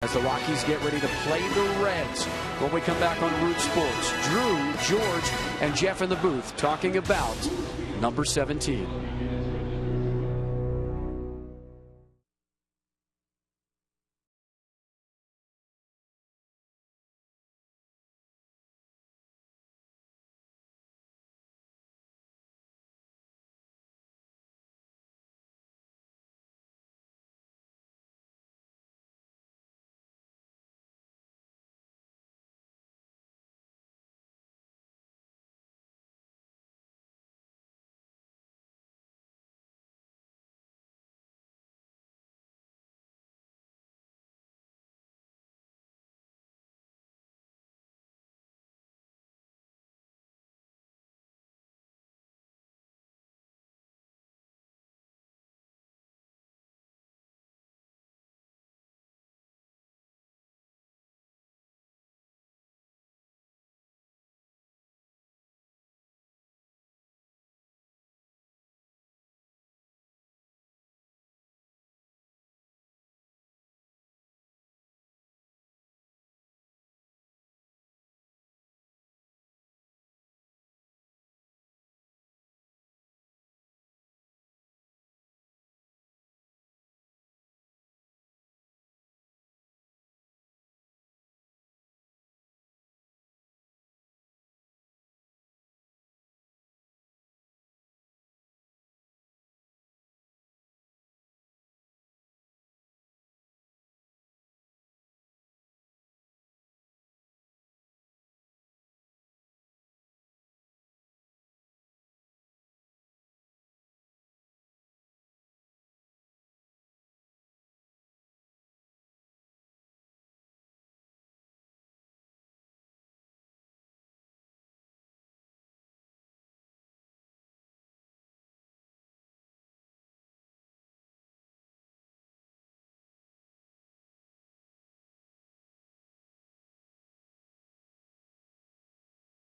As the Rockies get ready to play the Reds when we come back on Root Sports. Drew, George, and Jeff in the booth talking about number 17.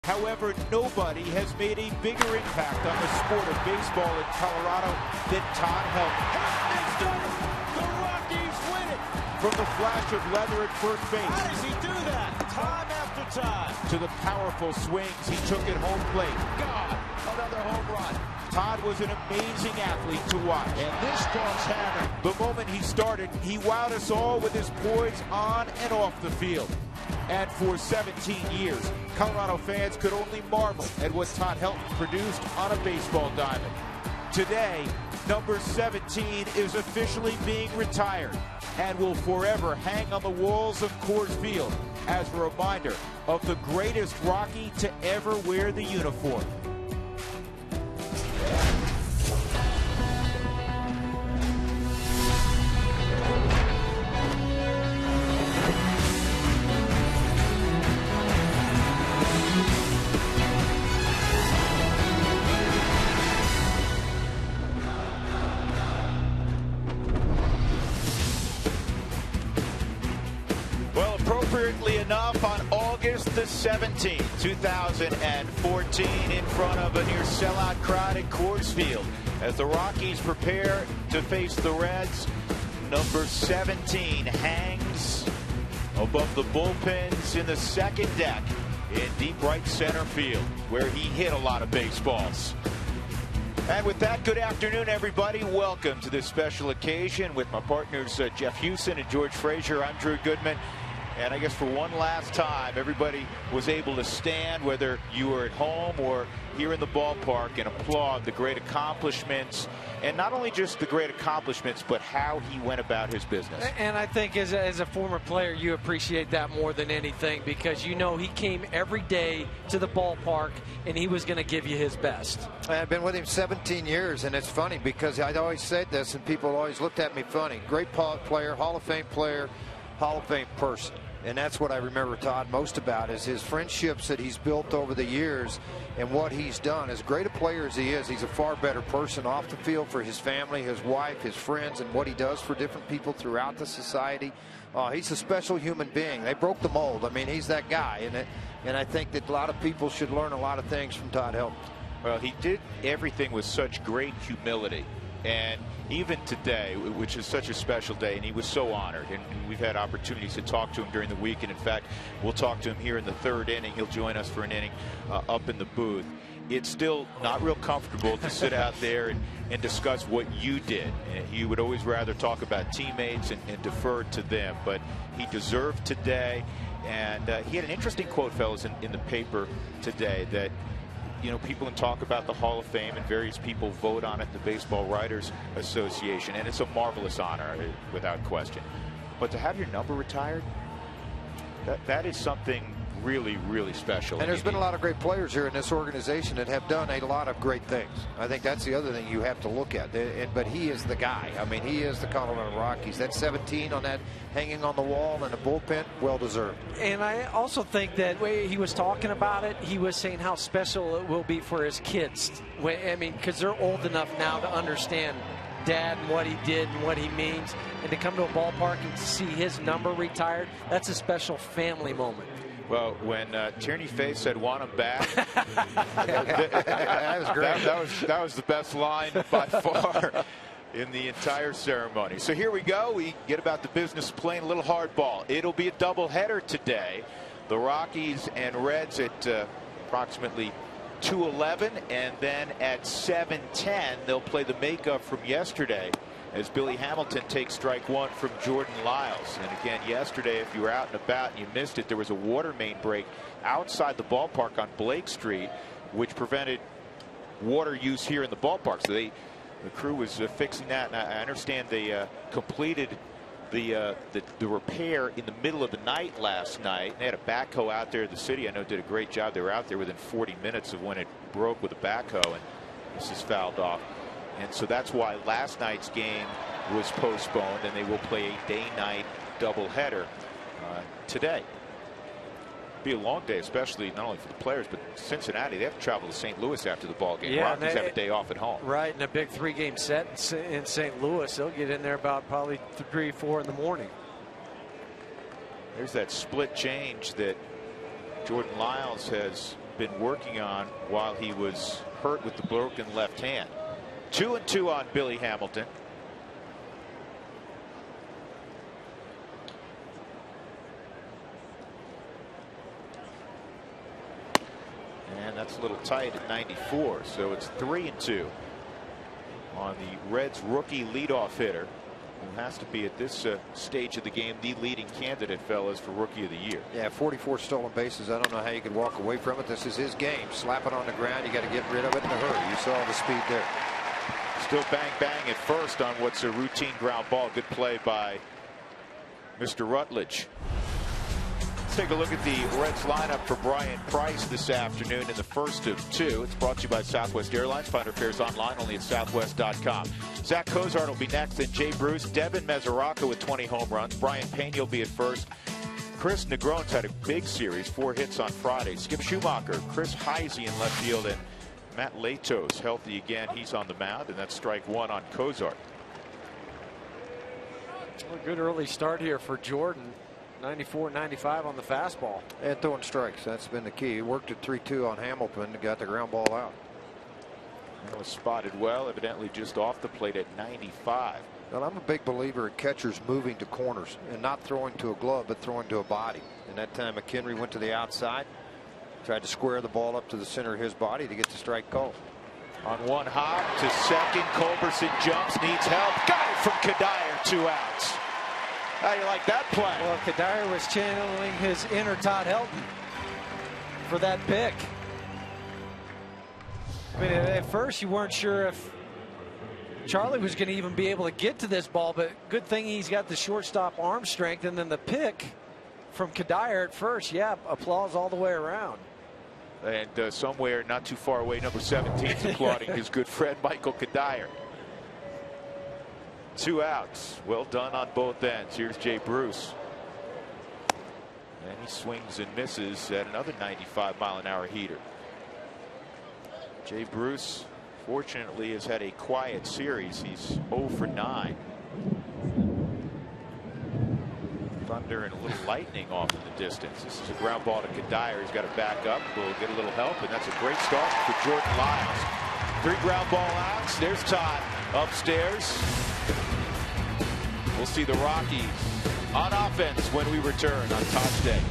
However, nobody has made a bigger impact on the sport of baseball in Colorado than Todd Helton. It's done it! The Rockies win it! From the flash of leather at first base. How does he do that? Time after time. To the powerful swings he took at home plate. God, another home run. Todd was an amazing athlete to watch. And this dog's hammer. The moment he started, he wowed us all with his poise on and off the field. And for 17 years, Colorado fans could only marvel at what Todd Helton produced on a baseball diamond. Today, number 17 is officially being retired and will forever hang on the walls of Coors Field as a reminder of the greatest Rocky to ever wear the uniform. Appropriately enough, on August the 17th, 2014, in front of a near sellout crowd at Coors Field, as the Rockies prepare to face the Reds, number 17 hangs above the bullpens in the second deck in deep right center field, where he hit a lot of baseballs. And with that, good afternoon, everybody. Welcome to this special occasion with my partners Jeff Houston and George Frazier. I'm Drew Goodman. And I guess for one last time, everybody was able to stand, whether you were at home or here in the ballpark, and applaud the great accomplishments. And not only just the great accomplishments, but how he went about his business. And I think as a former player, you appreciate that more than anything, because you know he came every day to the ballpark and he was going to give you his best. I've been with him 17 years, and it's funny because I'd always said this and people always looked at me funny. Great player, Hall of Fame player, Hall of Fame person. And that's what I remember Todd most about, is his friendships that he's built over the years and what he's done. As great a player as he is, he's a far better person off the field for his family, his wife, his friends, and what he does for different people throughout the society. He's a special human being. They broke the mold. I mean, he's that guy. And I think that a lot of people should learn a lot of things from Todd Helton. Well, he did everything with such great humility. And even today, which is such a special day, and he was so honored, and we've had opportunities to talk to him during the week, and in fact we'll talk to him here in the third inning. He'll join us for an inning up in the booth. It's still not real comfortable to sit out there and discuss what you did. You would always rather talk about teammates and defer to them, but he deserved today. And he had an interesting quote, fellas, in the paper today that, you know, people can talk about the Hall of Fame and various people vote on it, the Baseball Writers Association, and it's a marvelous honor without question. But to have your number retired, that is something really, really special. And there's been a lot of great players here in this organization that have done a lot of great things. I think that's the other thing you have to look at. But he is the guy. I mean, he is the Colorado Rockies. That 17 on that hanging on the wall in the bullpen, well deserved. And I also think that when he was talking about it, he was saying how special it will be for his kids. I mean, because they're old enough now to understand Dad and what he did and what he means. And to come to a ballpark and to see his number retired, that's a special family moment. Well, when Tierney Faye said "want him back," that was great. That was the best line by far in the entire ceremony. So here we go. We get about the business of playing a little hardball. It'll be a doubleheader today. The Rockies and Reds at approximately 2:11, and then at 7:10 they'll play the makeup from yesterday, as Billy Hamilton takes strike one from Jordan Lyles. And again, yesterday, if you were out and about and you missed it, there was a water main break outside the ballpark on Blake Street, which prevented water use here in the ballpark. So the crew was fixing that, and I understand they completed the repair in the middle of the night last night. They had a backhoe out there. The city, I know, did a great job. They were out there within 40 minutes of when it broke with a backhoe, and this is fouled off. And so that's why last night's game was postponed, and they will play a day-night doubleheader today. Be a long day, especially not only for the players, but Cincinnati. They have to travel to St. Louis after the ball game. Yeah, Rockies have a day off at home. Right, and a big 3-game set in St. Louis. They'll get in there about probably 3 or 4 in the morning. There's that split change that Jordan Lyles has been working on while he was hurt with the broken left hand. 2-2 on Billy Hamilton. And that's a little tight at 94. So it's 3-2 on the Reds rookie leadoff hitter, who has to be at this stage of the game the leading candidate, fellas, for Rookie of the Year. Yeah, 44 stolen bases. I don't know how you could walk away from it. This is his game. Slap it on the ground. You got to get rid of it in a hurry. You saw the speed there. Still bang bang at first on what's a routine ground ball. Good play by Mr. Rutledge. Let's take a look at the Reds lineup for Brian Price this afternoon in the first of 2. It's brought to you by Southwest Airlines. Find our fares online only at southwest.com. Zach Cozart will be next, then Jay Bruce, Devin Mesoraco with 20 home runs. Brian Payne will be at first. Chris Negron's had a big series, 4 hits on Friday. Skip Schumacher, Chris Heisey in left field, and Matt Latos healthy again. He's on the mound, and that's strike one on Cozart. Well, a good early start here for Jordan. 94-95 on the fastball. And throwing strikes. That's been the key. He worked at 3-2 on Hamilton and got the ground ball out. It was spotted well, evidently just off the plate at 95. Well, I'm a big believer in catchers moving to corners and not throwing to a glove, but throwing to a body. And that time McHenry went to the outside, tried to square the ball up to the center of his body to get the strike call. On one hop to second, Culberson jumps, needs help, got it from Kadire, 2 outs. How do you like that play? Well, Kadire was channeling his inner Todd Helton for that pick. I mean, at first you weren't sure if Charlie was going to even be able to get to this ball, but good thing he's got the shortstop arm strength, and then the pick from Kadire at first. Yeah, applause all the way around. And somewhere not too far away, number 17 is applauding his good friend Michael Kadire. 2 outs. Well done on both ends. Here's Jay Bruce. And he swings and misses at another 95-mile-an-hour heater. Jay Bruce, fortunately, has had a quiet series. He's 0 for 9. Thunder and a little lightning off in the distance. This is a ground ball to Kadire. He's got to back up. We'll get a little help, and that's a great start for Jordan Lyles. 3 ground ball outs. There's Todd. upstairs. We'll see the Rockies on offense when we return on Todd's Day.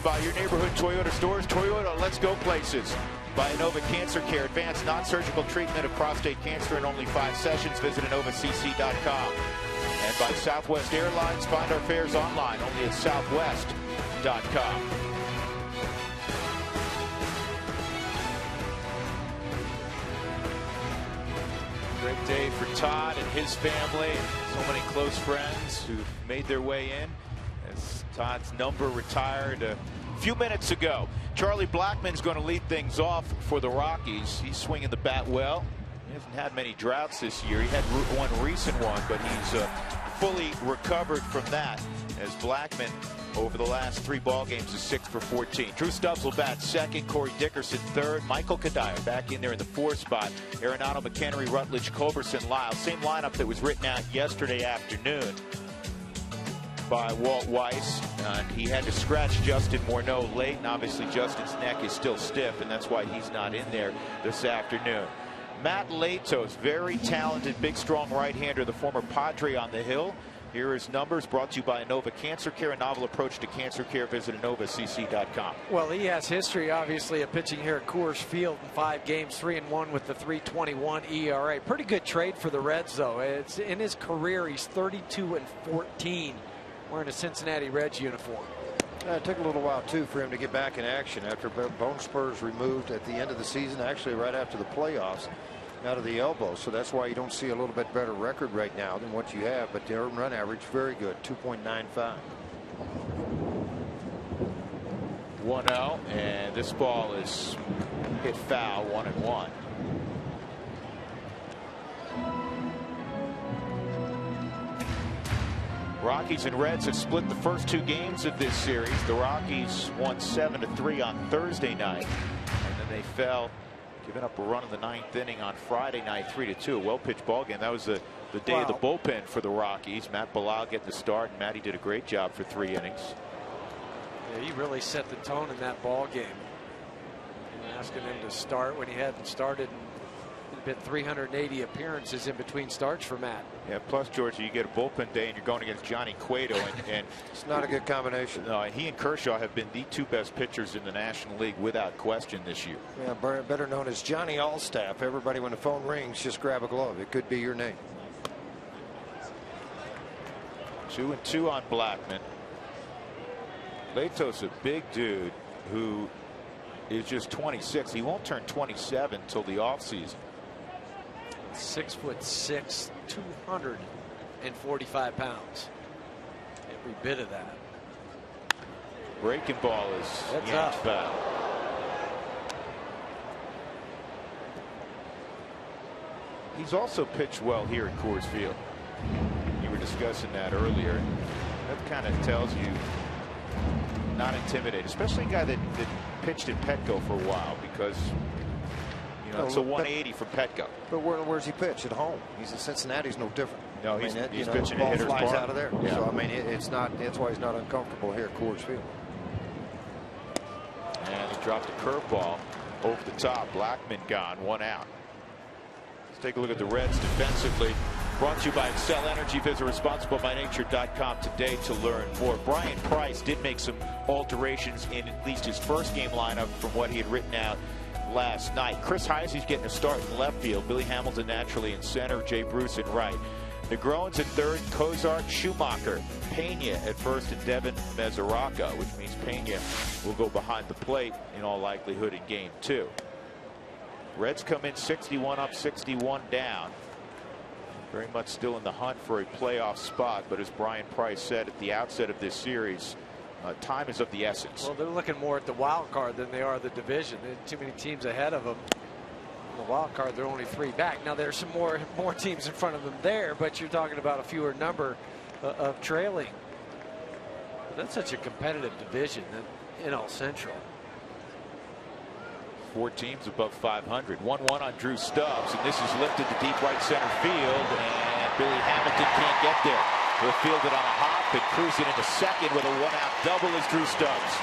By your neighborhood Toyota stores. Toyota, let's go places. By Inova Cancer Care, advanced non-surgical treatment of prostate cancer in only 5 sessions. Visit InovaCC.com. And by Southwest Airlines, find our fares online only at Southwest.com. Great day for Todd and his family, and so many close friends who've made their way in. As Todd's number retired a few minutes ago. Charlie Blackmon's going to lead things off for the Rockies. He's swinging the bat well. He hasn't had many droughts this year. He had one recent one, but he's fully recovered from that, as Blackmon over the last 3 ball games is 6 for 14. Drew Stubbs will bat second, Corey Dickerson third, Michael Kadire back in there in the 4th spot, Arenado, McHenry, Rutledge, Culberson, Lyle. Same lineup that was written out yesterday afternoon by Walt Weiss. He had to scratch Justin Morneau late, and obviously Justin's neck is still stiff, and that's why he's not in there this afternoon. Matt Latos, very talented, big, strong right-hander, the former Padre on the hill. Here are his numbers, brought to you by Inova Cancer Care, a novel approach to cancer care. Visit InovaCC.com. Well, he has history, obviously, of pitching here at Coors Field in 5 games, 3-1 with the 3.21 ERA. Pretty good trade for the Reds, though. It's in his career, he's 32-14. Wearing a Cincinnati Reds uniform. It took a little while, too, for him to get back in action after bone spurs removed at the end of the season, actually right after the playoffs, out of the elbow. So that's why you don't see a little bit better record right now than what you have. But the earned run average, very good, 2.95. 1-0, and this ball is hit foul, 1-1. Rockies and Reds have split the first 2 games of this series. The Rockies won 7-3 on Thursday night, and then they fell, giving up a run in the 9th inning on Friday night, 3-2. A well-pitched ball game. That was the day of the bullpen for the Rockies. Matt Bilal getting the start, and Matty did a great job for 3 innings. Yeah, he really set the tone in that ball game. Asking him to start when he hadn't started in been 380 appearances in between starts for Matt. Yeah, plus, Georgia, you get a bullpen day and you're going against Johnny Cueto, and it's not a good combination. He and Kershaw have been the 2 best pitchers in the National League without question this year. Yeah, better known as Johnny Allstaff. Everybody, when the phone rings, just grab a glove. It could be your name. 2-2 on Blackmon. Latos, a big dude who is just 26. He won't turn 27 until the offseason. 6'6", 245 pounds. Every bit of that. Breaking ball is yanked foul. He's also pitched well here at Coors Field. You were discussing that earlier. That kind of tells you not intimidated, especially a guy that pitched in Petco for a while, because it's a 180 from Petco. But where's he pitch? At home. He's in Cincinnati. He's no different. No, he's pitching the ball at hitter's flies park. out of there. Yeah. So I mean, it's not. That's why he's not uncomfortable here at Coors Field. And he dropped a curveball over the top. Blackman gone, 1 out. Let's take a look at the Reds defensively. Brought to you by Excel Energy. Visit responsiblebynature.com today to learn more. Brian Price did make some alterations in at least his first game lineup from what he had written out last night. Chris Heisey's getting a start in left field. Billy Hamilton naturally in center. Jay Bruce in right. Negron's at third. Cozart, Schumacher, Pena at first, and Devin Mesoraco, which means Pena will go behind the plate in all likelihood in game 2. Reds come in 61 up, 61 down. Very much still in the hunt for a playoff spot, but as Brian Price said at the outset of this series, time is of the essence. Well, they're looking more at the wild card than they are the division. There are too many teams ahead of them. In the wild card, they're only 3 back. Now there's some more teams in front of them there, but you're talking about a fewer number of trailing. But that's such a competitive division in all Central. 4 teams above 500. 1-1 on Drew Stubbs, and this is lifted to deep right center field, and Billy Hamilton can't get there. He'll field it on a hop and cruise it into second with a 1-out double as Drew Stubbs.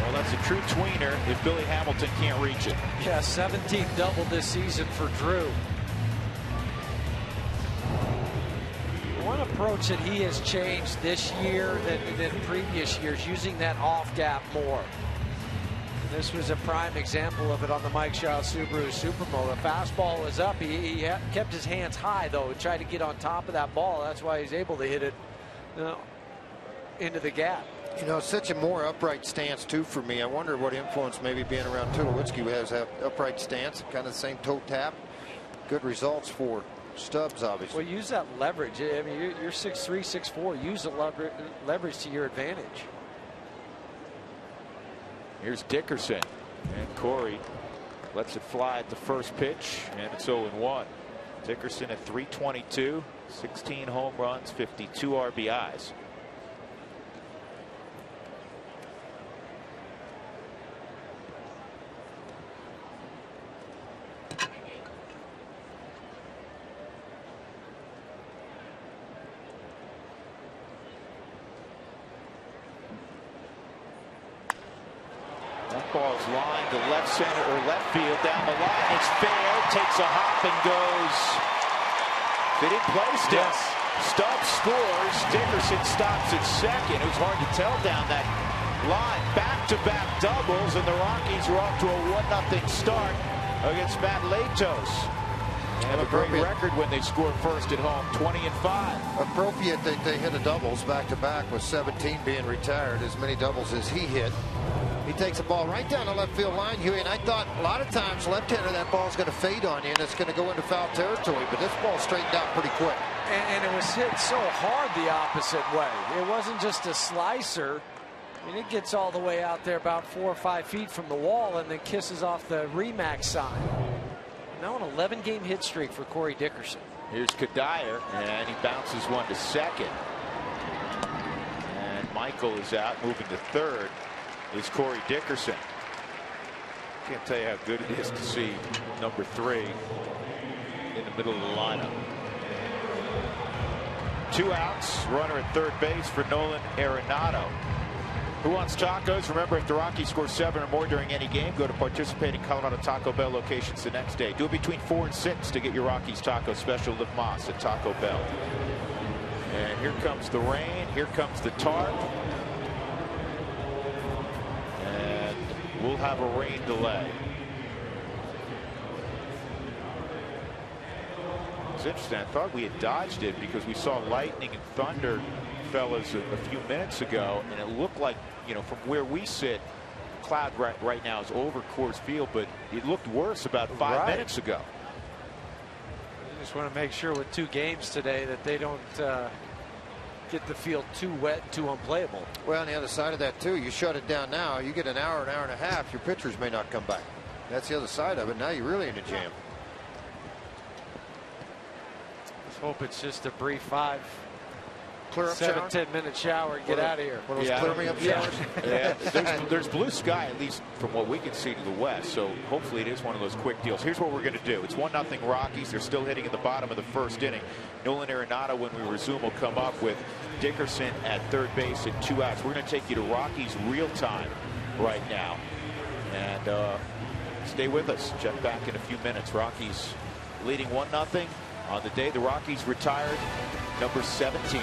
Well, that's a true tweener if Billy Hamilton can't reach it. Yeah, 17th double this season for Drew. One approach that he has changed this year than previous years, using that off gap more. This was a prime example of it on the Mike Shaw Subaru Supermo. The fastball was up. He kept his hands high, though, and tried to get on top of that ball. That's why he's able to hit it into the gap. It's such a more upright stance, too, for me. I wonder what influence maybe being around Tulowitzki, who has that upright stance, kind of the same toe tap. Good results for Stubbs, obviously. Well, use that leverage. I mean, you're 6'3", 6'4". Use the leverage to your advantage. Here's Dickerson, and Corey lets it fly at the first pitch, and it's 0-1. Dickerson at .322, 16 home runs, 52 RBIs. Ball's lined to left center or left field down the line. It's fair. Takes a hop and goes. They didn't play still. Yes. Stubbs scores. Dickerson stops at second. It was hard to tell down that line. Back-to-back doubles, and the Rockies are off to a 1-0 start against Matt Latos. They have a great record when they score first at home, 20-5. Appropriate that they hit a doubles back-to-back with 17 being retired, as many doubles as he hit. He takes the ball right down the left field line, Huey, and I thought a lot of times left-hander, that ball's going to fade on you and it's going to go into foul territory, but this ball straightened out pretty quick. And it was hit so hard the opposite way. It wasn't just a slicer. I mean, it gets all the way out there about 4 or 5 feet from the wall and then kisses off the Remax sign. Now an 11-game hit streak for Corey Dickerson. Here's Kadire, and he bounces one to second. And Michael is out, moving to third is Corey Dickerson. Can't tell you how good it is to see number 3 in the middle of the lineup. 2 outs, runner at third base for Nolan Arenado. Who wants tacos? Remember, if the Rockies score 7 or more during any game, go to participating Colorado Taco Bell locations the next day. Do it between 4 and 6 to get your Rockies taco special with Moss at Taco Bell. And here comes the rain. Here comes the tarp. And we'll have a rain delay. It's interesting. I thought we had dodged it because we saw lightning and thunder, fellas, a few minutes ago, and it looked like, you know, from where we sit, cloud right now is over Coors Field, but it looked worse about 5 minutes ago. You just want to make sure with 2 games today that they don't get the field too wet and too unplayable. Well, on the other side of that, too, you shut it down now, you get an hour and a half, your pitchers may not come back. That's the other side of it. Now you're really in a jam. Let's hope it's just a brief 5 clear up shower? 7-10 minute shower and get out of here. One of those clear me up showers? Yeah, there's blue sky, at least from what we can see to the west, so hopefully it is one of those quick deals. Here's what we're going to do. It's 1-0 Rockies. They're still hitting at the bottom of the first inning. Nolan Arenado, when we resume, will come up with Dickerson at third base and 2 outs. We're going to take you to Rockies real time right now. And stay with us. Check back in a few minutes. Rockies leading 1-0 on the day the Rockies retired number 17.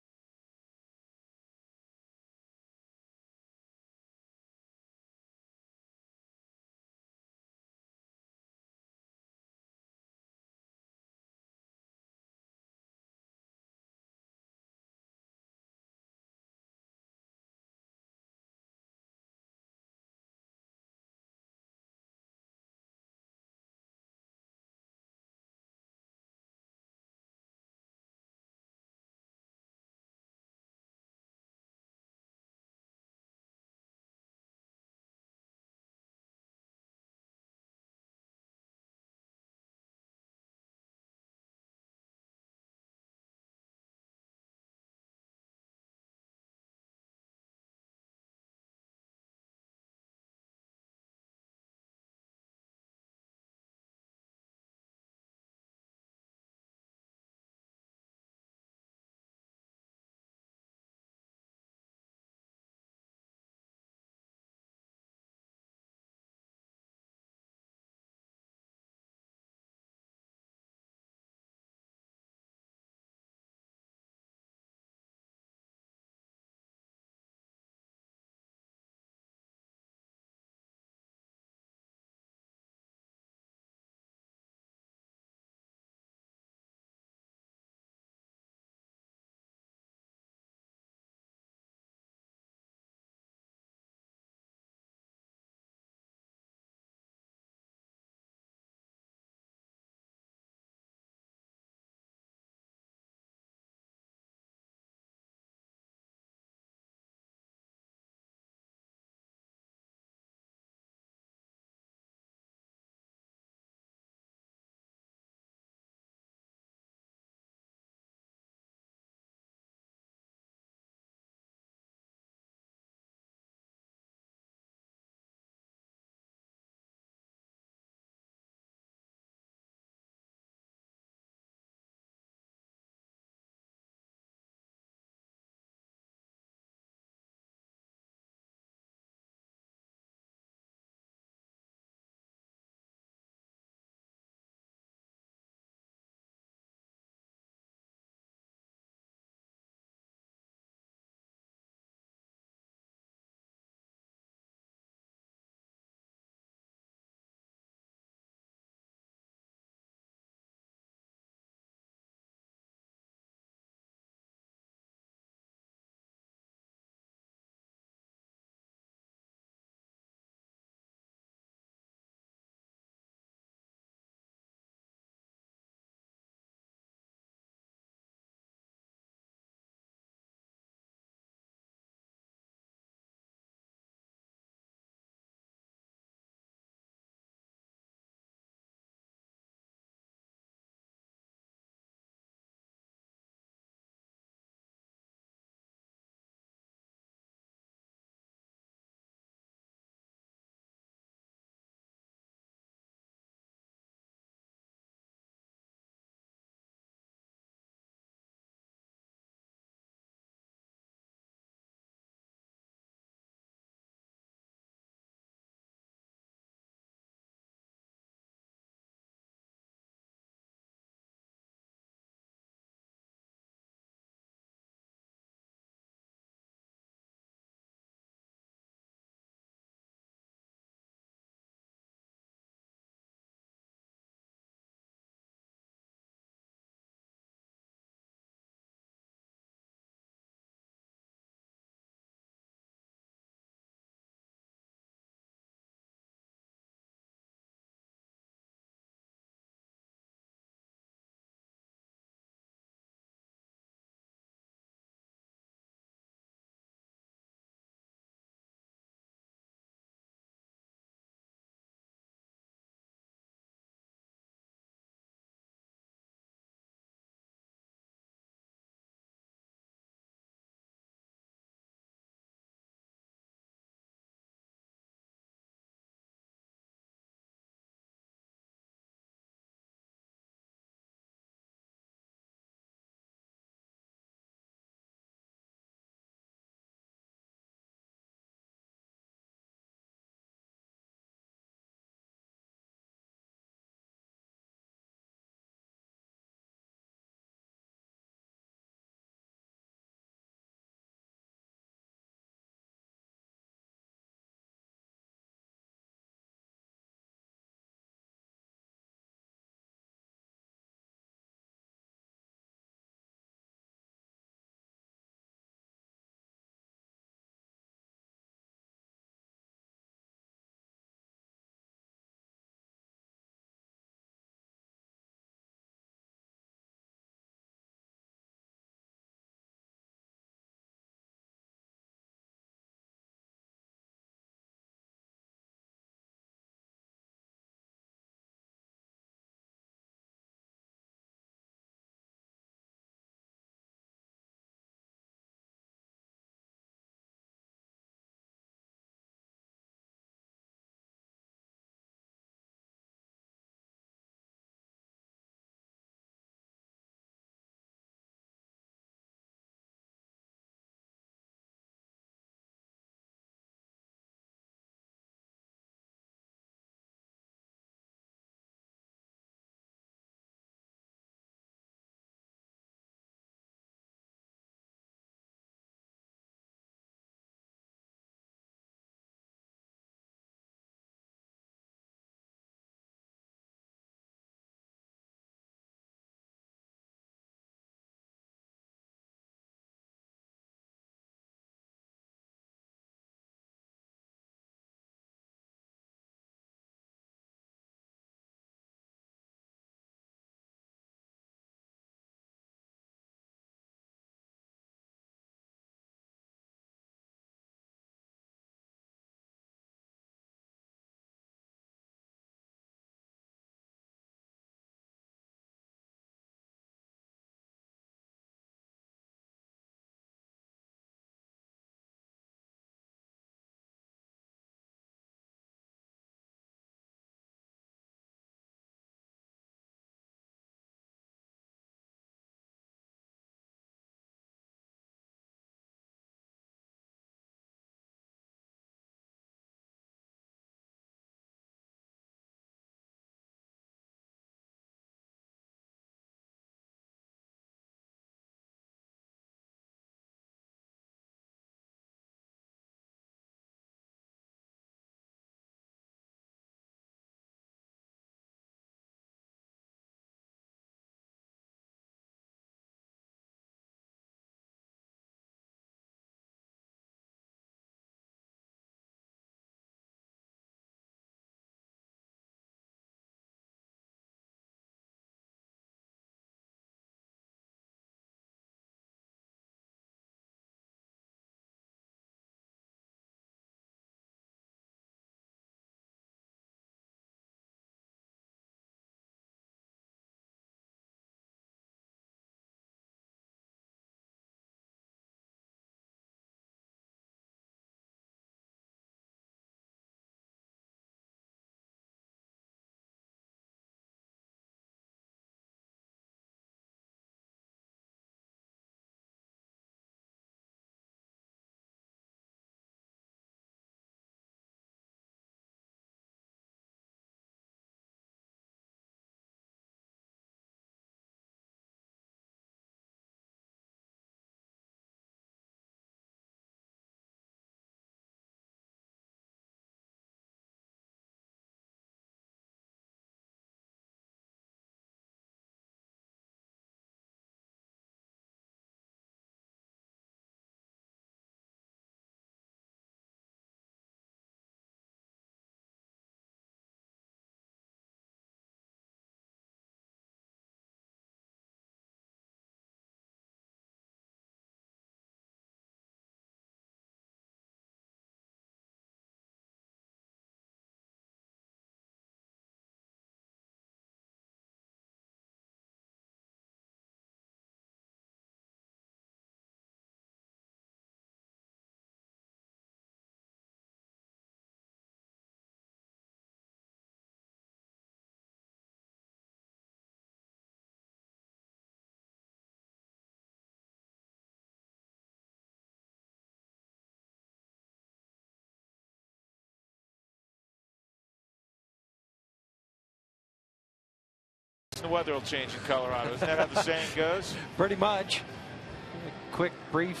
weather will change in Colorado. Isn't that how the saying goes? Pretty much. A quick, brief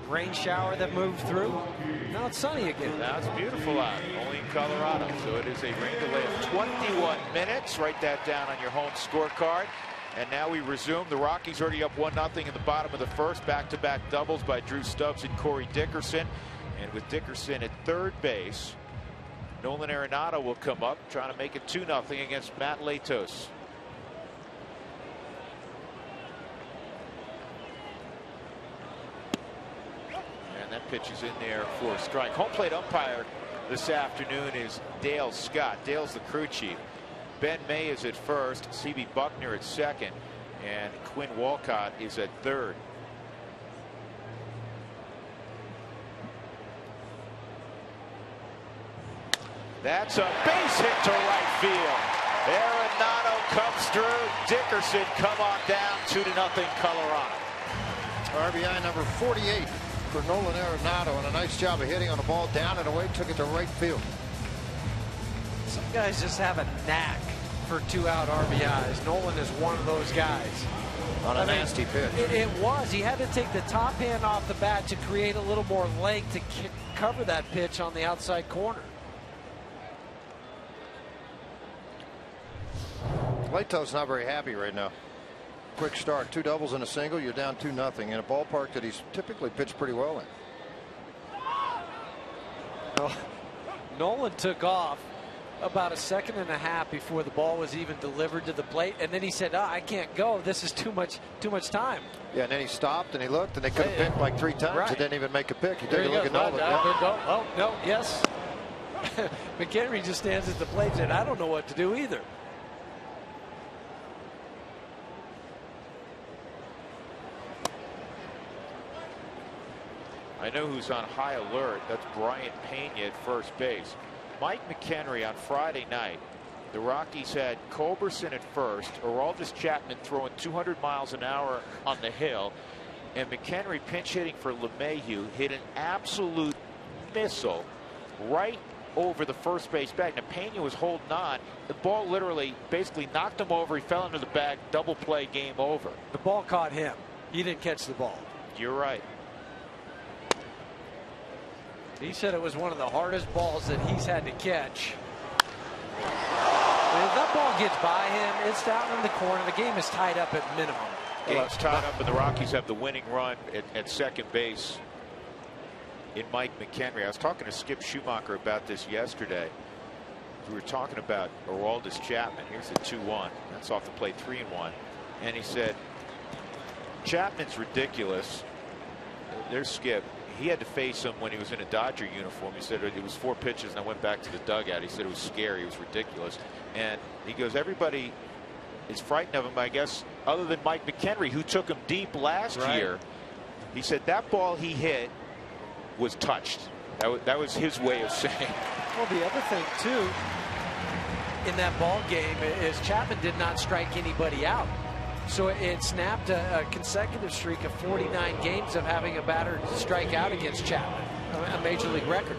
rain shower that moved through. Now it's sunny again. Now it's beautiful out, only in Colorado. So it is a rain delay of 21 minutes. Write that down on your home scorecard. And now we resume. The Rockies already up 1-0 in the bottom of the first. Back-to-back doubles by Drew Stubbs and Corey Dickerson. And with Dickerson at third base, Nolan Arenado will come up, trying to make it 2-0 against Matt Latos. And that pitch is in there for a strike. Home plate umpire this afternoon is Dale Scott. Dale's the crew chief. Ben May is at first, C.B. Buckner at second, and Quinn Walcott is at third. That's a base hit to right field. Arenado comes through. Dickerson come on down. 2-0 Colorado. RBI number 48 for Nolan Arenado, and a nice job of hitting on the ball down and away. Took it to right field. Some guys just have a knack for 2-out RBIs. Nolan is one of those guys. On a nasty pitch. It was. He had to take the top hand off the bat to create a little more length to cover that pitch on the outside corner. Latos not very happy right now. Quick start, 2 doubles and a single. You're down 2-0 in a ballpark that he's typically pitched pretty well in. Well, Nolan took off about a second and a half before the ball was even delivered to the plate, and then he said, I can't go. This is too much time. Yeah, and then he stopped and he looked, and they could have picked like 3 times. Right. He didn't even make a pick. He There took a look at Nolan. Oh, no, yes. McHenry just stands at the plate and said, I don't know what to do either. I know who's on high alert. That's Brian Pena at first base. Mike McHenry on Friday night. The Rockies had Culberson at first. Aroldis Chapman throwing 200 miles an hour on the hill. And McHenry pinch hitting for LeMahieu hit an absolute missile right over the first base bag. Now Pena was holding on. The ball literally basically knocked him over. He fell into the bag. Double play, game over. The ball caught him. He didn't catch the ball. You're right. He said it was one of the hardest balls that he's had to catch. And if that ball gets by him, it's down in the corner. The game is tied up at minimum. Game's tied up, and the Rockies have the winning run at second base in Mike McHenry. I was talking to Skip Schumacher about this yesterday. We were talking about Aroldis Chapman. Here's the 2-1. That's off the plate, 3-1. And he said, Chapman's ridiculous. There's Skip. He had to face him when he was in a Dodger uniform. He said it was 4 pitches, and I went back to the dugout. He said it was scary. It was ridiculous. And he goes, everybody is frightened of him, I guess, other than Mike McHenry, who took him deep last year. He said that ball he hit was touched. That was his way of saying. Well, the other thing, too, in that ball game is Chapman did not strike anybody out. So it snapped a consecutive streak of 49 games of having a batter strike out against Chapman, a major league record.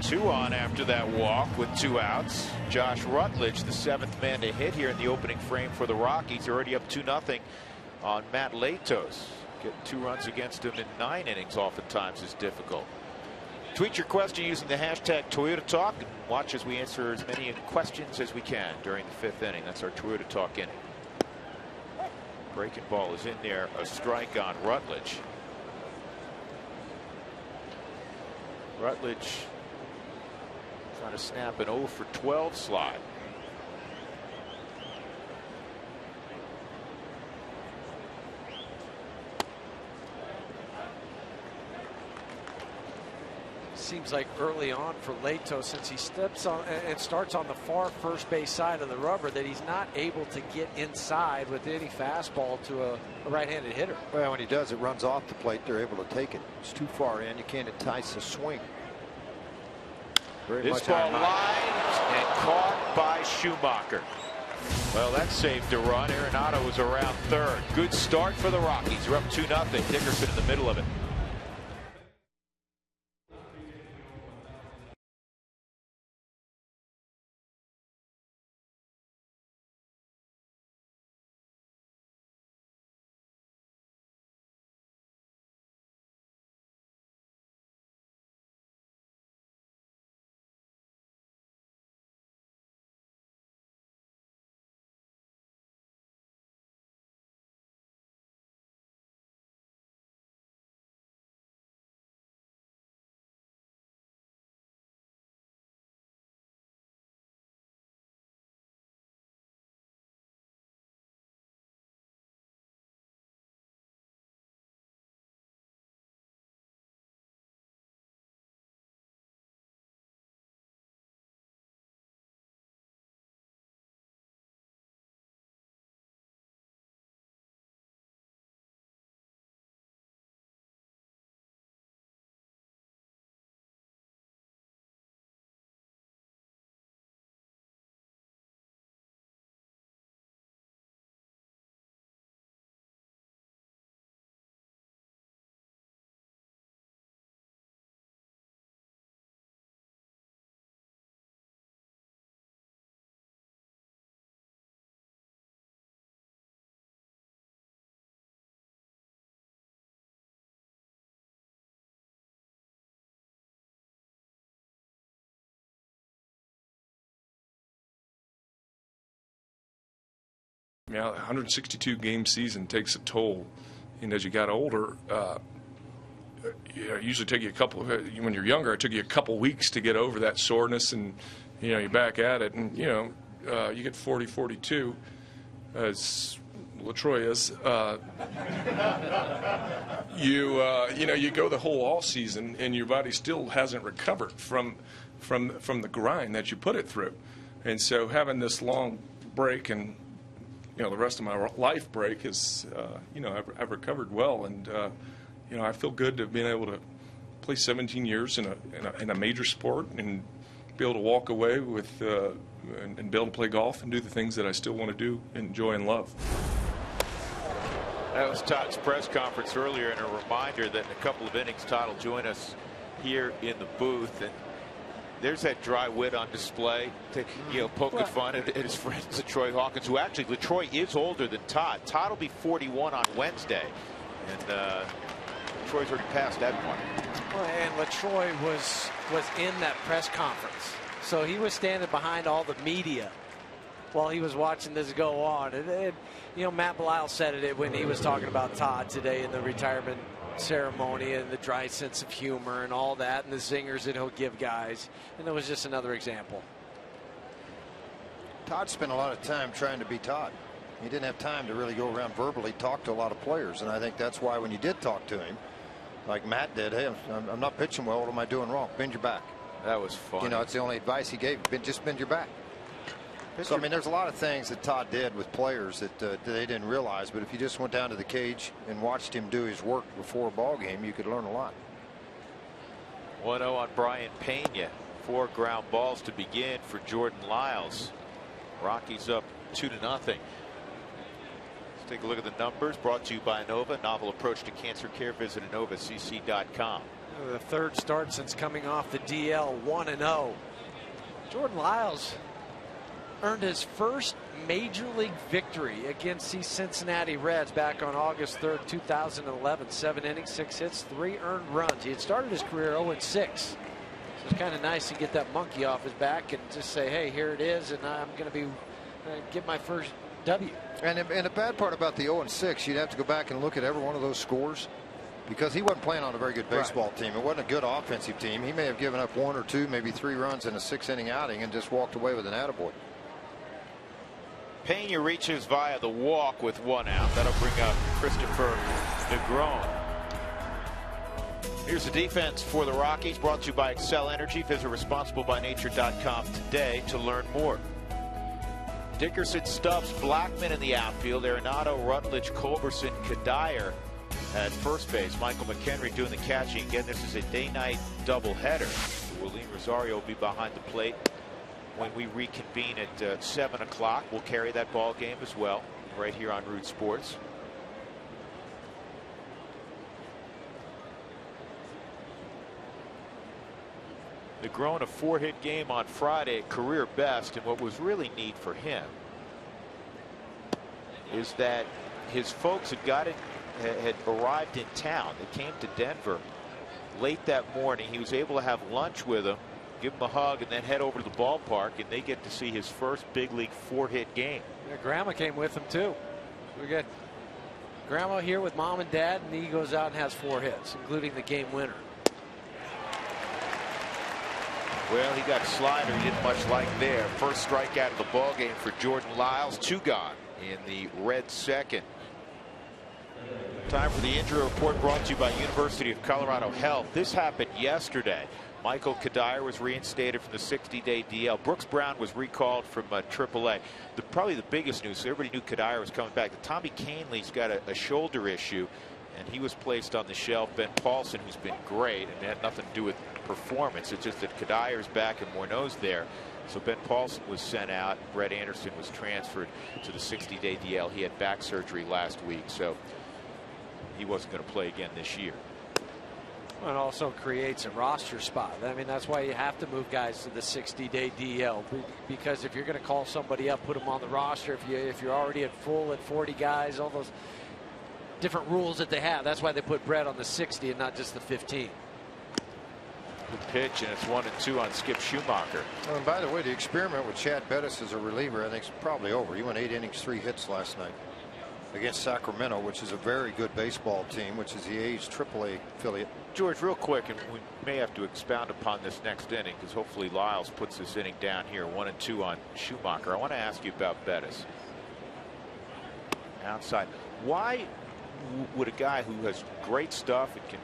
2 on after that walk with 2 outs. Josh Rutledge, the 7th man to hit here in the opening frame for the Rockies. They're already up 2-0 on Matt Latos. Getting 2 runs against him in 9 innings oftentimes is difficult. Tweet your question using the hashtag Toyota Talk, and watch as we answer as many questions as we can during the 5th inning. That's our Toyota Talk inning. Breaking ball is in there. A strike on Rutledge. Rutledge trying to snap an 0 for 12 slide. Seems like early on for Latos, since he steps on and starts on the far first base side of the rubber, that he's not able to get inside with any fastball to a right-handed hitter. Well, when he does, it runs off the plate. They're able to take it. It's too far in. You can't entice a swing. This ball lined and caught by Schumacher. Well, that saved a run. Arenado was around third. Good start for the Rockies. They're up 2-0. Dickerson in the middle of it. Yeah, 162 game season takes a toll, and as you got older, it usually take you a couple of, when you're younger, it took you a couple weeks to get over that soreness, and you're back at it, and you get 40, 42, as LaTroy is. You go the whole off season, and your body still hasn't recovered from the grind that you put it through, and so having this long break and the rest of my life break is, I've recovered well, and I feel good to have been able to play 17 years in a major sport and be able to walk away with and be able to play golf and do the things that I still want to do, enjoy, and love. That was Todd's press conference earlier, and a reminder that in a couple of innings, Todd will join us here in the booth. And there's that dry wit on display, poking fun at his friends, LaTroy Hawkins, who actually, LaTroy is older than Todd. Todd will be 41 on Wednesday, and LaTroy's already passed that point. Well, and LaTroy was in that press conference, so he was standing behind all the media while he was watching this go on. And Matt Belisle said it when he was talking about Todd today in the retirement ceremony, and the dry sense of humor and all that, and the zingers that he'll give guys, and it was just another example. Todd spent a lot of time trying to be Todd. He didn't have time to really go around verbally talk to a lot of players, and I think that's why when you did talk to him, like Matt did, hey, I'm not pitching well, what am I doing wrong? Bend your back. That was fun. It's the only advice he gave. Just bend your back. So, I mean, there's a lot of things that Todd did with players that they didn't realize, but if you just went down to the cage and watched him do his work before a ball game, you could learn a lot. 1-0 on Brian Pena. 4 ground balls to begin for Jordan Lyles. Rockies up 2-0. Let's take a look at the numbers, brought to you by Inova. Novel approach to cancer care. Visit InovaCC.com. The third start since coming off the DL, 1-0. Jordan Lyles earned his first major league victory against the Cincinnati Reds back on August 3rd, 2011. 7 innings, 6 hits, 3 earned runs. He had started his career 0-6. So it's kind of nice to get that monkey off his back and just say, hey, here it is, and I'm going to get my first W. And the bad part about the 0-6, you'd have to go back and look at every one of those scores, because he wasn't playing on a very good baseball team. It wasn't a good offensive team. He may have given up 1 or 2, maybe 3 runs in a 6-inning outing and just walked away with an attaboy. Pena reaches via the walk with 1 out. That'll bring up Christopher Negron. Here's the defense for the Rockies, brought to you by Excel Energy. Visit responsiblebynature.com today to learn more. Dickerson, Stubbs, Blackman in the outfield. Arenado, Rutledge, Culberson, Kadire at first base. Michael McHenry doing the catching. Again, this is a day-night doubleheader. Willie Rosario will be behind the plate when we reconvene at 7 o'clock. We'll carry that ball game as well right here on Root Sports. Negron, a 4-hit game on Friday, career best, and what was really neat for him is that his folks had arrived in town. They came to Denver late that morning. He was able to have lunch with them, give him a hug, and then head over to the ballpark, and they get to see his first big league 4-hit game. Yeah, Grandma came with him too. We got Grandma here with Mom and Dad, and he goes out and has 4 hits, including the game winner. Well, he got a slider he didn't much like there. First strikeout of the ball game for Jordan Lyles. 2 gone in the Reds' second. Time for the injury report, brought to you by University of Colorado Health. This happened yesterday. Michael Kadire was reinstated from the 60-day DL. Brooks Brown was recalled from AAA. Probably the biggest news, so everybody knew Kadire was coming back. Tommy Kahnle's got a shoulder issue, and he was placed on the shelf. Ben Paulson, who's been great, and it had nothing to do with performance. It's just that Kadire's back and Morneau's there. So Ben Paulson was sent out. Brett Anderson was transferred to the 60-day DL. He had back surgery last week, so he wasn't going to play again this year. It also creates a roster spot. I mean, that's why you have to move guys to the 60-day DL, because if you're going to call somebody up, put them on the roster. If you're already at full at 40 guys, all those different rules that they have. That's why they put Brett on the 60 and not just the 15. The pitch, and it's 1-2 on Skip Schumacher. Oh, and by the way, the experiment with Chad Bettis as a reliever, I think, is probably over. He went 8 innings, 3 hits last night against Sacramento, which is a very good baseball team, which is the A's AAA affiliate. George, real quick, and we may have to expound upon this next inning because hopefully Lyles puts this inning down here, 1-2 on Schumacher. I want to ask you about Bettis. Outside, why would a guy who has great stuff and can,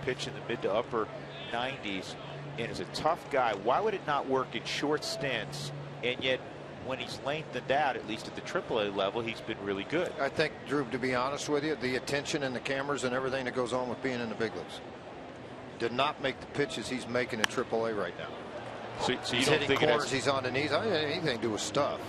pitch in the mid to upper 90s and is a tough guy, why would it not work in short stints, and yet when he's lengthened out, at least at the AAA level, he's been really good? I think, Drew, to be honest with you, the attention and the cameras and everything that goes on with being in the big leagues did not make the pitches he's making at AAA right now. So you he's don't hitting think corners, he's on the knees. I don't have anything to do with stuff.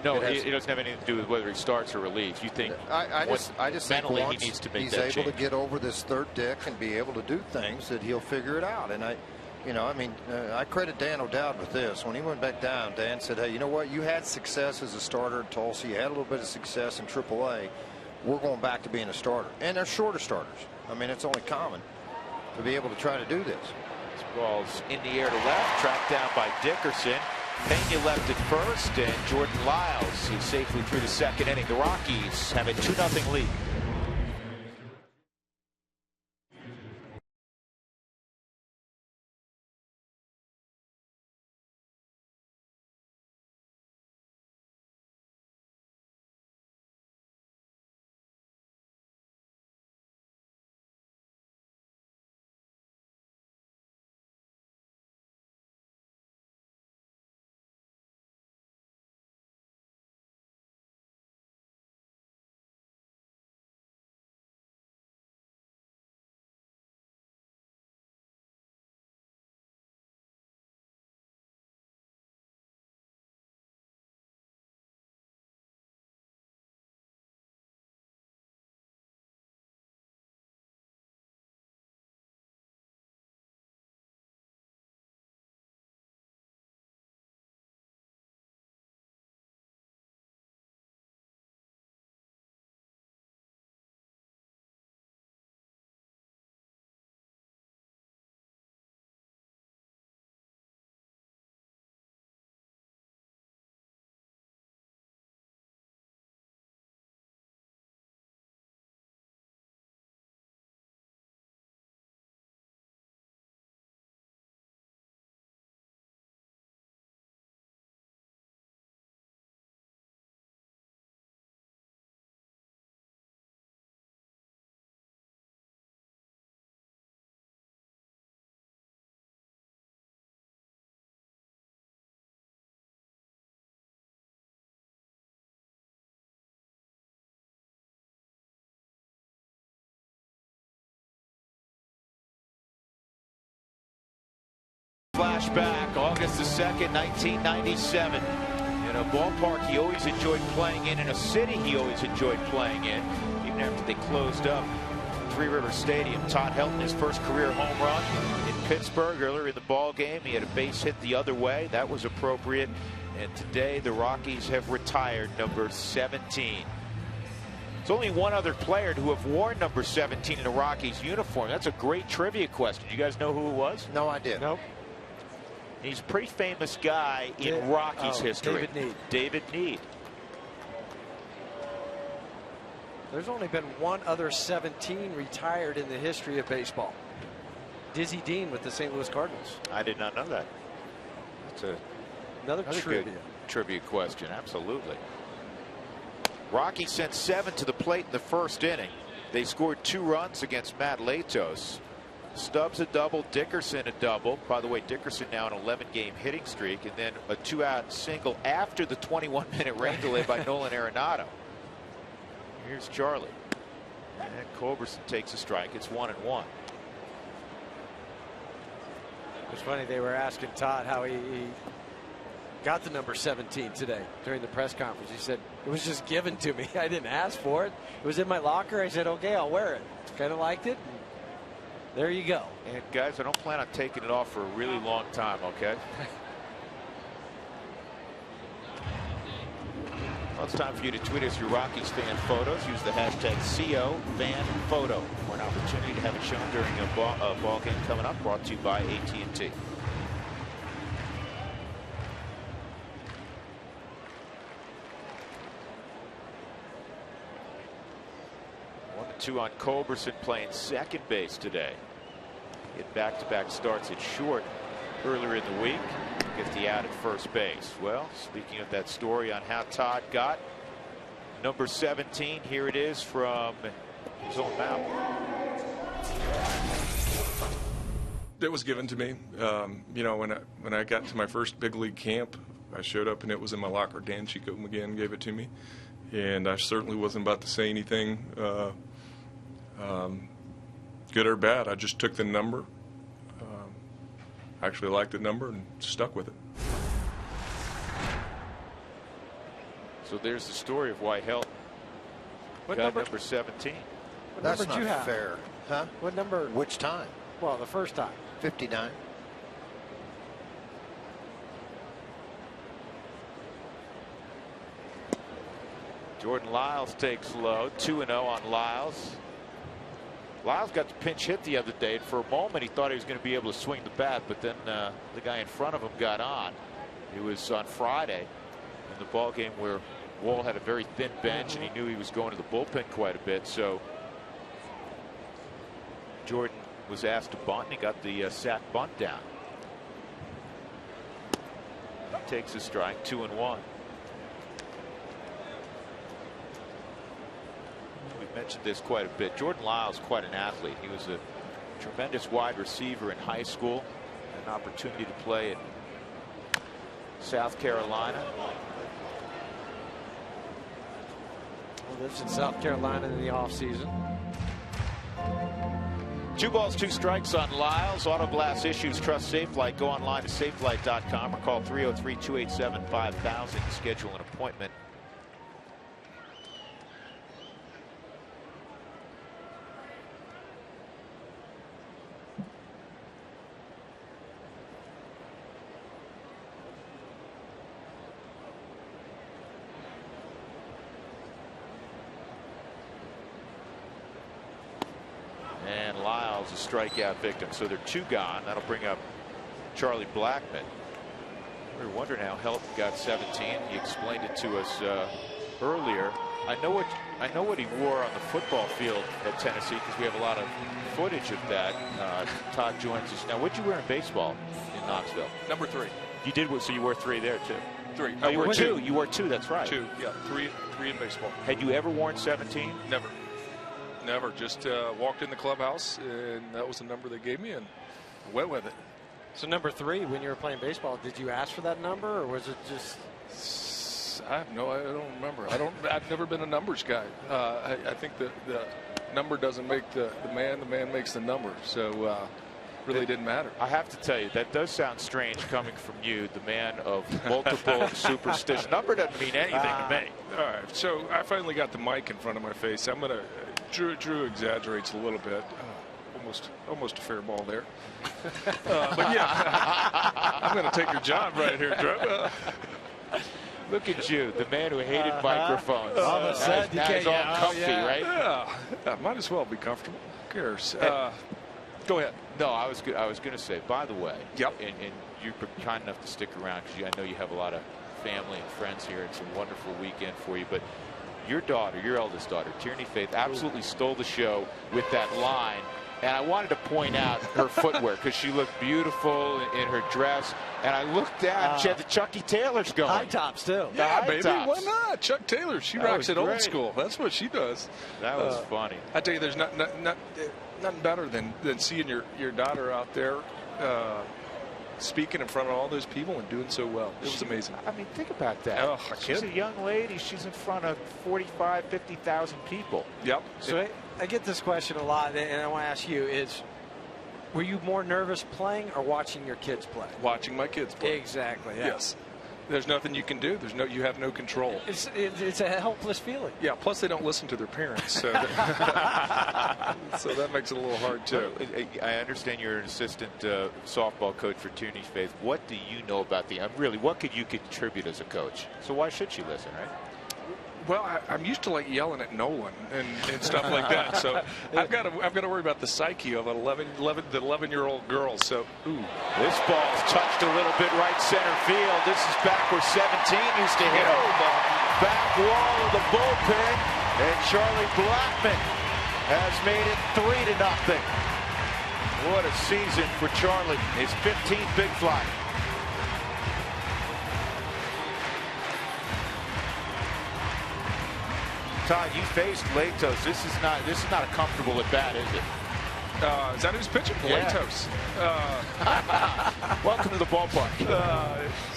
No, it doesn't have anything to do with whether he starts or relieves. You think I just think mentally once he needs to make he's that able change. to get over this third dick and be able to do things, that he'll figure it out. And I credit Dan O'Dowd with this. When he went back down, Dan said, hey, you know what? You had success as a starter in Tulsa. You had a little bit of success in AAA. We're going back to being a starter. And they're shorter starters. I mean, it's only common to be able to try to do this. This ball's in the air to left, tracked down by Dickerson. Pena left at first, and Jordan Lyles is safely through the second inning. The Rockies have a 2-0 lead. Flashback, August the 2nd, 1997. In a ballpark he always enjoyed playing in a city he always enjoyed playing in, even after they closed up Three River Stadium. Todd Helton, his first career home run in Pittsburgh earlier in the ball game. He had a base hit the other way. That was appropriate. And today the Rockies have retired number 17. There's only one other player to have worn number 17 in a Rockies uniform. That's a great trivia question. You guys know who it was? No idea. Nope. He's a pretty famous guy in Rockies history. David Need. David Need. There's only been one other 17 retired in the history of baseball. Dizzy Dean with the St. Louis Cardinals. I did not know that. That's another trivia. Good trivia question. Absolutely. Rockies sent 7 to the plate in the first inning. They scored 2 runs against Matt Latos. Stubbs a double, Dickerson a double. By the way, Dickerson now an 11-game hitting streak, and then a 2-out single after the 21-minute rain delay by Nolan Arenado. Here's Charlie. And Culberson takes a strike. It's 1-1. It's funny, they were asking Todd how he got the number 17 today during the press conference. He said, it was just given to me. I didn't ask for it. It was in my locker. I said, okay, I'll wear it. Kind of liked it. There you go. And guys, I don't plan on taking it off for a really long time, okay? Well, it's time for you to tweet us your Rockies fan photos. Use the hashtag #COFanPhoto for an opportunity to have it shown during a ball game coming up. Brought to you by AT&T. Two on Culberson playing second base today. He had back-to-back starts at short earlier in the week. Gets the out at first base. Well, speaking of that story on how Todd got number 17, here it is from his own mouth. It was given to me. You know, when I got to my first big league camp, I showed up and it was in my locker. Dan Chico McGinn gave it to me, and I certainly wasn't about to say anything good or bad. I just took the number. I actually liked the number and stuck with it. So there's the story of why Helton got number 17. What That's number did you not have? fair. Huh? What number? Which time? Well, the first time. 59. Jordan Lyles takes low. 2-0 on Lyles. Lyles got the pinch hit the other day. For a moment, he thought he was going to be able to swing the bat, but then the guy in front of him got on. It was on Friday in the ball game where Wall had a very thin bench, and he knew he was going to the bullpen quite a bit. So Jordan was asked to bunt, and he got the sack bunt down. Takes a strike, 2-1. Mentioned this quite a bit. Jordan Lyles, quite an athlete. He was a tremendous wide receiver in high school. An opportunity to play at South Carolina. Well, lives in South Carolina in the offseason. 2 balls, 2 strikes on Lyles. Auto glass issues. Trust Safelight. Go online to safelight.com or call 303-287-5000 to schedule an appointment. And Lyles a strikeout victim, so they're 2 gone. That'll bring up Charlie Blackmon. We were wondering how Helton got 17. He explained it to us earlier. I know what he wore on the football field at Tennessee because we have a lot of footage of that. Todd joins us now. What'd you wear in baseball in Knoxville? Number 3. You did, so you wore 3 there too. 3. Oh, you wore 2. You wore 2. That's right. 2. Yeah, 3 in baseball. Had you ever worn 17? Never. Never. Just walked in the clubhouse, and that was the number they gave me, and went with it. So number 3, when you were playing baseball, did you ask for that number, or was it just? I don't remember. I've never been a numbers guy. I think the number doesn't make the man. The man makes the number. So really didn't matter. I have to tell you, that does sound strange coming from you, the man of multiple superstitions. Number doesn't mean anything to me. All right. So I finally got the mic in front of my face. I'm gonna. Drew exaggerates a little bit. Almost a fair ball there. But yeah, I'm going to take your job right here, Drew. Look at you, the man who hated microphones. All of a sudden, now he's all comfy, right? Yeah, might as well be comfortable. Who cares? Go ahead. No, I was going to say, by the way, yep. And you're kind enough to stick around because I know you have a lot of family and friends here. It's a wonderful weekend for you, but your daughter, your eldest daughter, Tierney Faith, absolutely stole the show with that line. And I wanted to point out her footwear because she looked beautiful in her dress. And I looked down, she had the Chucky Taylors going. High tops, too. Yeah, high baby. tops. Why not? Chuck Taylor. She rocks it old school. That's what she does. That was funny. I tell you, there's nothing better than seeing your daughter out there speaking in front of all those people and doing so well. It was amazing. I mean, think about that. Oh, she's a young lady. She's in front of 45, 50,000 people. Yep. So I get this question a lot, and I want to ask you is, were you more nervous playing or watching your kids play? Watching my kids play. Exactly. Yeah. Yes. There's nothing you can do. You have no control. It's a helpless feeling. Yeah. Plus, they don't listen to their parents, so so that makes it a little hard too. I understand you're an assistant softball coach for Tierney Faith. What do you know about the? Really, what could you contribute as a coach? So why should she listen, right? Well, I'm used to like yelling at Nolan and stuff like that. So I've got to worry about the psyche of an 11-year-old girl. So this ball's touched a little bit right center field. This is back where 17 used to hit back wall of the bullpen, and Charlie Blackmon has made it 3-0. What a season for Charlie. His 15th big fly. Todd, you faced Latos. This is not a comfortable at bat, is it? Is that who's pitching? Yeah. Latos. Welcome to the ballpark.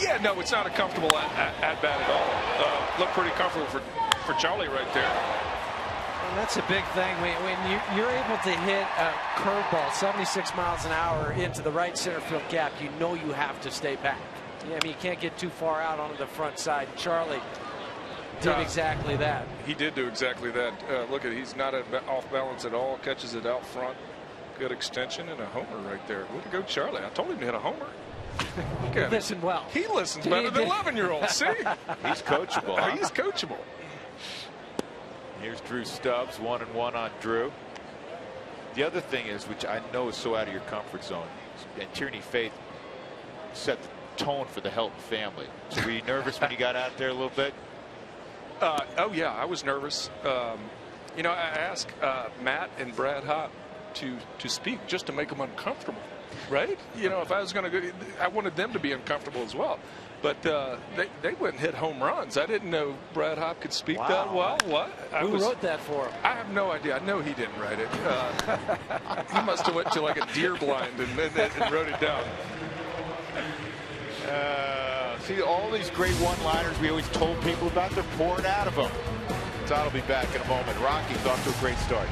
Yeah, no, it's not a comfortable at bat at all. Looked pretty comfortable for Charlie right there. And that's a big thing when you're able to hit a curveball 76 miles an hour into the right center field gap. You know you have to stay back. I mean, you can't get too far out onto the front side. Charlie did exactly that. He did do exactly that. Look at, he's not off balance at all. Catches it out front. Good extension and a homer right there. Way to go, Charlie. I told him to hit a homer. He listened well. He listens better than 11-year-olds. See? He's coachable. Huh? He's coachable. Here's Drew Stubbs, 1-1 on Drew. The other thing is, which I know is so out of your comfort zone, and Tierney Faith set the tone for the Helton family. So were you nervous when you got out there a little bit? Oh yeah, I was nervous. You know, I asked Matt and Brad Hopp to speak just to make them uncomfortable, right? You know, if I was going to go, I wanted them to be uncomfortable as well. But they wouldn't hit home runs. I didn't know Brad Hopp could speak that well. What? Who wrote that for him? I have no idea. I know he didn't write it. He must have went to like a deer blind and wrote it down. See, all these great one-liners we always told people about, they're pouring out of them. Todd will be back in a moment. Rockies off to a great start.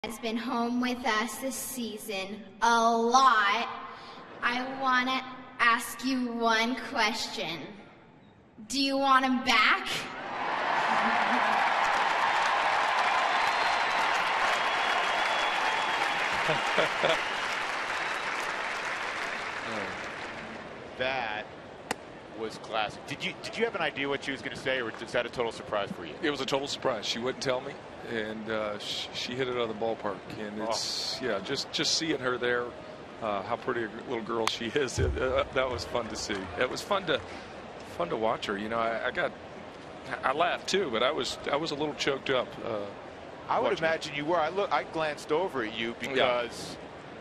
Has been home with us this season a lot. I want to ask you one question. Do you want him back? That was classic. Did you have an idea what she was going to say, or was that a total surprise for you? It was a total surprise. She wouldn't tell me, and she hit it out of the ballpark. And it's just seeing her there, how pretty a little girl she is. That was fun to see. It was fun to watch her. You know, I laughed too, but I was a little choked up. I would imagine you were. I glanced over at you because,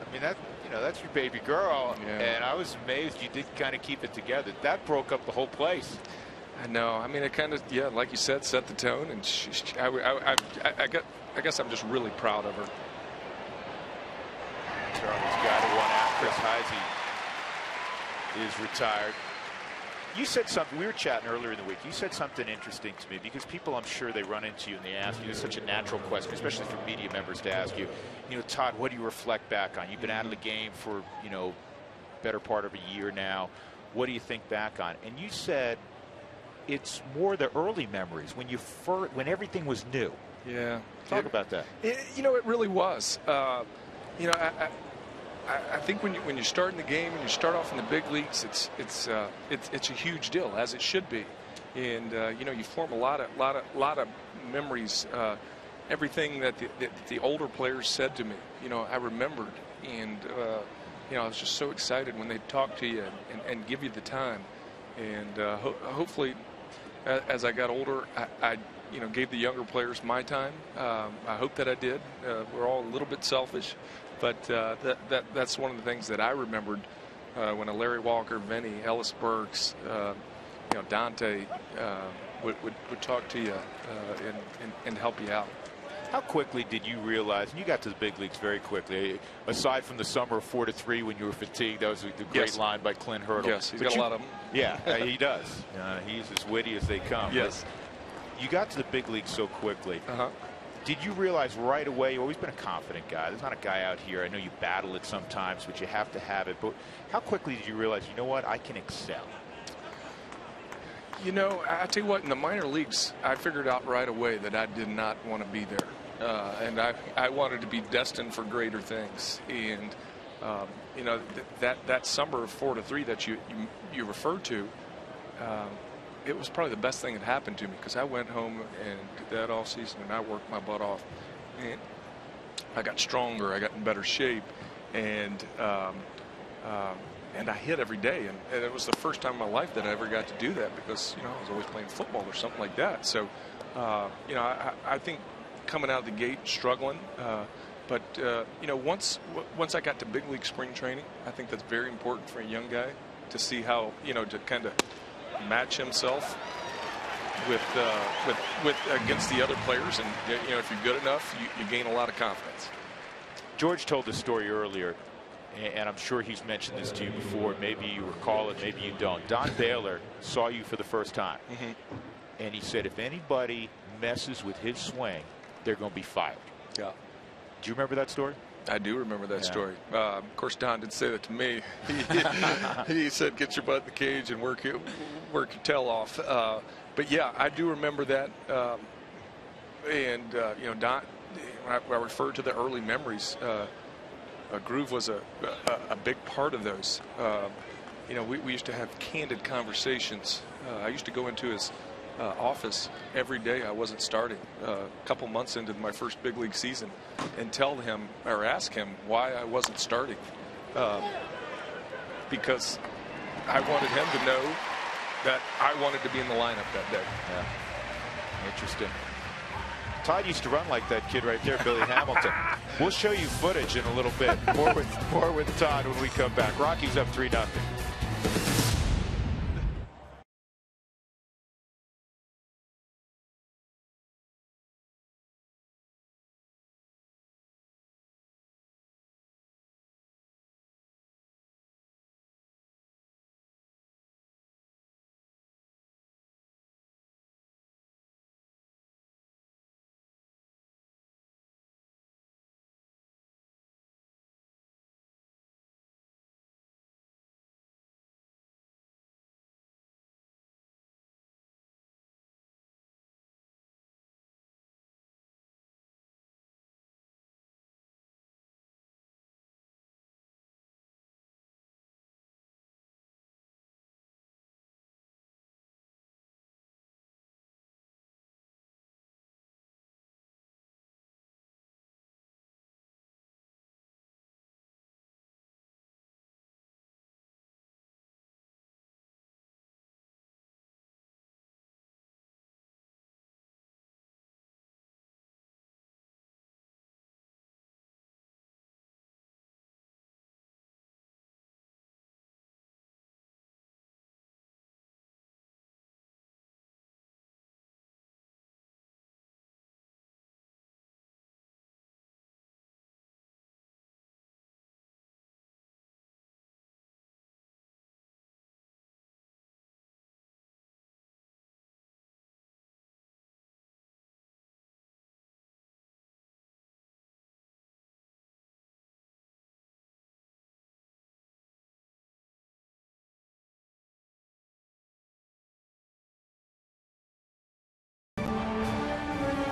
I mean, that's your baby girl, and I was amazed you did kind of keep it together. That broke up the whole place. I know. I mean, it kind of, like you said, set the tone, and I guess I'm just really proud of her. Charlie's got it one out. Chris Heisey is retired. You said something, we were chatting earlier in the week, you said something interesting to me, because people, I'm sure, they run into you and they ask you, it's such a natural question, especially for media members to ask you, Todd, what do you reflect back on? You've been out of the game for, better part of a year now. What do you think back on? And you said it's more the early memories, when everything was new. Yeah. Talk about that. It really was. I think when you start in the game and you start off in the big leagues, it's a huge deal, as it should be, and you form a lot of memories. Everything that the older players said to me, I remembered, and I was just so excited when they talk to you and give you the time, and hopefully, as I got older, I gave the younger players my time. I hope that I did. We're all a little bit selfish. But that's one of the things that I remembered when a Larry Walker, Vinny, Ellis Burks, Dante would talk to you and help you out. How quickly did you realize, and you got to the big leagues very quickly, aside from the summer of 4-3 when you were fatigued, that was the great line by Clint Hurdle. Yes, he's got a lot of them. Yeah, he does. He's as witty as they come. Yes. But you got to the big leagues so quickly. Did you realize right away, you've always been a confident guy. There's not a guy out here, I know you battle it sometimes, but you have to have it. But how quickly did you realize, I can excel? I tell you what, in the minor leagues, I figured out right away that I did not want to be there. And I wanted to be destined for greater things. And, that summer of 4-3 that you referred to, it was probably the best thing that happened to me, because I went home and did that all season, and I worked my butt off, and I got stronger, I got in better shape, and I hit every day, and it was the first time in my life that I ever got to do that, because I was always playing football or something like that. So I think coming out of the gate struggling, but once I got to big league spring training, I think that's very important for a young guy to see how to kind of match himself with against the other players, and if you're good enough, you gain a lot of confidence. George told the story earlier, and I'm sure he's mentioned this to you before. Maybe you recall it, maybe you don't. Don Baylor saw you for the first time, and he said if anybody messes with his swing, they're going to be fired. Yeah. Do you remember that story? I do remember that story. Of course, Don didn't say that to me. He said, "Get your butt in the cage and work your tail off." But yeah, I do remember that. Don, when I refer to the early memories, Groove was a big part of those. We used to have candid conversations. I used to go into his office every day I wasn't starting, a couple months into my first big league season, and tell him or ask him why I wasn't starting, because I wanted him to know that I wanted to be in the lineup that day. Yeah. Interesting. Todd used to run like that kid right there, Billy Hamilton. We'll show you footage in a little bit. More with Todd when we come back. Rockies up 3-0.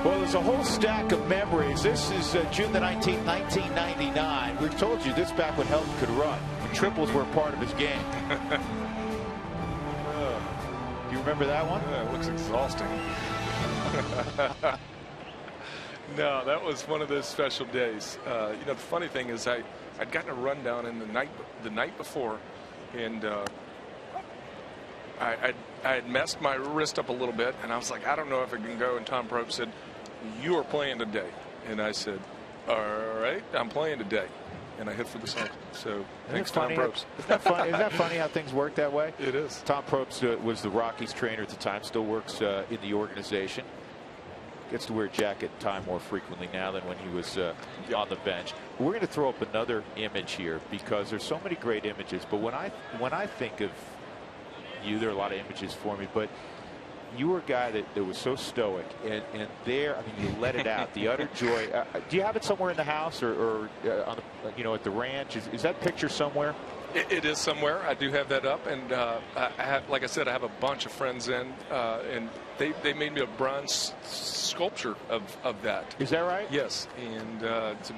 Well, there's a whole stack of memories. This is June the 19th, 1999. We've told you this back when Helton could run. When triples were a part of his game. Do you remember that one? Yeah, it looks exhausting. No, that was one of those special days. You know, the funny thing is I'd gotten a rundown in the night before, and I had messed my wrist up a little bit, and I was like, I don't know if I can go. And Tom Probst said, "You are playing today." And I said, "All right, I'm playing today." And I hit for the cycle. So thanks, Tom Probst. Isn't that funny? Isn't that funny how things work that way? It is. Tom Probst was the Rockies trainer at the time. Still works in the organization. Gets to wear a jacket time more frequently now than when he was on the bench. We're going to throw up another image here because there's so many great images. But when I think of you, there are a lot of images for me. But you were a guy that was so stoic, and there, I mean, you let it out. The utter joy. Do you have it somewhere in the house or on the, you know, at the ranch? Is that picture somewhere? It is somewhere. I do have that up, and I have, like I said, I have a bunch of friends in, and they made me a bronze sculpture of that. Is that right? Yes, and it's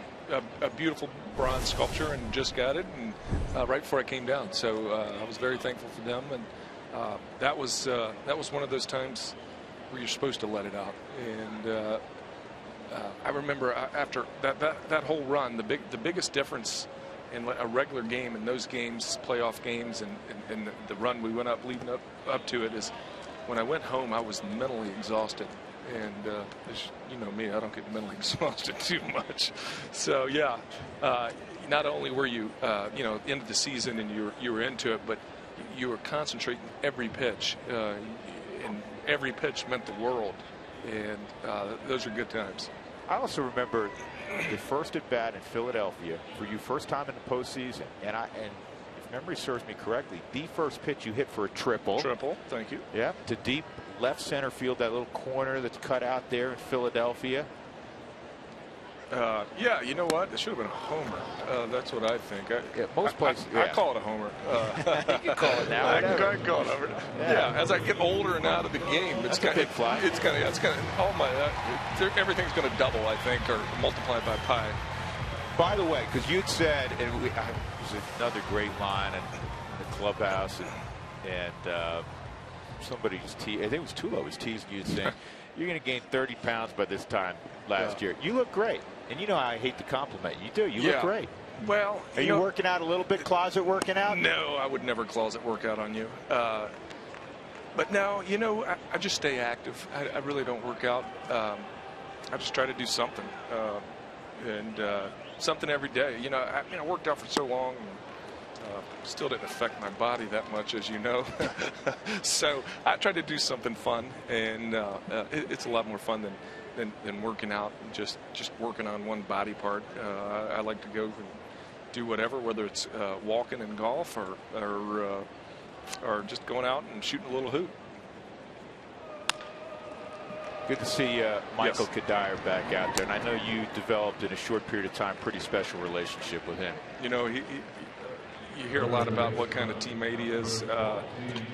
a beautiful bronze sculpture, and just got it, and right before I came down. So I was very thankful for them, and that was one of those times where you're supposed to let it out. And I remember after that whole run, the biggest difference in a regular game and those games, playoff games, and the run we went up leading up to it, is when I went home, I was mentally exhausted. And you know me, I don't get mentally exhausted too much. So yeah, not only were you you know, end of the season and you were into it, but you were concentrating every pitch, and every pitch meant the world. And those are good times. I also remember the first at bat in Philadelphia for you, first time in the postseason, and if memory serves me correctly, the first pitch you hit for a triple. Triple, thank you. Yeah, to deep left center field, that little corner that's cut out there in Philadelphia. Yeah, you know what? It should have been a homer. That's what I think. Most places, I call it a homer. You can call it now. I call it a homer. Yeah, as I get older and out of the game, it's kind of fly. It's kind of all my everything's going to double, I think, or multiply by pi. By the way, because you'd said, and it was another great line in the clubhouse, and somebody was I think it was Tulo was teasing you, saying you're going to gain 30 pounds by this time last year. You look great. And you know I hate to compliment you. You do. You look great. Well, are you working out a little bit, closet working out? No, I would never closet work out on you. But no, you know, I just stay active. I really don't work out. I just try to do something, and something every day. You know, I worked out for so long, and still didn't affect my body that much, as you know. So I try to do something fun, and it's a lot more fun than working out and just working on one body part. I like to go and do whatever, whether it's walking and golf or just going out and shooting a little hoop. Good to see Michael Kadire back out there, and I know you developed in a short period of time pretty special relationship with him. You know, you hear a lot about what kind of teammate he is.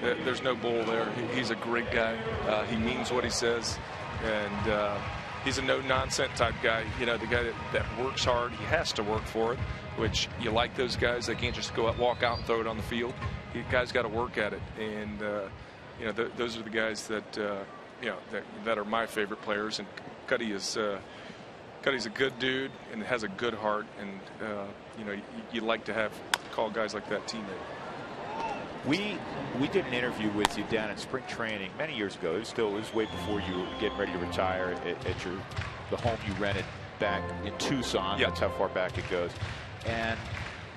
There's no bull there. He's a great guy. He means what he says. And he's a no-nonsense type guy. You know, the guy that works hard. He has to work for it, which you like those guys. They can't just go out, walk out and throw it on the field. You guys got to work at it. And, you know, those are the guys that, you know, that are my favorite players. And Cuddy's a good dude and has a good heart. And, you know, you like to call guys like that teammate. We did an interview with you down in spring training many years ago. It was way before you were getting ready to retire at the home you rented back in Tucson. That's how far back it goes. And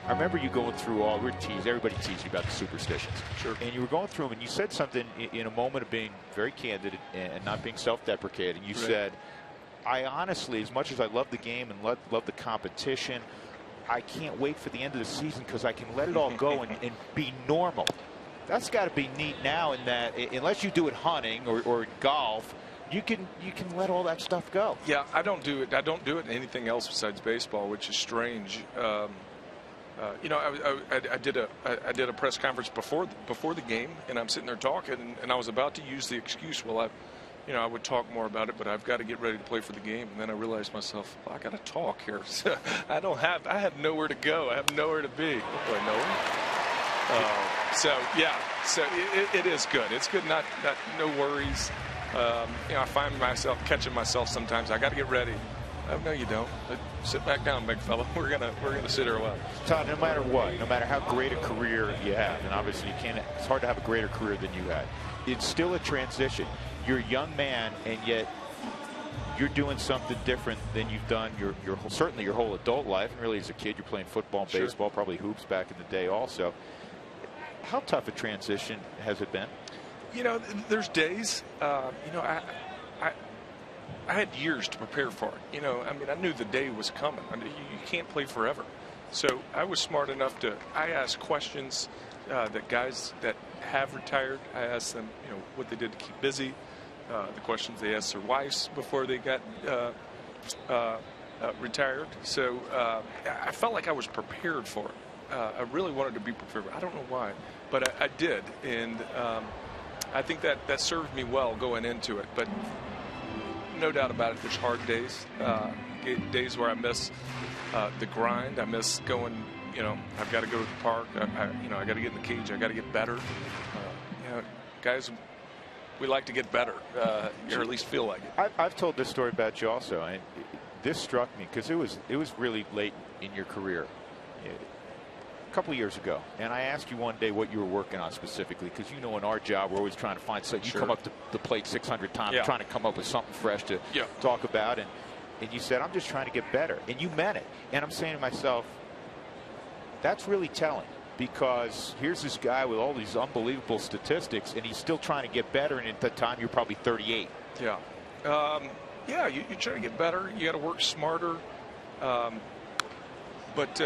I remember you going through everybody teased you about the superstitions. Sure. And you were going through them, and you said something in a moment of being very candid and not being self-deprecating. You said, I honestly, as much as I love the game and love the competition, I can't wait for the end of the season because I can let it all go and be normal. That's got to be neat now, in that unless you do it hunting or golf, you can let all that stuff go. Yeah, I don't do it. I don't do it in anything else besides baseball, which is strange. You know, I did a press conference before the game, and I'm sitting there talking, and I was about to use the excuse, well, you know, I would talk more about it, but I've got to get ready to play for the game. And then I realized myself, well, I got to talk here. So I have nowhere to go. I have nowhere to be. What do I know? So yeah, so it is good. It's good. No worries. You know, I find myself catching myself sometimes. I got to get ready. Oh, no, you don't. Sit back down, big fella. We're gonna sit here a while. Todd, no matter what, no matter how great a career you have, and obviously you can't. It's hard to have a greater career than you had. It's still a transition. You're a young man, and yet you're doing something different than you've done certainly your whole adult life. And really, as a kid, you're playing football and baseball, probably hoops back in the day, also. How tough a transition has it been? You know, there's days. You know, I had years to prepare for it. You know, I mean, I knew the day was coming. I mean, you can't play forever. So I was smart enough to. I asked questions that guys that have retired. I asked them, you know, what they did to keep busy. The questions they asked their wives before they got retired. So I felt like I was prepared for it. I really wanted to be prepared. I don't know why, but I did, and I think that served me well going into it. But no doubt about it, there's hard days, days where I miss the grind. I miss going. You know, I've got to go to the park. You know, I got to get in the cage. I got to get better. You know, guys, we like to get better, or at least feel like it. I've told this story about you also, and this struck me because it was really late in your career. A couple of years ago, and I asked you one day what you were working on specifically, because you know in our job we're always trying to find something. You come up to the plate 600 times trying to come up with something fresh to talk about, and you said, I'm just trying to get better, and you meant it. And I'm saying to myself, that's really telling, because here's this guy with all these unbelievable statistics, and he's still trying to get better, and at that time you're probably 38. Yeah. Yeah, you try to get better. You got to work smarter. But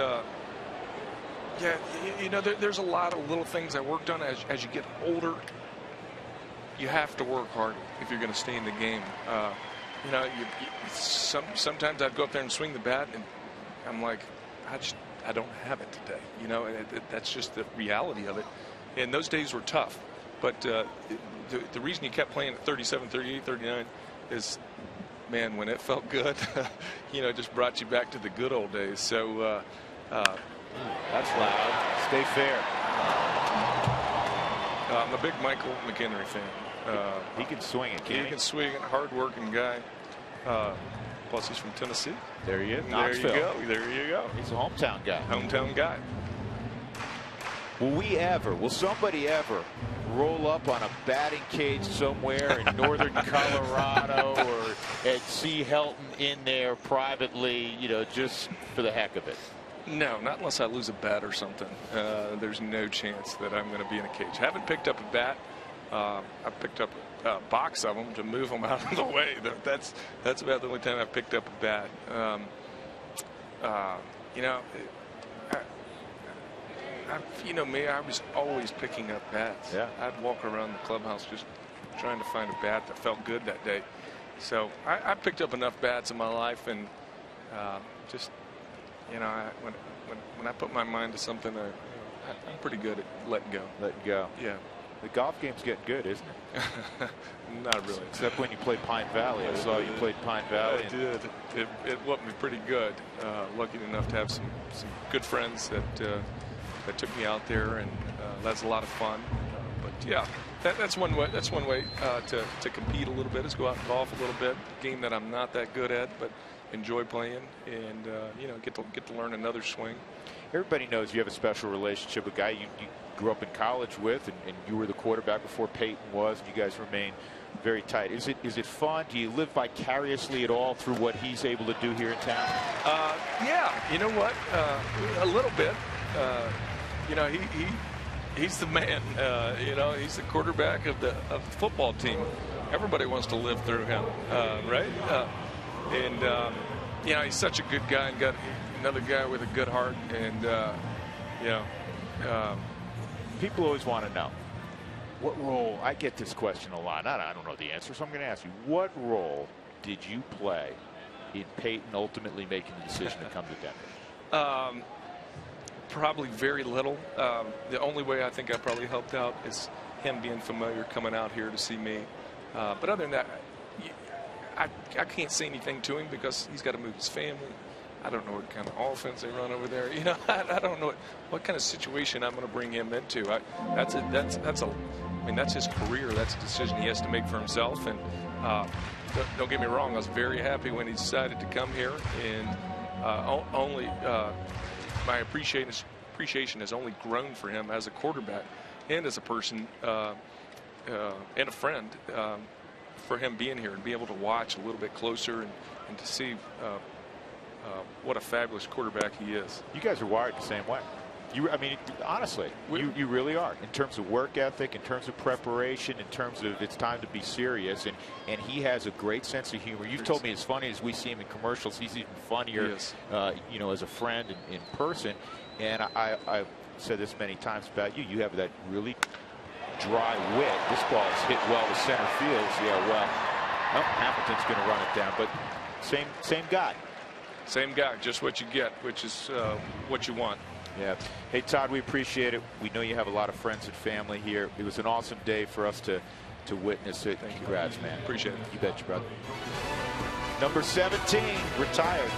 yeah, you know, there's a lot of little things I worked on. As you get older, you have to work hard if you're going to stay in the game. You know, sometimes I'd go up there and swing the bat, and I'm like, I don't have it today. You know, that's just the reality of it. And those days were tough. But the reason you kept playing at 37, 38, 39 is, man, when it felt good, you know, it just brought you back to the good old days. So that's loud. Stay fair. I'm a big Michael McHenry fan. He can swing it, can't he? He can swing it. Hard-working guy. Plus, he's from Tennessee. There he is. There you go. There you go. He's a hometown guy. Hometown guy. Will somebody ever roll up on a batting cage somewhere in northern Colorado or and see Helton in there privately, you know, just for the heck of it? No, not unless I lose a bat or something. There's no chance that I'm going to be in a cage. I haven't picked up a bat. I picked up a box of them to move them out of the way. That's about the only time I've picked up a bat. You know, you know me, I was always picking up bats. Yeah. I'd walk around the clubhouse just trying to find a bat that felt good that day. So I picked up enough bats in my life, and just, you know, when I put my mind to something, I'm pretty good at letting go. Letting go. Yeah. The golf game's getting good, isn't it? Not really. Except when you played Pine Valley. I saw you played Pine Valley. I did. It whooped me pretty good. Lucky enough to have some good friends that took me out there, and that's a lot of fun. But yeah, that's one way. That's one way to compete a little bit, is go out and golf a little bit. Game that I'm not that good at, but enjoy playing, and you know, get to learn another swing. Everybody knows you have a special relationship with a guy you grew up in college with, and you were the quarterback before Peyton was, and you guys remain very tight. Is it fun? Do you live vicariously at all through what he's able to do here in town? Yeah, you know what? A little bit. You know, he's the man. You know, he's the quarterback of the football team. Everybody wants to live through him, right? And you know, he's such a good guy, and got another guy with a good heart. And you know, people always want to know what role. I get this question a lot. I don't know the answer, so I'm going to ask you: what role did you play in Peyton ultimately making the decision to come to Denver? Probably very little. The only way I think I probably helped out is him being familiar, coming out here to see me. But other than that, I can't say anything to him because he's got to move his family. I don't know what kind of offense they run over there. You know, I don't know what kind of situation I'm going to bring him into. That's his career. That's a decision he has to make for himself. And don't get me wrong, I was very happy when he decided to come here. And my appreciation has only grown for him as a quarterback and as a person and a friend. For him being here and be able to watch a little bit closer and to see what a fabulous quarterback he is. You guys are wired the same way. I mean, honestly, you really are, in terms of work ethic, in terms of preparation, in terms of it's time to be serious. And he has a great sense of humor. You've told me as funny as we see him in commercials, he's even funnier, you know, as a friend in person. And I've said this many times about you. You have that really dry wit. This ball is hit well to center field. Yeah, well, Hamilton's going to run it down, but same guy. Same guy, just what you get, which is what you want. Yeah. Hey, Todd, we appreciate it. We know you have a lot of friends and family here. It was an awesome day for us to witness it. Congrats, man. Appreciate it. You betcha, brother. Number 17, retired.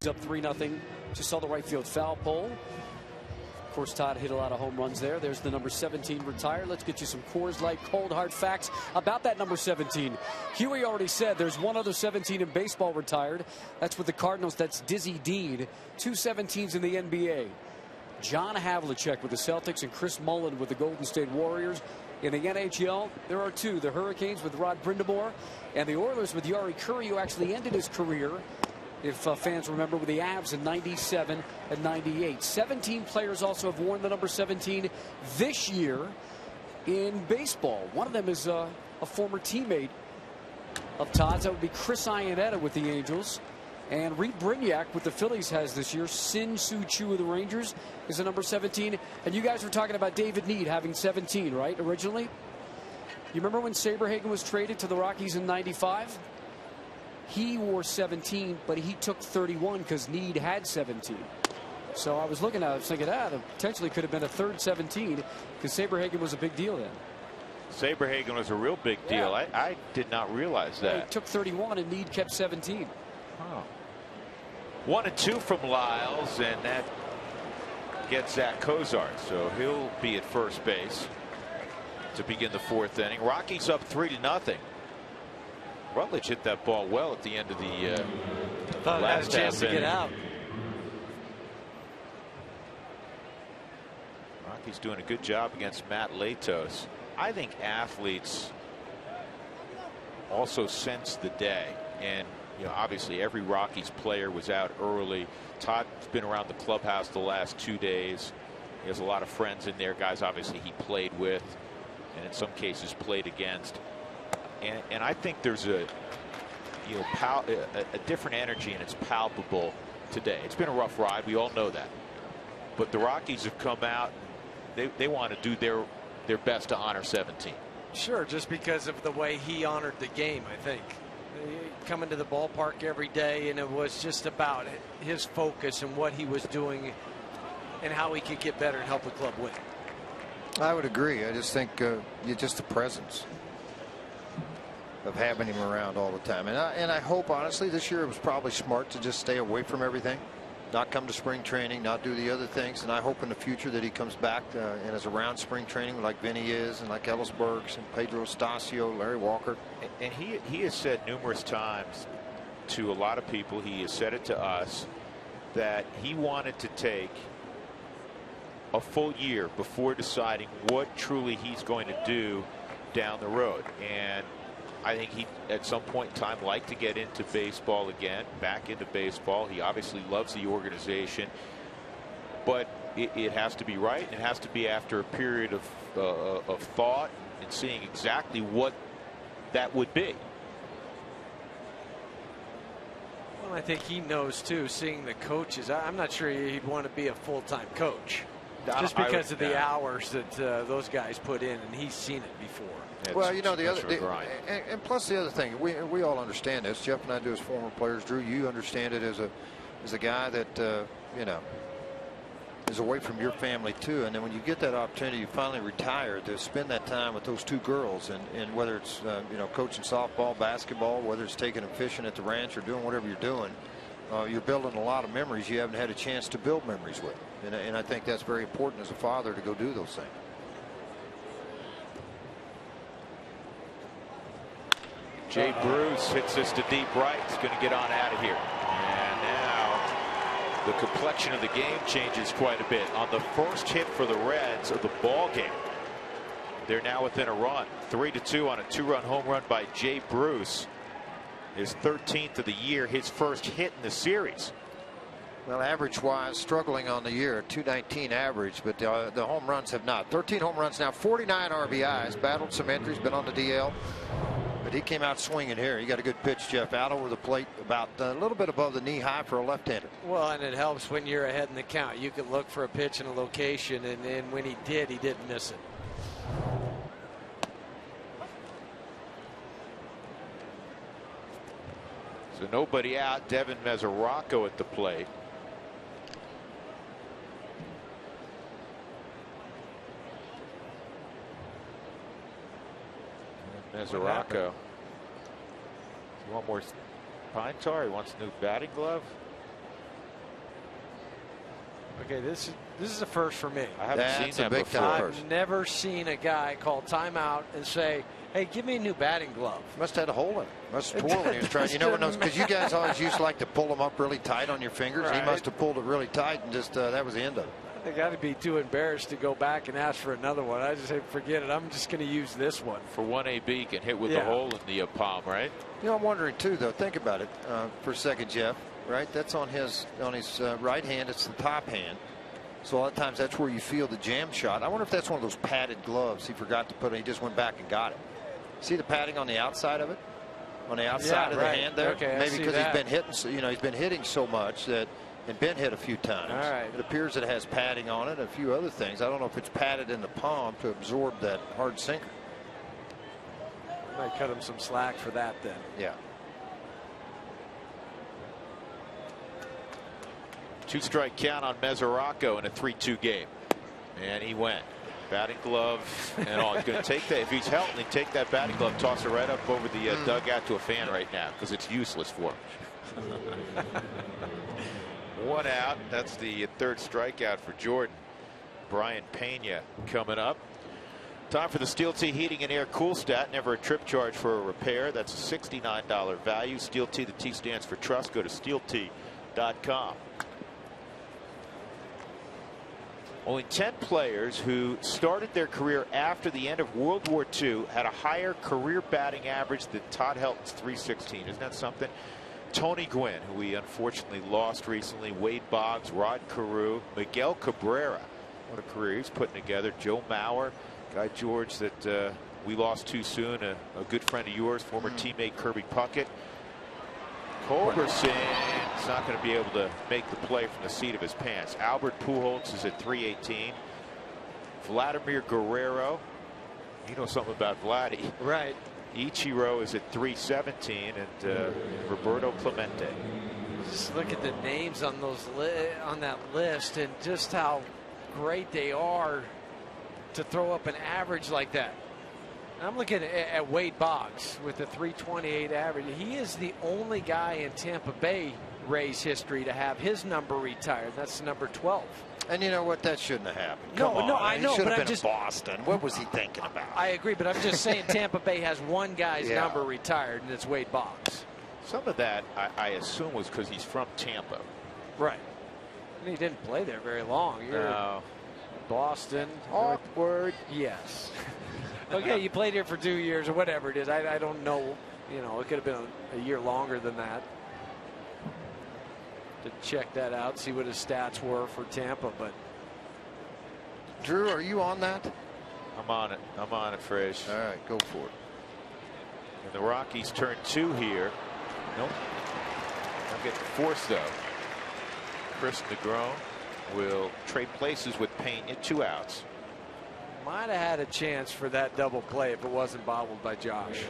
Up 3-0. Just saw the right field foul pole. Of course, Todd hit a lot of home runs there. There's the number 17 retired. Let's get you some Coors Light cold hard facts about that number 17. Huey already said there's one other 17 in baseball retired. That's with the Cardinals. That's Dizzy Dean. 2 17s in the NBA. John Havlicek with the Celtics and Chris Mullin with the Golden State Warriors. In the NHL, there are 2. The Hurricanes with Rod Brindamore and the Oilers with Yari Curry, who actually ended his career, if fans remember, with the Avs in 97 and 98. 17 players also have worn the number 17 this year in baseball. One of them is a former teammate of Todd's. That would be Chris Iannetta with the Angels. And Reed Brignac with the Phillies has this year. Sin Soo Choo of the Rangers is the number 17. And you guys were talking about David Need having 17, right, originally? You remember when Saberhagen was traded to the Rockies in 95? He wore 17, but he took 31 because Need had 17. So I was looking at it, I was thinking, there potentially could have been a third 17 because Saberhagen was a big deal then. Saberhagen was a real big deal. Yeah. I did not realize that. He took 31 and Need kept 17. Oh. 1 and 2 from Lyles, and that gets Zach Kozar. So he'll be at first base to begin the 4th inning. Rockies up 3-0. Rutledge hit that ball well at the end of the last chance to get out. Rockies doing a good job against Matt Latos. I think athletes also sense the day, and you know, obviously every Rockies player was out early. Todd's been around the clubhouse the last 2 days. He has a lot of friends in there, guys obviously he played with and in some cases played against. And I think there's you know, a different energy, and it's palpable today. It's been a rough ride. We all know that. But the Rockies have come out. They want to do their best to honor 17. Sure, just because of the way he honored the game, I think. Coming to the ballpark every day, and it was just about his focus and what he was doing and how he could get better and help the club win. I would agree. I just think just the presence of having him around all the time. And I hope, honestly, this year it was probably smart to just stay away from everything. Not come to spring training, not do the other things. And I hope in the future that he comes back and is around spring training like Vinny is, and like Ellis Burks and Pedro Estacio, Larry Walker. And he has said numerous times to a lot of people, he has said it to us, that he wanted to take a full year before deciding what truly he's going to do down the road. And I think he, at some point in time, liked to get into baseball again, back into baseball. He obviously loves the organization, but it has to be right, and it has to be after a period of thought and seeing exactly what that would be. Well, I think he knows too, seeing the coaches. I'm not sure he'd want to be a full-time coach, just because of the hours that those guys put in, and he's seen it before. Well, you know, and plus the other thing, we all understand this. Jeff and I do as former players. Drew, you understand it as a guy that you know, is away from your family too. And then when you get that opportunity, you finally retire, to spend that time with those two girls, and whether it's you know, coaching softball, basketball, whether it's taking them fishing at the ranch or doing whatever you're doing, you're building a lot of memories you haven't had a chance to build memories with. And I think that's very important as a father, to go do those things. Jay Bruce hits this to deep right. He's going to get on out of here. And now the complexion of the game changes quite a bit. On the first hit for the Reds of the ball game, they're now within a run. 3-2 on a 2-run home run by Jay Bruce. His 13th of the year, his first hit in the series. Well, average-wise, struggling on the year, 219 average, but the home runs have not. 13 home runs now, 49 RBIs, battled some injuries, been on the DL. But he came out swinging here. He got a good pitch, Jeff, out over the plate, about a little bit above the knee high for a left-hander. Well, and it helps when you're ahead in the count. You can look for a pitch in a location, and when he didn't miss it. So nobody out. Devin Mesoraco at the plate. Mesoraco. You want more pine tar? He wants a new batting glove. Okay, this is a first for me. I haven't seen that before. I've never seen a guy call timeout and say, "Hey, give me a new batting glove." Must have had a hole in it. Must have tore when he was trying. You know, when those, because you guys always used to like to pull them up really tight on your fingers. Right. He must have pulled it really tight, and just that was the end of it. They got to be too embarrassed to go back and ask for another one. I just say, forget it. I'm just going to use this one. For 1AB, you can hit with the hole in the palm, right? You know, I'm wondering too, though. Think about it for a second, Jeff. Right, that's on his right hand. It's the top hand. So a lot of times that's where you feel the jam shot. I wonder if that's one of those padded gloves he forgot to put on. He just went back and got it. See the padding on the outside of it? On the outside of the hand there? Okay, maybe because he's been hitting, you know, he's been hitting so much that, and been hit a few times. All right. It appears that it has padding on it, a few other things. I don't know if it's padded in the palm to absorb that hard sinker. Might cut him some slack for that then. Yeah. 2-strike count on Mesoraco in a 3-2 game. And he went. Batting glove and all. He's going to take that. If he's Helton, he'd take that batting glove, toss it right up over the dugout to a fan right now, because it's useless for him. 1 out. That's the third strikeout for Jordan. Brian Pena coming up. Time for the Steel T Heating and Air Cool Stat. Never a trip charge for a repair. That's a $69 value. Steel T, the T stands for trust. Go to steelt.com. Only 10 players who started their career after the end of World War II had a higher career batting average than Todd Helton's .316. Isn't that something? Tony Gwynn, who we unfortunately lost recently, Wade Boggs, Rod Carew, Miguel Cabrera. What a career he's putting together. Joe Mauer, Guy George that we lost too soon, a good friend of yours, former teammate Kirby Puckett. Culberson is not going to be able to make the play from the seat of his pants. Albert Pujols is at 318. Vladimir Guerrero, you know something about Vladdy. Right. Ichiro is at 317, and Roberto Clemente. Just look at the names on those on that list, and just how great they are to throw up an average like that. I'm looking at Wade Boggs with a 328 average. He is the only guy in Tampa Bay Rays history to have his number retired. That's number 12. And you know what? That shouldn't have happened. No, I know. He should but have been in Boston. What was he thinking about? I agree, but I'm just saying Tampa Bay has one guy's number retired, and it's Wade Boggs. Some of that, I assume, was because he's from Tampa. Right. And he didn't play there very long. No. Boston. Awkward. Yes. Okay, you played here for 2 years or whatever it is. I don't know. You know, it could have been a year longer than that. To check that out, see what his stats were for Tampa. But Drew, are you on that? I'm on it. I'm on it, Frisch. All right, go for it. And the Rockies turn 2 here. Nope. They'll get forced though. Chris Negron will trade places with Pena. 2 outs. Might have had a chance for that double play if it wasn't bobbled by Josh.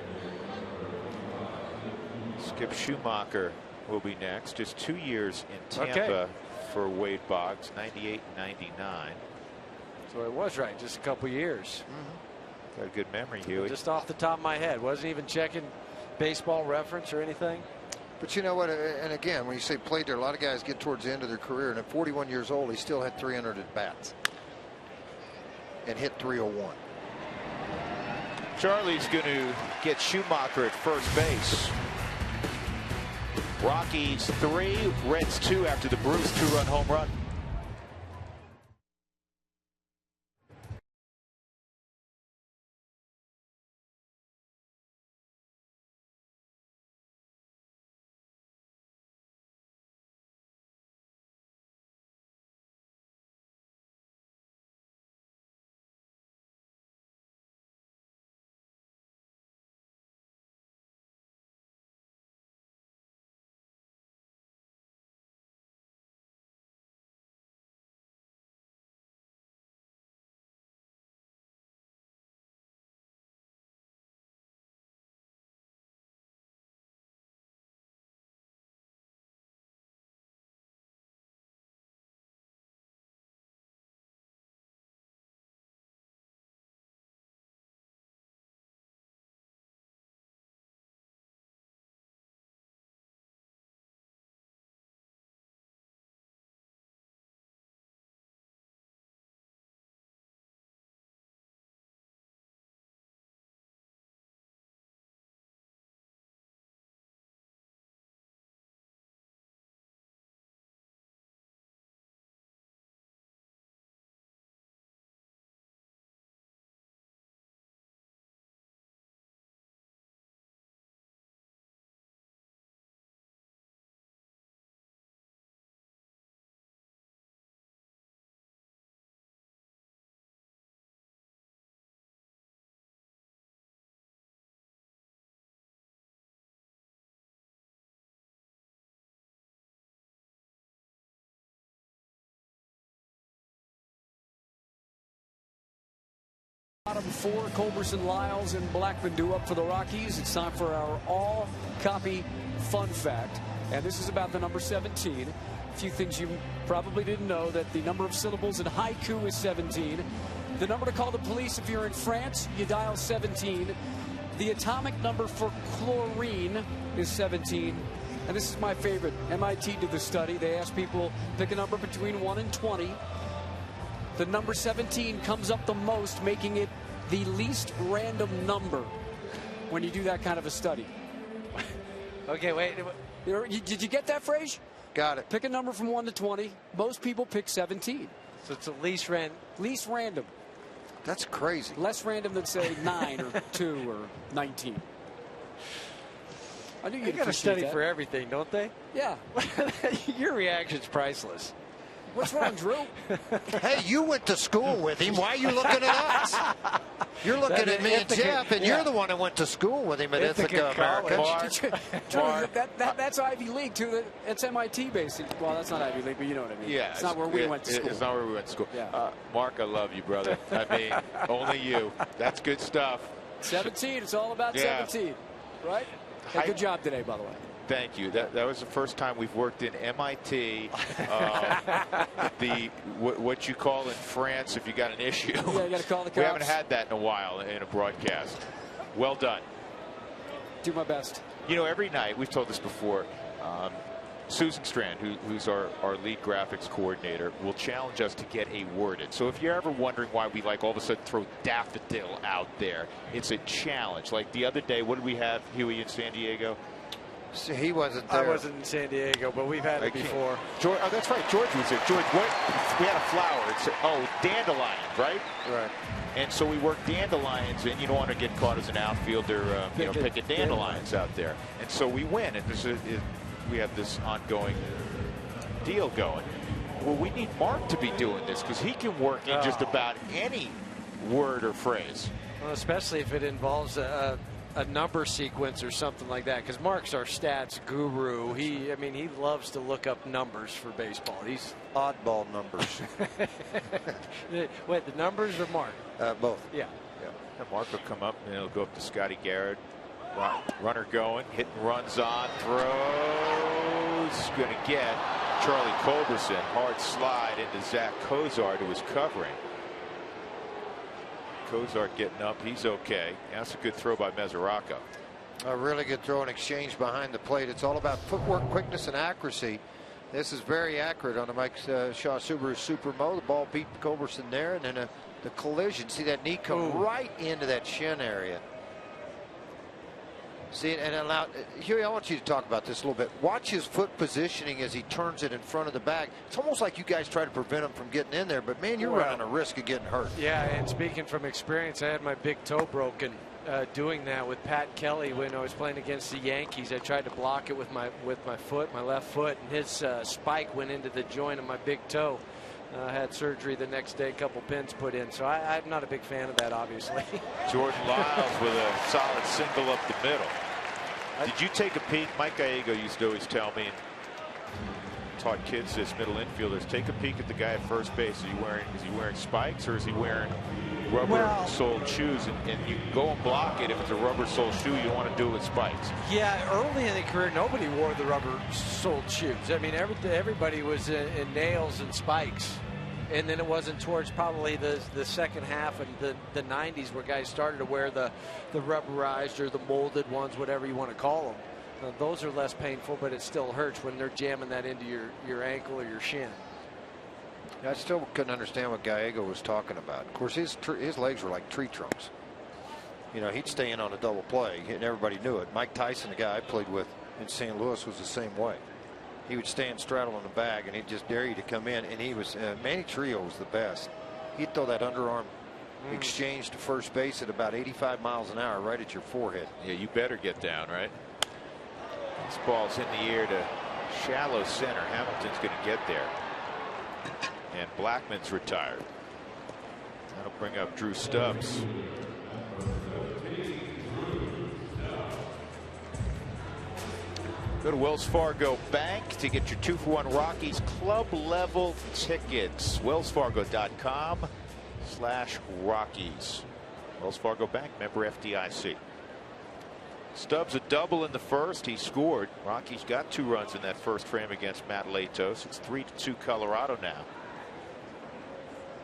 Skip Schumacher will be next. Just 2 years in Tampa for Wade Boggs, 98 and 99. So it was right, just a couple years. Got a good memory, Huey. Just off the top of my head, wasn't even checking Baseball Reference or anything. But you know what? And again, when you say played there, a lot of guys get towards the end of their career, and at 41 years old, he still had 300 at bats and hit 301. Charlie's going to get Schumacher at first base. Rockies 3, Reds 2 after the Brewers 2-run home run. Bottom 4, Culberson, Lyles, and Blackman due up for the Rockies. It's time for our all-copy fun fact. And this is about the number 17. A few things you probably didn't know, that the number of syllables in haiku is 17. The number to call the police if you're in France, you dial 17. The atomic number for chlorine is 17. And this is my favorite. MIT did the study. They asked people, pick a number between 1 and 20. The number 17 comes up the most, making it the least random number when you do that kind of a study. Okay, wait. Did you get that phrase? Got it. Pick a number from 1 to 20. Most people pick 17. So it's the least random. That's crazy. Less random than, say, 9 or 2 or 19. I knew you'd got to study that. for everything, don't they? Yeah. Your reaction's priceless. What's wrong, Drew? Hey, you went to school with him. Why are you looking at us? You're looking at me and Jeff, and you're the one that went to school with him at Ithaca, America. Drew, that's Ivy League, too. It's MIT, basically. Well, that's not Ivy League, but you know what I mean. Yeah, it's not where we went to school. It's not where we went to school. Yeah. Mark, I love you, brother. I mean, only you. That's good stuff. 17. It's all about 17, right? Hey, good job today, by the way. Thank you. That was the first time we've worked in MIT. What you call in France if you got an issue. Yeah, you got to call the cops. We haven't had that in a while in a broadcast. Well done. Do my best. You know, every night, we've told this before, Susan Strand, who's our lead graphics coordinator, will challenge us to get a word in. So if you're ever wondering why we all of a sudden throw daffodil out there, it's a challenge. Like the other day, what did we have, Huey, in San Diego? He wasn't there. I wasn't in San Diego, but we've had it before. George, oh, that's right. George was there. George, what? We had a flower. It's dandelions, right? Right. And so we worked dandelions, and you don't want to get caught as an outfielder, picking dandelions out there. And so we win, and we have this ongoing deal going. Well, we need Mark to be doing this because he can work in just about any word or phrase. Well, especially if it involves a number sequence or something like that, because Mark's our stats guru. He loves to look up numbers for baseball. He's oddball numbers. Wait, the numbers or Mark? Both. Yeah. And Mark will come up and he'll go up to Scotty Garrett. Runner going, hitting runs on, throws, going to get Charlie Culberson. Hard slide into Zach Cozart, who was covering. Cozart getting up, he's okay. That's a good throw by Mesoraco. A really good throw and exchange behind the plate. It's all about footwork, quickness, and accuracy. This is very accurate on the Mike Shaw Subaru Supermo. The ball beat Culberson there, and then the collision. See that knee come right into that shin area. See, and allow Huey, I want you to talk about this a little bit. Watch his foot positioning as he turns it in front of the bag. It's almost like you guys try to prevent him from getting in there, but man, you're running a risk of getting hurt. Yeah, and speaking from experience, I had my big toe broken doing that with Pat Kelly when I was playing against the Yankees. I tried to block it with my foot, my left foot, and his spike went into the joint of my big toe. I had surgery the next day, a couple pins put in, so I'm not a big fan of that, obviously. Jordan Lyles with a solid single up the middle. Did you take a peek? Mike Gallego used to always tell me, and taught kids this, middle infielders, take a peek at the guy at first base. Is he wearing spikes, or is he wearing rubber-soled shoes? And you go and block it. If it's a rubber-soled shoe, you don't want to do it with spikes. Yeah, early in the career, nobody wore the rubber-soled shoes. I mean, everybody was in nails and spikes. And then it wasn't towards probably the second half of the 90s where guys started to wear the rubberized or the molded ones, whatever you want to call them. Those are less painful, but it still hurts when they're jamming that into your ankle or your shin. I still couldn't understand what Gallego was talking about. Of course, his legs were like tree trunks. You know, he'd stay in on a double play, and everybody knew it. Mike Tyson, the guy I played with in St. Louis, was the same way. He would stand straddle on the bag, and he'd just dare you to come in. And he was Manny Trio was the best. He'd throw that underarm exchange to first base at about 85 miles an hour, right at your forehead. Yeah, you better get down, right? This ball's in the air to shallow center. Hamilton's going to get there, and Blackman's retired. That'll bring up Drew Stubbs. Go to Wells Fargo Bank to get your 2-for-1 Rockies club level tickets. WellsFargo.com/Rockies. Wells Fargo Bank, member FDIC. Stubbs a double in the first. He scored. Rockies got 2 runs in that first frame against Matt Latos. It's 3-2 Colorado now.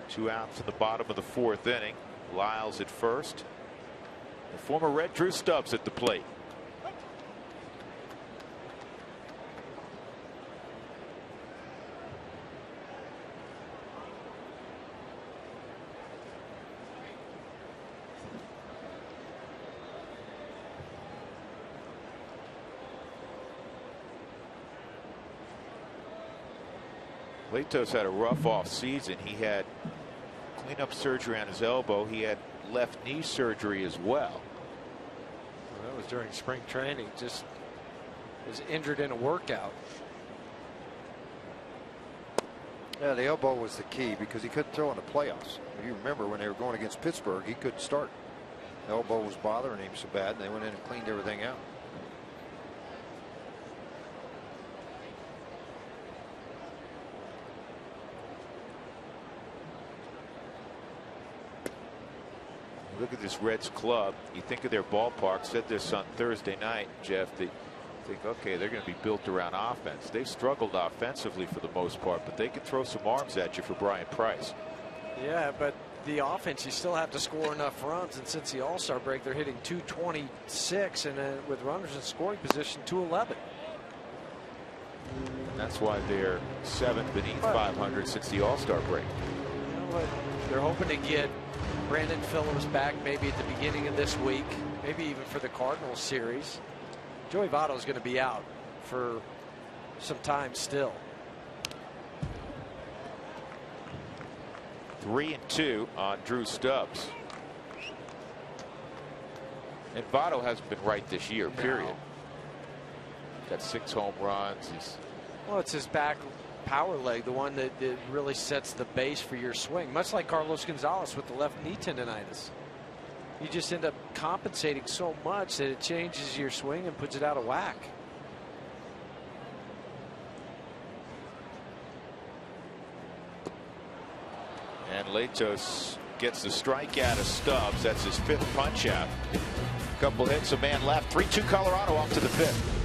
2 outs in the bottom of the 4th inning. Lyles at first. The former Red, Drew Stubbs at the plate. Latos had a rough off season. He had cleanup surgery on his elbow. He had left knee surgery as well. That was during spring training. Just was injured in a workout. Yeah, the elbow was the key because he couldn't throw in the playoffs. If you remember when they were going against Pittsburgh, he couldn't start. The elbow was bothering him so bad, and they went in and cleaned everything out. Look at this Reds club. You think of their ballpark. Said this on Thursday night, Jeff. They think, okay, they're going to be built around offense. They've struggled offensively for the most part, but they can throw some arms at you for Brian Price. Yeah, but the offense, you still have to score enough runs. And since the All-Star break, they're hitting 226, and with runners in scoring position, 211. And that's why they're 7th beneath 500 since the All-Star break. You know what? They're hoping to get Brandon Phillips back maybe at the beginning of this week, maybe even for the Cardinals series. Joey Votto is going to be out for some time still. 3-2 on Drew Stubbs. And Votto hasn't been right this year, period. Got 6 home runs. Well, it's his back power leg, the one that really sets the base for your swing, much like Carlos Gonzalez with the left knee tendonitis. You just end up compensating so much that it changes your swing and puts it out of whack. And Latos gets the strikeout of Stubbs. That's his 5th punch out. Couple hits, a man left. 3-2 Colorado off to the 5th.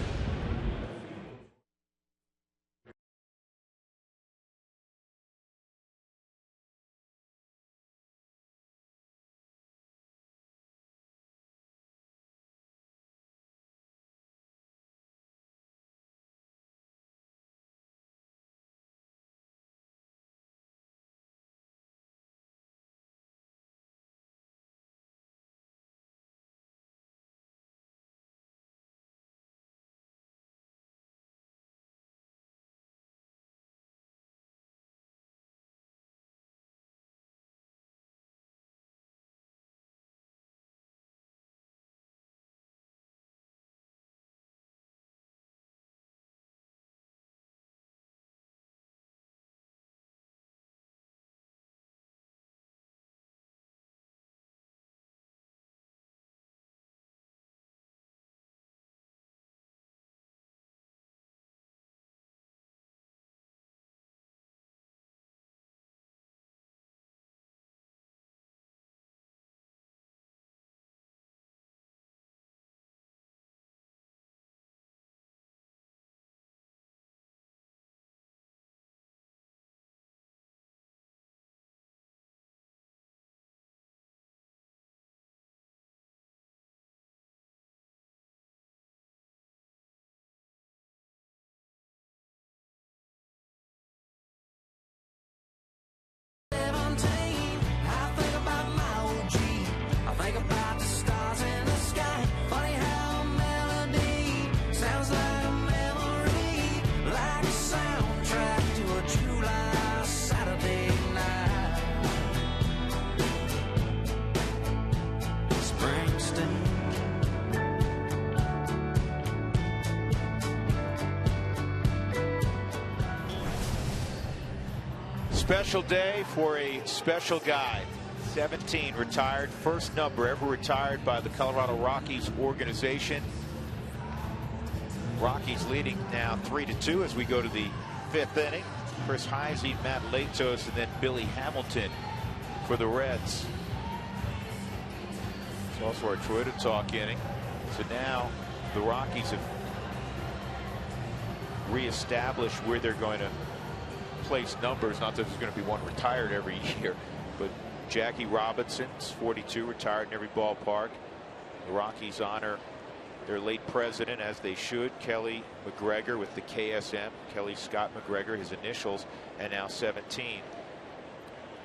Special day for a special guy. 17 retired, first number ever retired by the Colorado Rockies organization. Rockies leading now 3-2 as we go to the 5th inning. Chris Heisey, Matt Latos, and then Billy Hamilton for the Reds. It's also our Toyota Talk inning. So now the Rockies have reestablished where they're going to place numbers. Not that there's going to be one retired every year, but Jackie Robinson's 42, retired in every ballpark. The Rockies honor their late president, as they should. Kelly McGregor with the KSM, Kelly Scott McGregor, his initials, and now 17.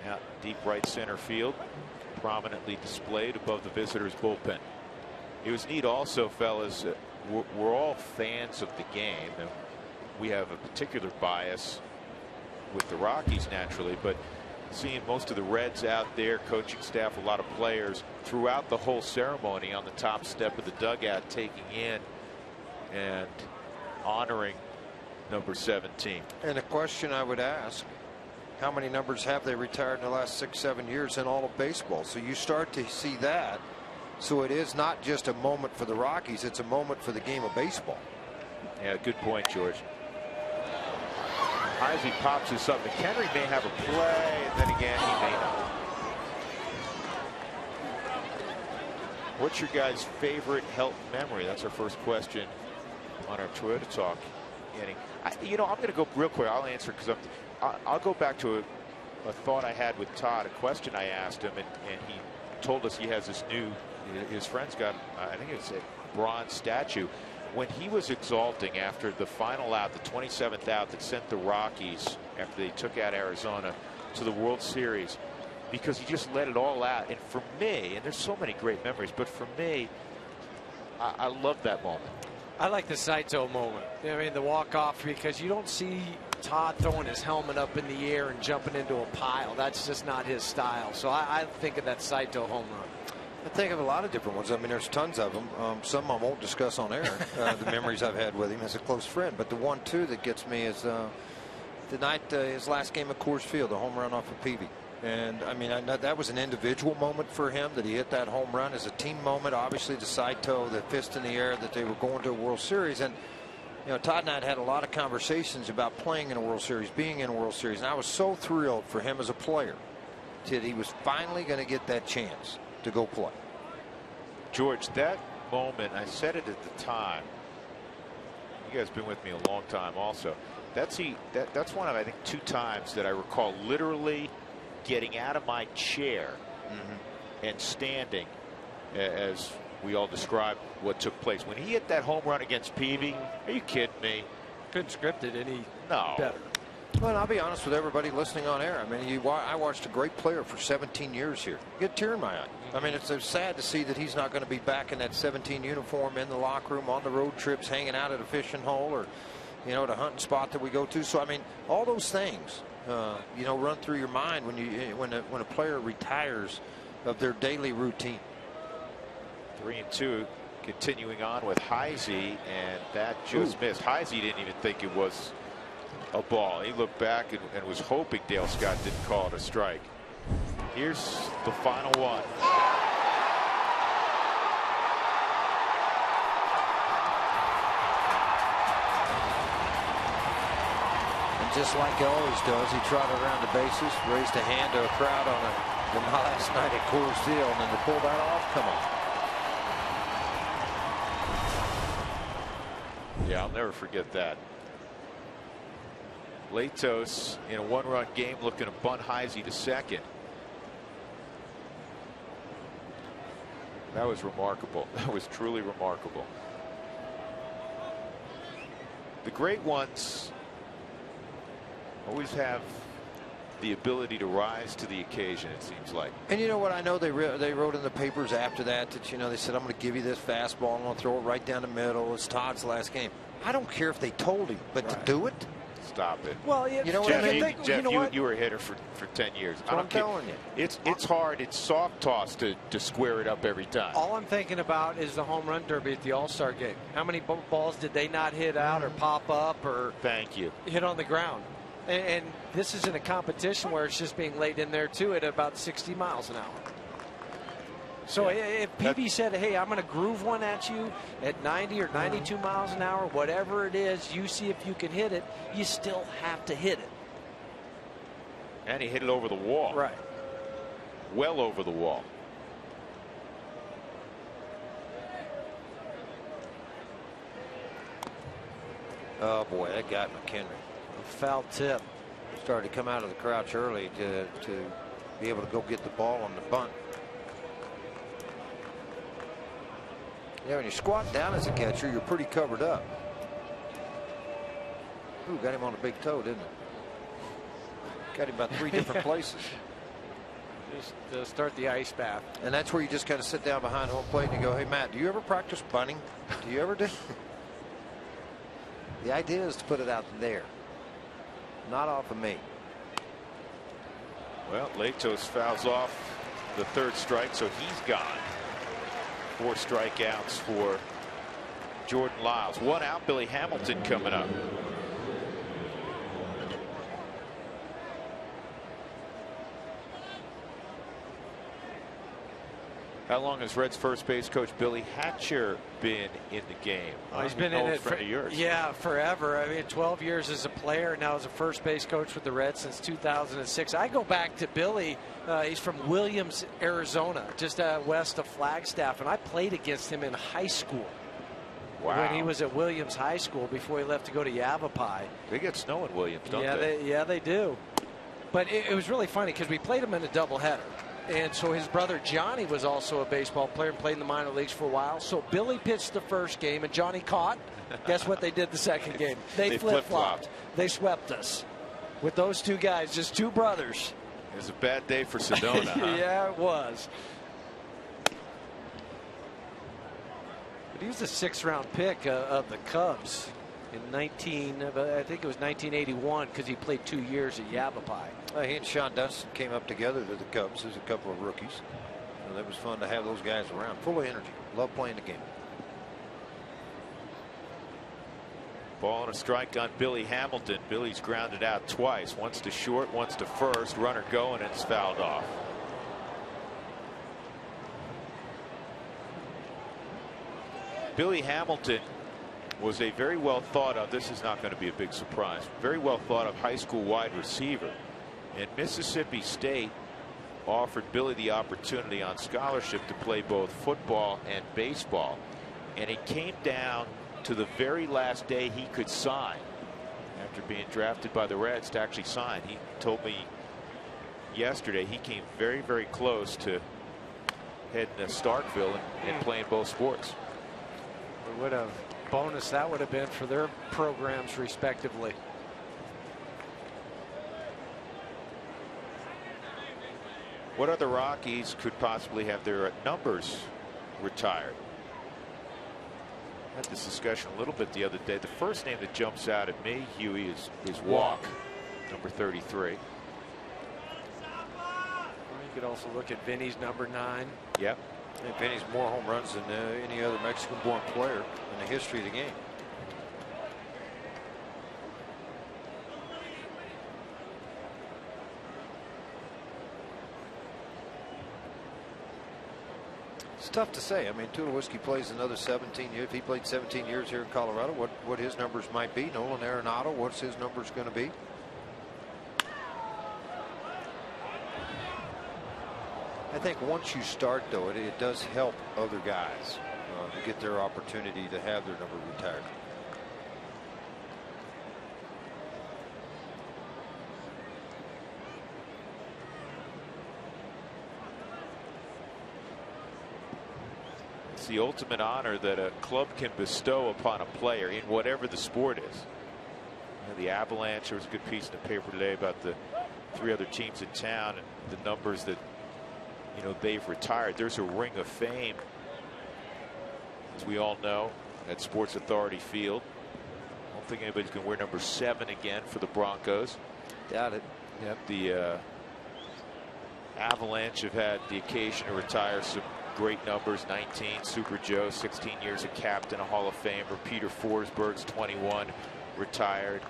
Out deep right center field, prominently displayed above the visitors' bullpen. It was neat also, fellas, we're all fans of the game. We have a particular bias with the Rockies naturally, but seeing most of the Reds out there, coaching staff, a lot of players throughout the whole ceremony on the top step of the dugout, taking in and honoring number 17. And a question I would ask, how many numbers have they retired in the last 6-7 years in all of baseball? So you start to see that. So it is not just a moment for the Rockies, it's a moment for the game of baseball. Yeah, good point, George. Heisey pops this up. McHenry may have a play, and then again, he may not. What's your guys' favorite Helton memory? That's our first question on our Toyota Talk inning. You know, I'm going to go real quick. I'll answer because I'll go back to a thought I had with Todd, a question I asked him, and he told us he has this new, his friend's got, I think it's a bronze statue. When he was exulting after the final out, the 27th out that sent the Rockies after they took out Arizona to the World Series, because he just let it all out. And for me, and there's so many great memories, but for me, I love that moment. I like the Saito moment. I mean, the walk-off, because you don't see Todd throwing his helmet up in the air and jumping into a pile. That's just not his style. So I think of that Saito home run. I think of a lot of different ones. I mean, there's tons of them. Some I won't discuss on air, the memories I've had with him as a close friend. But the one, too, that gets me is the night, his last game at Coors Field, the home run off of Peavy. And, I mean, that was an individual moment for him that he hit that home run. As a team moment, obviously, the Saito, the fist in the air, that they were going to a World Series. And, you know, Todd and I had a lot of conversations about playing in a World Series, being in a World Series. And I was so thrilled for him as a player that he was finally going to get that chance to go play. George, that moment, I said it at the time. You guys have been with me a long time also. That's one of, I think, 2 times that I recall literally getting out of my chair and standing as we all described what took place. When he hit that home run against Peavy, are you kidding me? Couldn't script it any No. better. Well, I'll be honest with everybody listening on air. I mean, I watched a great player for 17 years here. Get a tear in my eye. I mean, it's so sad to see that he's not going to be back in that 17 uniform in the locker room, on the road trips, hanging out at a fishing hole, or, you know, at a hunting spot that we go to. So, I mean, all those things, you know, run through your mind when a player retires of their daily routine. 3-2, continuing on with Heisey, and that just missed. Heisey didn't even think it was a ball. He looked back and was hoping Dale Scott didn't call it a strike. Here's the final one. And just like he always does, he trotted around the bases, raised a hand to a crowd on last night at Coors Field, and then to pull that off, come on. Yeah, I'll never forget that. Latos in a 1-run game looking to bunt Heisey to second. That was remarkable. That was truly remarkable. The great ones always have the ability to rise to the occasion, it seems like. And you know what? I know they wrote in the papers after that, you know, they said, I'm going to give you this fastball. I'm going to throw it right down the middle. It's Todd's last game. I don't care if they told him, but to do it? Stop it. Well, you know what Jeff, I mean? Jeff, you were a hitter for 10 years. I'm telling you. It's hard. It's soft toss to square it up every time. All I'm thinking about is the home run derby at the All-Star game. How many balls did they not hit out or pop up or hit on the ground? And this is in a competition where it's just being laid in there too at about 60 miles an hour. So if Peavy said, hey, I'm going to groove one at you at 90 or 92 miles an hour, whatever it is, you see if you can hit it, you still have to hit it. And he hit it over the wall. Right. Well over the wall. Oh, boy, that got McHenry. A foul tip. Started to come out of the crouch early to be able to go get the ball on the bunt. Yeah, when you squat down as a catcher, you're pretty covered up. Ooh, got him on a big toe, didn't it? Got him about 3 different places. Just to start the ice bath. And that's where you just kind of sit down behind home plate and you go, hey, Matt, do you ever practice bunting? Do you ever do? The idea is to put it out there, not off of me. Well, Latos fouls off the 3rd strike, so he's gone. 4 strikeouts for Jordan Lyles. 1 out. Billy Hamilton coming up. How long has Reds first base coach Billy Hatcher been in the game? He's been in it for years. Yeah, forever. I mean, 12 years as a player, now as a first base coach with the Reds since 2006. I go back to Billy. He's from Williams, Arizona, just west of Flagstaff, and I played against him in high school. Wow. When he was at Williams High School before he left to go to Yavapai. They get snow in Williams, don't they? Yeah, they do. But it was really funny because we played him in a doubleheader. And so his brother Johnny was also a baseball player and played in the minor leagues for a while. So Billy pitched the first game and Johnny caught. Guess what they did the second game? They flip-flopped. They swept us. With those two guys, just two brothers. It was a bad day for Sedona. Huh? Yeah, it was. But he was a 6th-round pick of the Cubs in I think it was 1981 because he played 2 years at Yavapai. He and Sean Dunston came up together to the Cubs as a couple of rookies. And it was fun to have those guys around. Full of energy. Love playing the game. Ball and a strike on Billy Hamilton. Billy's grounded out twice. Once to short, once to first. Runner going, and it's fouled off. Billy Hamilton was a very well thought of, this is not going to be a big surprise, very well thought of high school wide receiver. And Mississippi State offered Billy the opportunity on scholarship to play both football and baseball. And it came down to the very last day he could sign after being drafted by the Reds to actually sign. He told me yesterday he came very, very close to heading to Starkville and playing both sports. What a bonus that would have been for their programs respectively. What other Rockies could possibly have their numbers retired? I had this discussion a little bit the other day. The first name that jumps out at me, Huey, is Walk, number 33. You could also look at Vinny's number 9. Yep. And Vinny's more home runs than any other Mexican-born player in the history of the game. It's tough to say. I mean, Tulowitzki plays another 17 years. If he played 17 years here in Colorado, what his numbers might be. Nolan Arenado, what's his numbers going to be? I think once you start, though, it does help other guys to get their opportunity to have their number retired. It's the ultimate honor that a club can bestow upon a player in whatever the sport is. You know, the Avalanche, there was a good piece in the paper today about the 3 other teams in town and the numbers that they've retired. There's a ring of fame, as we all know, at Sports Authority Field. I don't think anybody's going to wear number 7 again for the Broncos. Doubt it. Yep. The Avalanche have had the occasion to retire some great numbers. 19, Super Joe, 16 years a captain, a Hall of Famer. Peter Forsberg's 21, retired.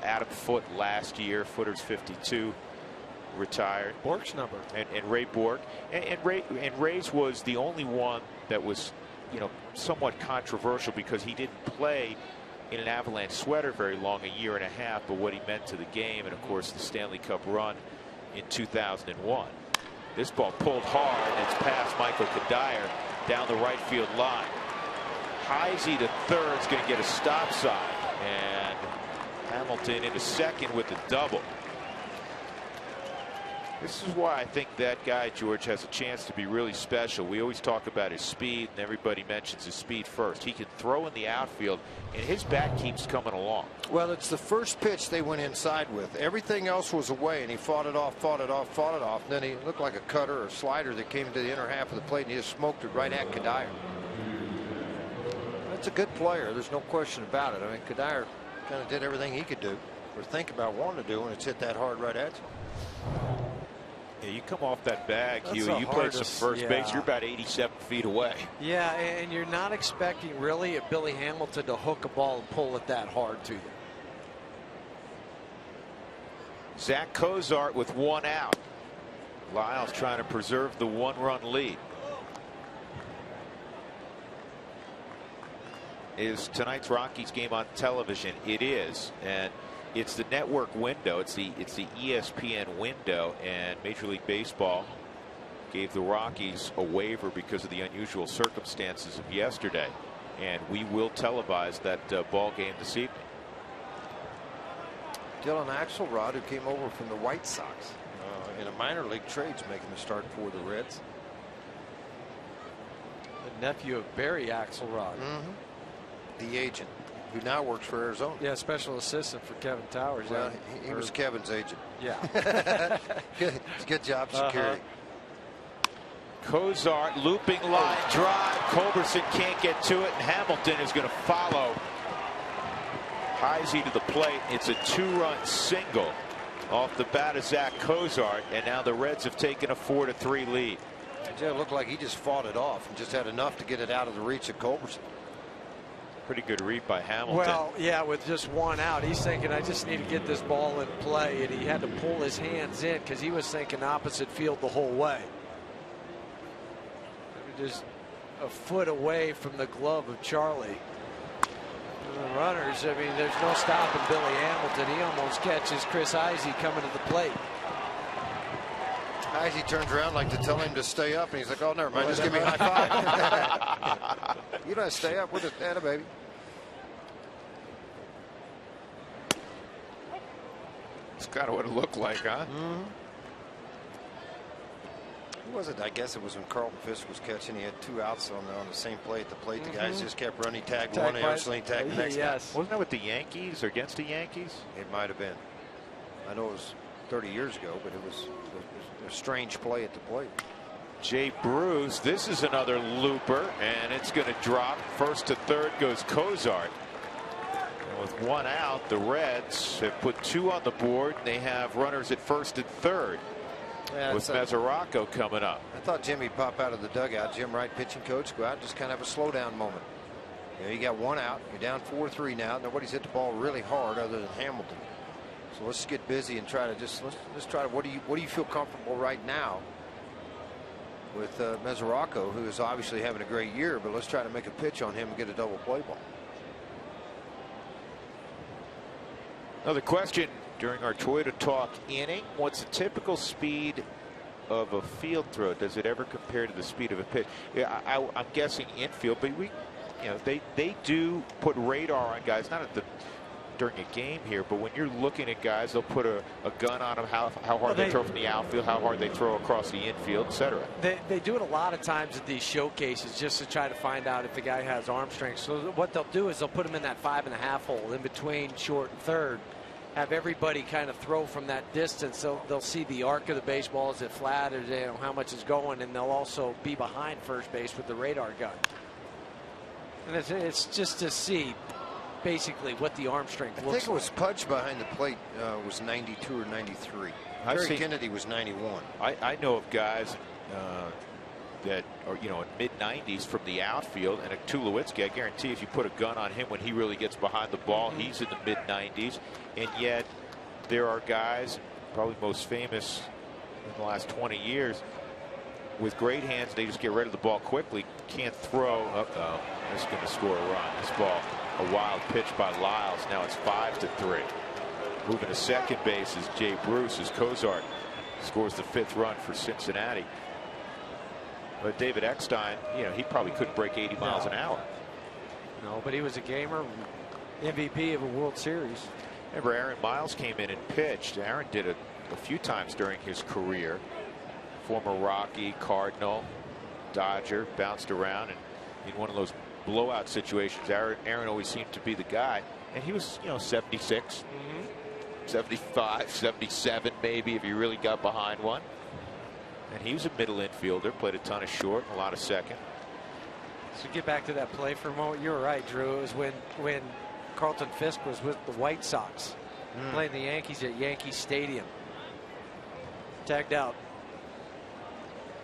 Adam Foote last year, Footer's 52. Retired. Bork's number. And Ray Bork. And Ray's was the only one that was, somewhat controversial because he didn't play in an Avalanche sweater very long, a year and a half, but what he meant to the game, and of course the Stanley Cup run in 2001. This ball pulled hard. It's past Michael Kadire down the right field line. Heisey to third is going to get a stop sign, and Hamilton into second with the double. This is why I think that guy, George, has a chance to be really special. We always talk about his speed, and everybody mentions his speed first. He can throw in the outfield, and his bat keeps coming along. Well, it's the first pitch they went inside with. Everything else was away, and he fought it off, fought it off, fought it off. And then he looked like a cutter or slider that came into the inner half of the plate, and he just smoked it right at Kadire. That's a good player. There's no question about it. I mean, Kadire kind of did everything he could do or think about wanting to do, and it's hit that hard right at you. Yeah, you come off that bag, Huey. You played some first base. You're about 87 feet away. Yeah, and you're not expecting really a Billy Hamilton to hook a ball and pull it that hard to you. Zach Cozart with 1 out. Lyles trying to preserve the 1-run lead. is tonight's Rockies game on television? It is, and it's the network window. It's the ESPN window, and Major League Baseball gave the Rockies a waiver because of the unusual circumstances of yesterday, and we will televise that ball game this evening. Dylan Axelrod, who came over from the White Sox in a minor league trade, making the start for the Reds. The nephew of Barry Axelrod. The agent, who now works for Arizona. Yeah, special assistant for Kevin Towers. Well, he was Kevin's agent. Yeah. Good job, security. Cozart looping line drive. Culberson can't get to it, and Hamilton is going to follow Heisey to the plate. It's a 2-run single off the bat of Zach Cozart, and now the Reds have taken a 4-3 lead. It looked like he just fought it off and just had enough to get it out of the reach of Culberson. Pretty good read by Hamilton. Well, yeah, with just one out, he's thinking, I just need to get this ball in play, and he had to pull his hands in because he was thinking opposite field the whole way. Just a foot away from the glove of Charlie. The runners, I mean, there's no stopping Billy Hamilton. He almost catches Chris Heisey coming to the plate. Heisey turns around like to tell him to stay up, and he's like, oh, never mind, just give me a high five. You don't stay up with it, Anna, baby. It's kind of what it looked like, huh? Who was it? I guess it was when Carlton Fisk was catching. He had 2 outs on the same play at the plate. The guys just kept running, tagged one, instantly tagged the next guy. Wasn't that with the Yankees or against the Yankees? It might have been. I know it was 30 years ago, but it was a strange play at the plate. Jay Bruce, this is another looper, and it's going to drop. First to third goes Cozart. And with 1 out, the Reds have put 2 on the board, and they have runners at first and third. Yeah, with Mesoraco coming up. I thought Jimmy'd pop out of the dugout. Jim Wright, pitching coach, go out and just kind of have a slow down moment. You got 1 out. You're down 4-3 now. Nobody's hit the ball really hard other than Hamilton. So let's get busy and try to let's try to what do you feel comfortable right now with Mesoraco, who is obviously having a great year, but let's try to make a pitch on him and get a double play ball. Another question during our Toyota Talk inning: what's the typical speed of a field throw? Does it ever compare to the speed of a pitch? Yeah, I'm guessing infield, but they do put radar on guys, not during a game here, but when you're looking at guys, they'll put a gun on them, how hard they throw from the outfield, how hard they throw across the infield, etc. They do it a lot of times at these showcases just to try to find out if the guy has arm strength. So what they'll do is they'll put him in that 5.5 hole in between short and third. Have everybody kind of throw from that distance. They'll see the arc of the baseball. Is it flat, or how much is going, and they'll also be behind first base with the radar gun. And it's just to see basically what the arm strength looks like. I think it was Pudge behind the plate was 92 or 93. Harry Kennedy was 91. I know of guys that are in mid-90s from the outfield, and Tulowitzki, I guarantee if you put a gun on him when he really gets behind the ball, he's in the mid-90s. And yet there are guys, probably most famous in the last 20 years, with great hands. They just get rid of the ball quickly, can't throw. That's going to score a run. This ball, a wild pitch by Lyles. Now it's 5-3. Moving to second base is Jay Bruce as Cozart scores the 5th run for Cincinnati. But David Eckstein, he probably couldn't break 80 miles an hour. No, but he was a gamer, MVP of a World Series. Remember, Aaron Miles came in and pitched. Aaron did it a few times during his career. Former Rocky, Cardinal, Dodger, bounced around, and in one of those blowout situations, Aaron always seemed to be the guy. And he was, 76, 75, 77 maybe if he really got behind one. And he was a middle infielder, played a ton of short, a lot of second. So get back to that play for a moment. You were right, Drew. It was when Carlton Fisk was with the White Sox playing the Yankees at Yankee Stadium. Tagged out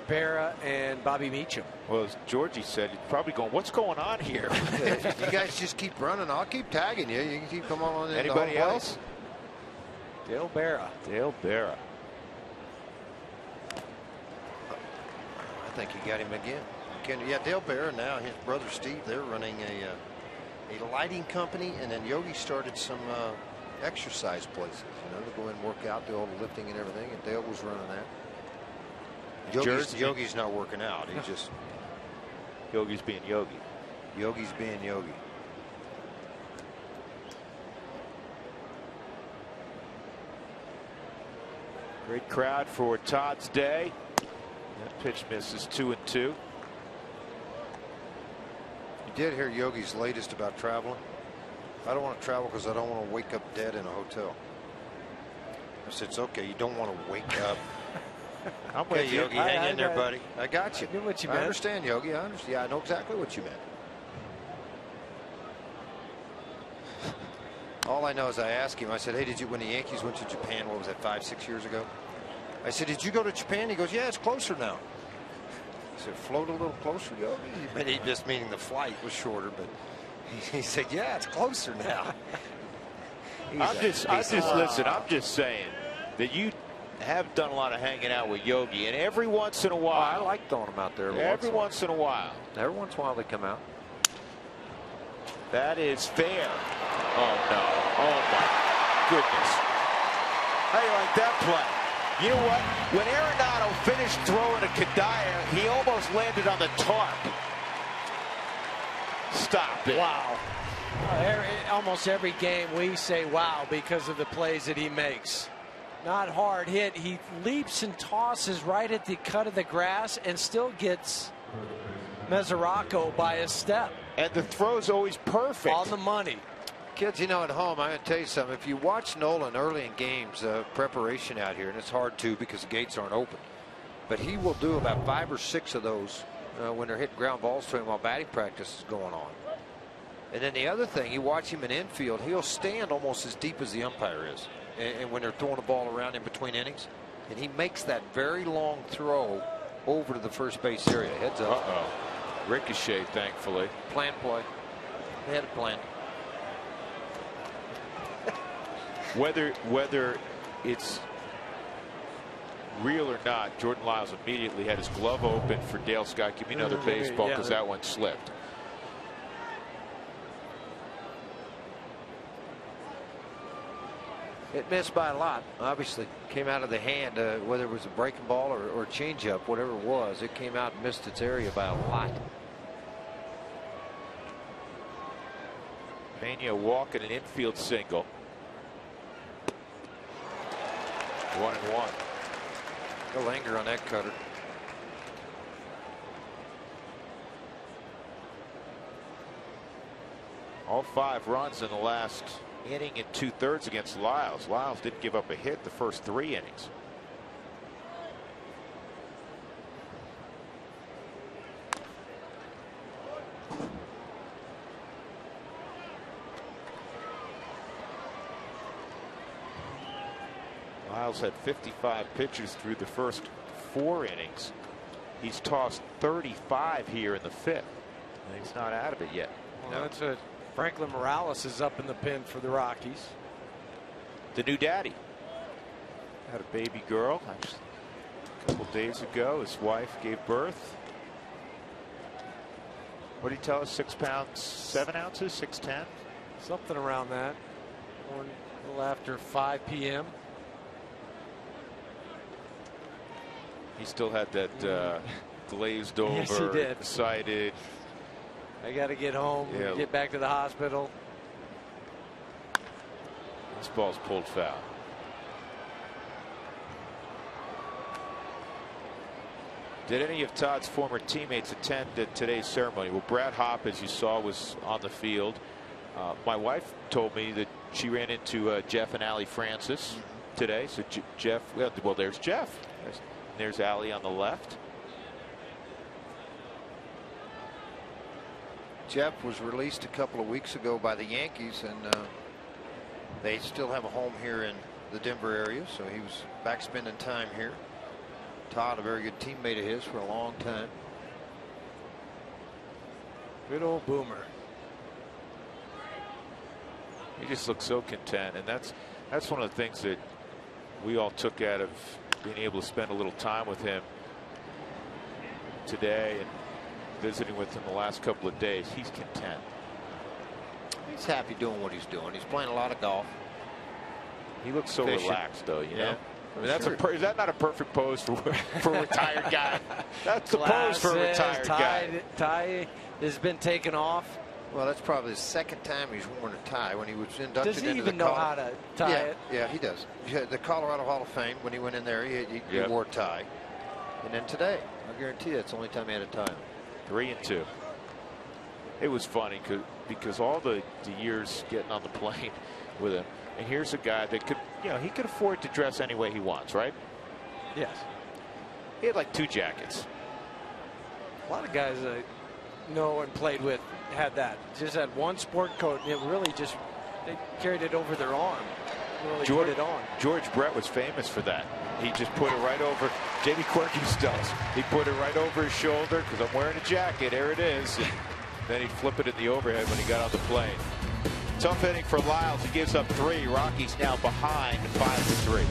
Berra and Bobby Meacham. Well, as Georgie said, he's probably going, what's going on here? You guys just keep running. I'll keep tagging you. You can keep coming on in. Anybody else? Dale Berra. Dale Berra. I think you got him again. Yeah, Dale Berra now, his brother Steve, they're running a lighting company, and then Yogi started some exercise places. You know, to go in and work out, do all the lifting and everything, and Dale was running that. Yogi's not working out. He's just Yogi's being Yogi. Yogi's being Yogi. Great crowd for Todd's day. That pitch misses 2-2. You did hear Yogi's latest about traveling. I don't want to travel because I don't want to wake up dead in a hotel. I said, it's okay. You don't want to wake up. I'm okay, with you. Yogi, hang in there, buddy. I got you. I knew what you I meant. understand, Yogi. I understand. Yeah, I know exactly what you meant. All I know is I asked him, I said, hey, did you, when the Yankees went to Japan, what was that, 5-6 years ago? I said, did you go to Japan? He goes, yeah, it's closer now. I said, float a little closer, Yogi? But he just meaning the flight was shorter, but he said, yeah, it's closer now. Listen, I'm just saying that you have done a lot of hanging out with Yogi, and every once in a while. I like throwing them out there. Every once in a while. Every once in a while they come out. That is fair. Oh, no. Oh, my goodness. How do you like that play? You know what? When Arenado finished throwing to Kadire, he almost landed on the tarp. Stop it. Wow. Almost every game we say wow because of the plays that he makes. Not hard hit. He leaps and tosses right at the cut of the grass and still gets Mesoraco by a step. And the throw's always perfect. On the money. Kids, you know, at home, I'm going to tell you something. If you watch Nolan early in games, preparation out here, and it's hard to because the gates aren't open, but he will do about 5 or 6 of those when they're hitting ground balls to him while batting practice is going on. And then the other thing, you watch him in infield, he'll stand almost as deep as the umpire is. And when they're throwing the ball around in between innings, and he makes that very long throw over to the first base area. Heads up. Ricochet, thankfully. Planned play. They had a plan. Whether it's real or not, Jordan Lyles immediately had his glove open for Dale Scott. Give me another baseball because that one slipped. It missed by a lot. Obviously, came out of the hand, whether it was a breaking ball or changeup, whatever it was, it came out and missed its area by a lot. Mania walking an infield single. 1-1. No anger on that cutter. All 5 runs in the last inning and 2/3 against Lyles. Lyles didn't give up a hit the first 3 innings. Lyles had 55 pitches through the first 4 innings. He's tossed 35 here in the 5th. And he's not out of it yet. Well, that's it. Franklin Morales is up in the pen for the Rockies. The new daddy had a baby girl a couple days ago. His wife gave birth. What did he tell us? 6 pounds 7 ounces, 6'10"? Something around that. Or a little after 5 p.m. He still had that glazed over, yes, he did. excited. I got to get home, get back to the hospital. This ball's pulled foul. Did any of Todd's former teammates attend today's ceremony? Well, Brad Hopp, as you saw, was on the field. My wife told me that she ran into Jeff and Allie Francis today. So Jeff, well, there's Jeff. There's Allie on the left. Jeff was released a couple of weeks ago by the Yankees, and they still have a home here in the Denver area, so he was back spending time here. Todd, a very good teammate of his for a long time. Good old Boomer. He just looks so content, and that's one of the things that we all took out of being able to spend a little time with him today and visiting with him the last couple of days. He's content. He's happy doing what he's doing. He's playing a lot of golf. He looks so Fishing. relaxed, though. You know. Yeah. I mean, that's is that not a perfect pose for a retired guy? That's the Glasses, pose for a retired guy. Tie has been taken off. Well, that's probably the second time he's worn a tie. When he was inducted Does he into even the know how to tie it? Yeah, he does. The Colorado Hall of Fame, when he went in there, he wore a tie. And then today, I guarantee that's the only time he had a tie. 3-2. It was funny because all the years getting on the plane with him, and here's a guy that could, he could afford to dress any way he wants, right? Yes. He had like 2 jackets. A lot of guys I know and played with had that. Just had one sport coat, and it really just, they carried it over their arm. Really put it on. George Brett was famous for that. He just put it right over. Jamie Quirky's does. He put it right over his shoulder because I'm wearing a jacket. There it is. And then he'd flip it in the overhead when he got on the plane. Tough inning for Lyles. He gives up 3. Rockies now behind 5-3.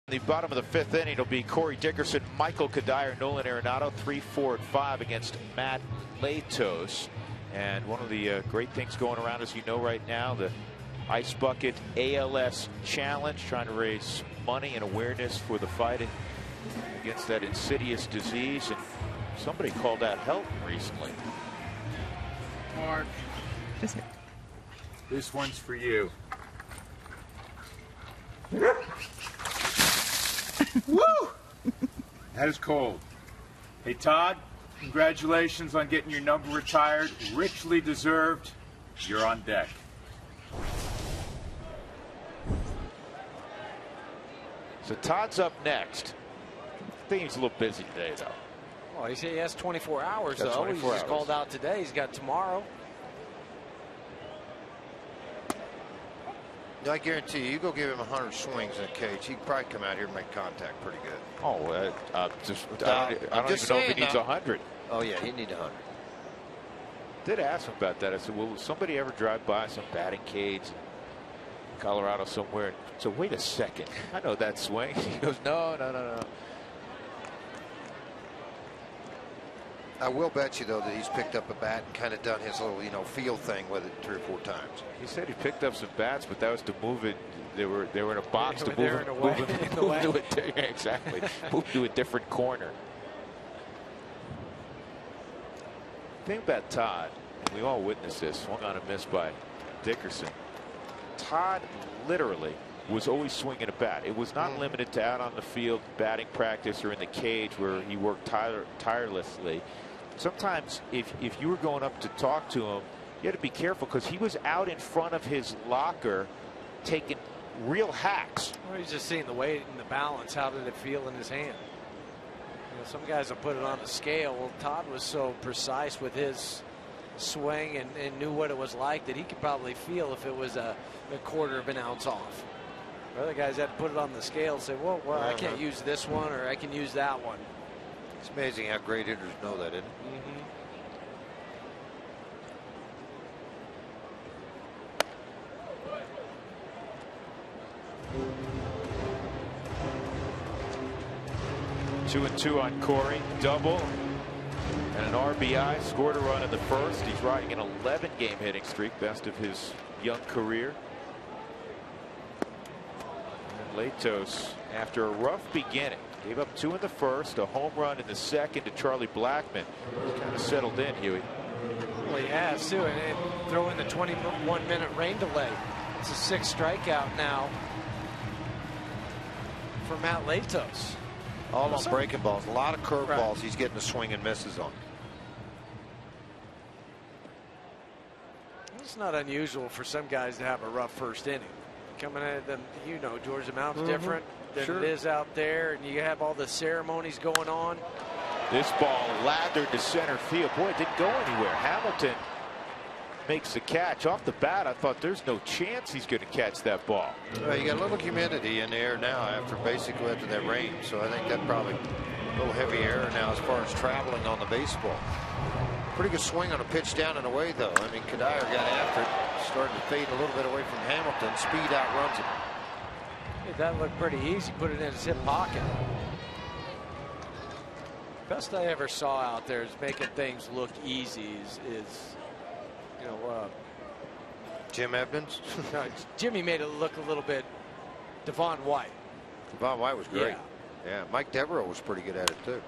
The bottom of the 5th inning, it'll be Corey Dickerson, Michael Kadire, Nolan Arenado, 3, 4, and 5 against Matt Latos. And one of the great things going around, as you know right now, the Ice Bucket ALS Challenge, trying to raise money and awareness for the fight against that insidious disease. And somebody called out Helton recently. Mark, this one's for you. Woo! That is cold. Hey, Todd, congratulations on getting your number retired. Richly deserved. You're on deck. So Todd's up next. I think he's a little busy today, though. Well, he said he has 24 hours, Got though. 24 He's just hours. called out today. He's got tomorrow. I guarantee you go give him 100 swings in a cage, he'd probably come out here and make contact pretty good. Oh, I don't even know if he needs 100. Oh, yeah, he'd need 100. Did ask him about that. I said, will somebody ever drive by some batting cage in Colorado somewhere? So wait a second. I know that swing. He goes, no. I will bet you, though, that he's picked up a bat and kind of done his little, feel thing with it 3 or 4 times. He said he picked up some bats, but that was to move it. They were in a box to They're move it. in the way. Exactly. Move to a different corner. The thing about Todd, and we all witnessed this, swung on a miss by Dickerson. Todd literally was always swinging a bat. It was not limited to out on the field, batting practice, or in the cage where he worked tirelessly. Sometimes if you were going up to talk to him, you had to be careful because he was out in front of his locker taking real hacks. Well, he's just seeing the weight and the balance. How did it feel in his hand? Some guys will put it on the scale. Well, Todd was so precise with his swing and knew what it was like that he could probably feel if it was a quarter of an ounce off. Other guys had to put it on the scale and say, well, I can't use this one or I can use that one. It's amazing how great hitters know that, isn't it? Mm-hmm. 2-2 on Corey, double and an RBI. Scored a run in the first. He's riding an 11-game hitting streak, best of his young career. And Latos, after a rough beginning, gave up 2 in the first, a home run in the second to Charlie Blackmon. He's kind of settled in, Huey. Well, he has too, and throw in the 21-minute rain delay. It's a 6th strikeout now for Matt Latos. All on breaking balls. A lot of curveballs he's getting the swing and misses on. It's not unusual for some guys to have a rough first inning. Coming at them, you know, George, the mound's different than it is out there, and you have all the ceremonies going on. This ball lathered to center field. Boy, it didn't go anywhere. Hamilton makes the catch. Off the bat, I thought there's no chance he's going to catch that ball. Well, you got a little humidity in the air now after that rain, so I think that probably a little heavy air now as far as traveling on the baseball. Pretty good swing on a pitch down and away, though. I mean, Kadire got after it, started to fade a little bit away from Hamilton. Speed outruns it. Hey, that looked pretty easy. Put it in his hip pocket. Best I ever saw out there is making things look easy. Is you know, Jim Evans? No, Jimmy made it look a little bit Devon White. Devon White was great. Yeah, Mike Devereaux was pretty good at it too.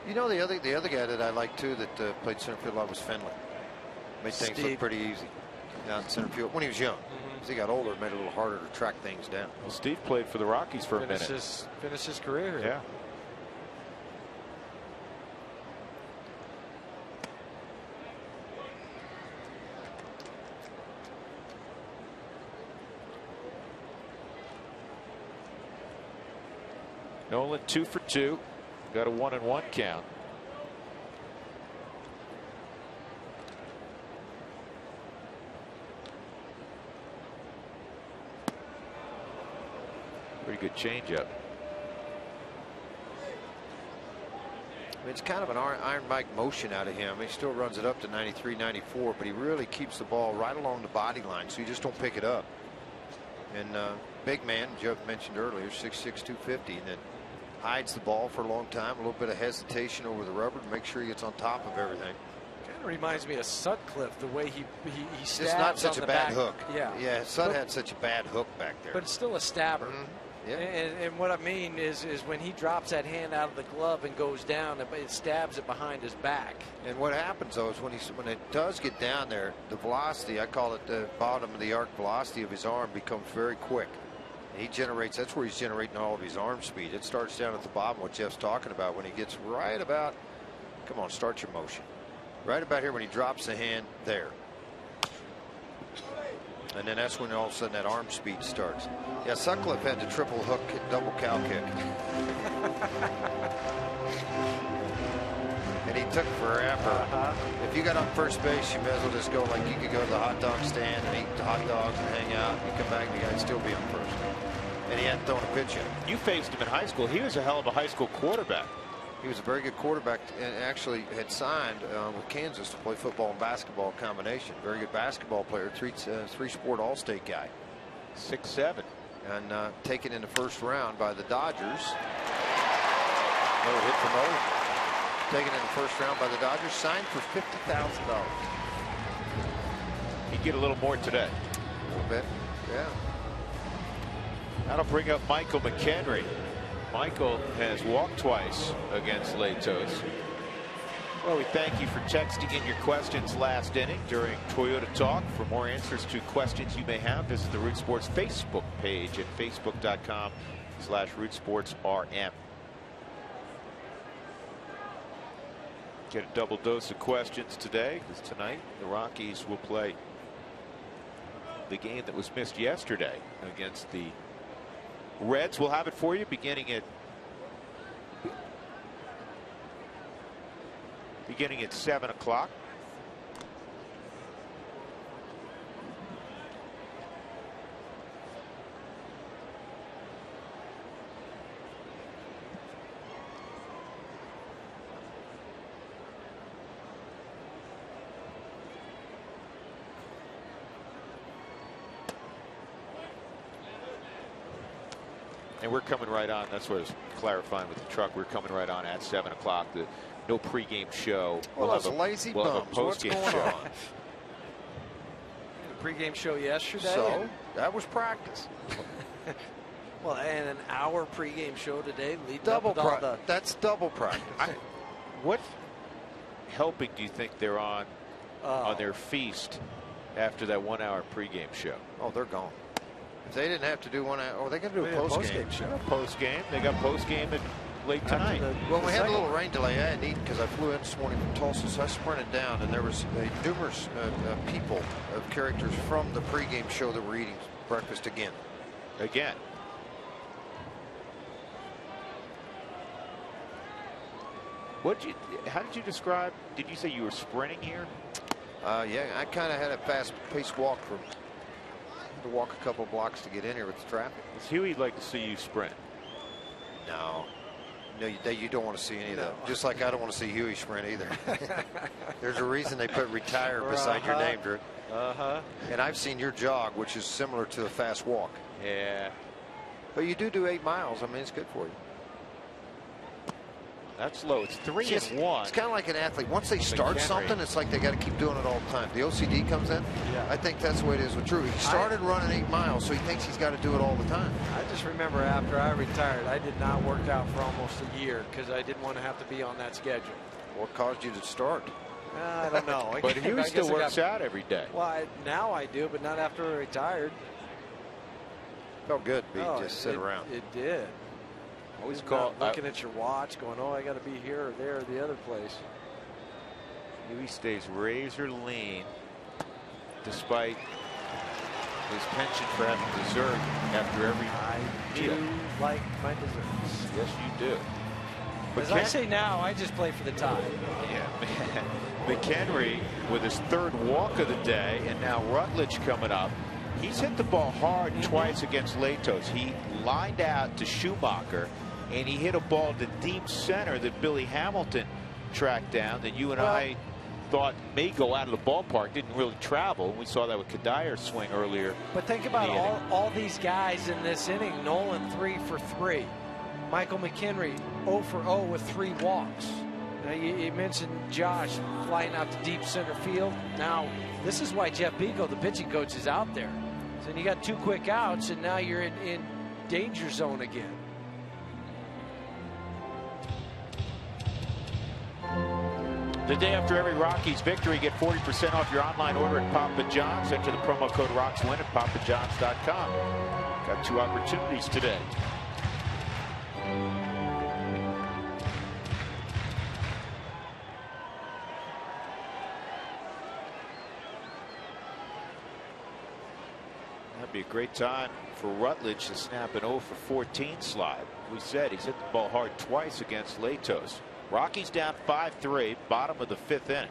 You know, the other guy that I liked too that played center field a lot was Finley. Made things look pretty easy down center field when he was young. As he got older, it made it a little harder to track things down. Well, Steve played for the Rockies for a minute. Finished his career here. Yeah. Nolan 2 for 2. Got a 1-1 count. Pretty good changeup. It's kind of an Iron Mike motion out of him. He still runs it up to 93, 94, but he really keeps the ball right along the body line, so you just don't pick it up. And big man, Joe mentioned earlier, 6'6", 250, and then hides the ball for a long time. A little bit of hesitation over the rubber to make sure he gets on top of everything. Kind of reminds me of Sutcliffe, the way he stabs. It's not such on a the bad back. hook. Yeah, Sut had such a bad hook back there. But it's still a stabber. Yeah. And what I mean is when he drops that hand out of the glove and goes down, it stabs it behind his back. And what happens though is when it does get down there, the velocity, I call it the bottom of the arc velocity of his arm, becomes very quick. He generates, that's where he's generating all of his arm speed. It starts down at the bottom, what Jeff's talking about, when he gets right about, come on, start your motion. Right about here when he drops the hand there. And then that's when all of a sudden that arm speed starts. Yeah, Sutcliffe had the triple hook, double cow kick. And he took forever. If you got on first base, you may as well just go like you could go to the hot dog stand and eat the hot dogs and hang out. You come back and the guy'd still be on first. And he hadn't thrown a pitch yet. You faced him in high school. He was a hell of a high school quarterback. He was a very good quarterback and actually had signed with Kansas to play football and basketball combination. Very good basketball player, three-sport all-state guy. 6'7". And taken in the first round by the Dodgers. No hit from Owen. Taken in the first round by the Dodgers, signed for $50,000. He'd get a little more today. A little bit, yeah. That'll bring up Michael McHenry. Michael has walked twice against Latos. Well, we thank you for texting in your questions last inning during Toyota Talk. For more answers to questions you may have, visit the Root Sports Facebook page at facebook.com/RootSportsRM. Get a double dose of questions today, because tonight the Rockies will play the game that was missed yesterday against the Reds. We'll have it for you beginning at 7 o'clock. And we're coming right on. That's what I was clarifying with the truck. We're coming right on at 7 o'clock. No pregame show. Well, those lazy bums. What's going on? Pregame show yesterday. So that was practice. Well, and an hour pregame show today. That's double practice. What helping do you think they're on their feast after that 1 hour pregame show? Oh, they're gone. If they didn't have to do 1 hour, they got to do a post-game show. Post-game. They got post-game late tonight. Well, we had a little rain delay. I had because I flew in this morning from Tulsa, so I sprinted down, and there was numerous people of characters from the pregame show that were eating breakfast again. How did you describe? Did you say you were sprinting here? Yeah, I kind of had a fast-paced walk to walk a couple blocks to get in here with the traffic. Does Huey like to see you sprint? No, you don't want to see any of that. Just like I don't want to see Huey sprint either. There's a reason they put retire beside your name, Drew. And I've seen your jog, which is similar to a fast walk. Yeah. But you do 8 miles. I mean, it's good for you. That's low. It's 3-1. It's kind of like an athlete. Once they start something, it's like they got to keep doing it all the time. The OCD comes in. Yeah. I think that's the way it is with Drew. He started running 8 miles, so he thinks he's got to do it all the time. I just remember after I retired, I did not work out for almost a year because I didn't want to have to be on that schedule. What caused you to start? I don't know. But Huey still works out every day. Well, now I do, but not after I retired. Felt good to just sit around. It did. Always looking at your watch, going, "Oh, I got to be here or there or the other place." Huey stays razor lean, despite his penchant for having dessert after every meal. I do like my desserts. Yes, you do. But as I say now, I just play for the tie. Yeah. McHenry with his 3rd walk of the day, and now Rutledge coming up. He's hit the ball hard twice against Latos. He lined out to Schumacher, and he hit a ball to deep center that Billy Hamilton tracked down that you and I thought may go out of the ballpark. Didn't really travel. We saw that with Kadyr's swing earlier. But think about all these guys in this inning. Nolan 3 for 3. Michael McHenry 0 for 0 with 3 walks. Now you mentioned Josh flying out to deep center field. Now this is why Jeff Beagle, the pitching coach, is out there. So you got 2 quick outs, and now you're in danger zone again. The day after every Rockies victory, get 40% off your online order at Papa John's. Enter the promo code ROCKSWIN at papajohns.com. Got 2 opportunities today. That'd be a great time for Rutledge to snap an 0 for 14 slide. We said he's hit the ball hard twice against Latos. Rockies down 5-3, bottom of the 5th inning.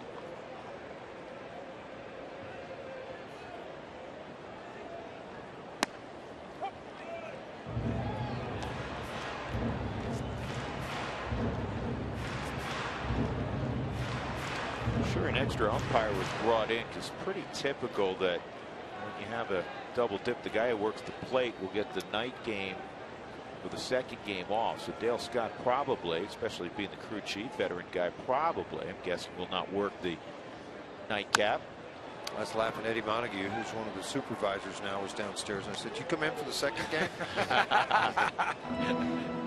Sure, an extra umpire was brought in because pretty typical that when you have a double dip, the guy who works the plate will get the night game with the 2nd game off. So Dale Scott probably, especially being the crew chief, veteran guy, probably, I'm guessing, will not work the nightcap. I was laughing. Eddie Montague, who's one of the supervisors now, was downstairs. And I said, "You come in for the 2nd game?"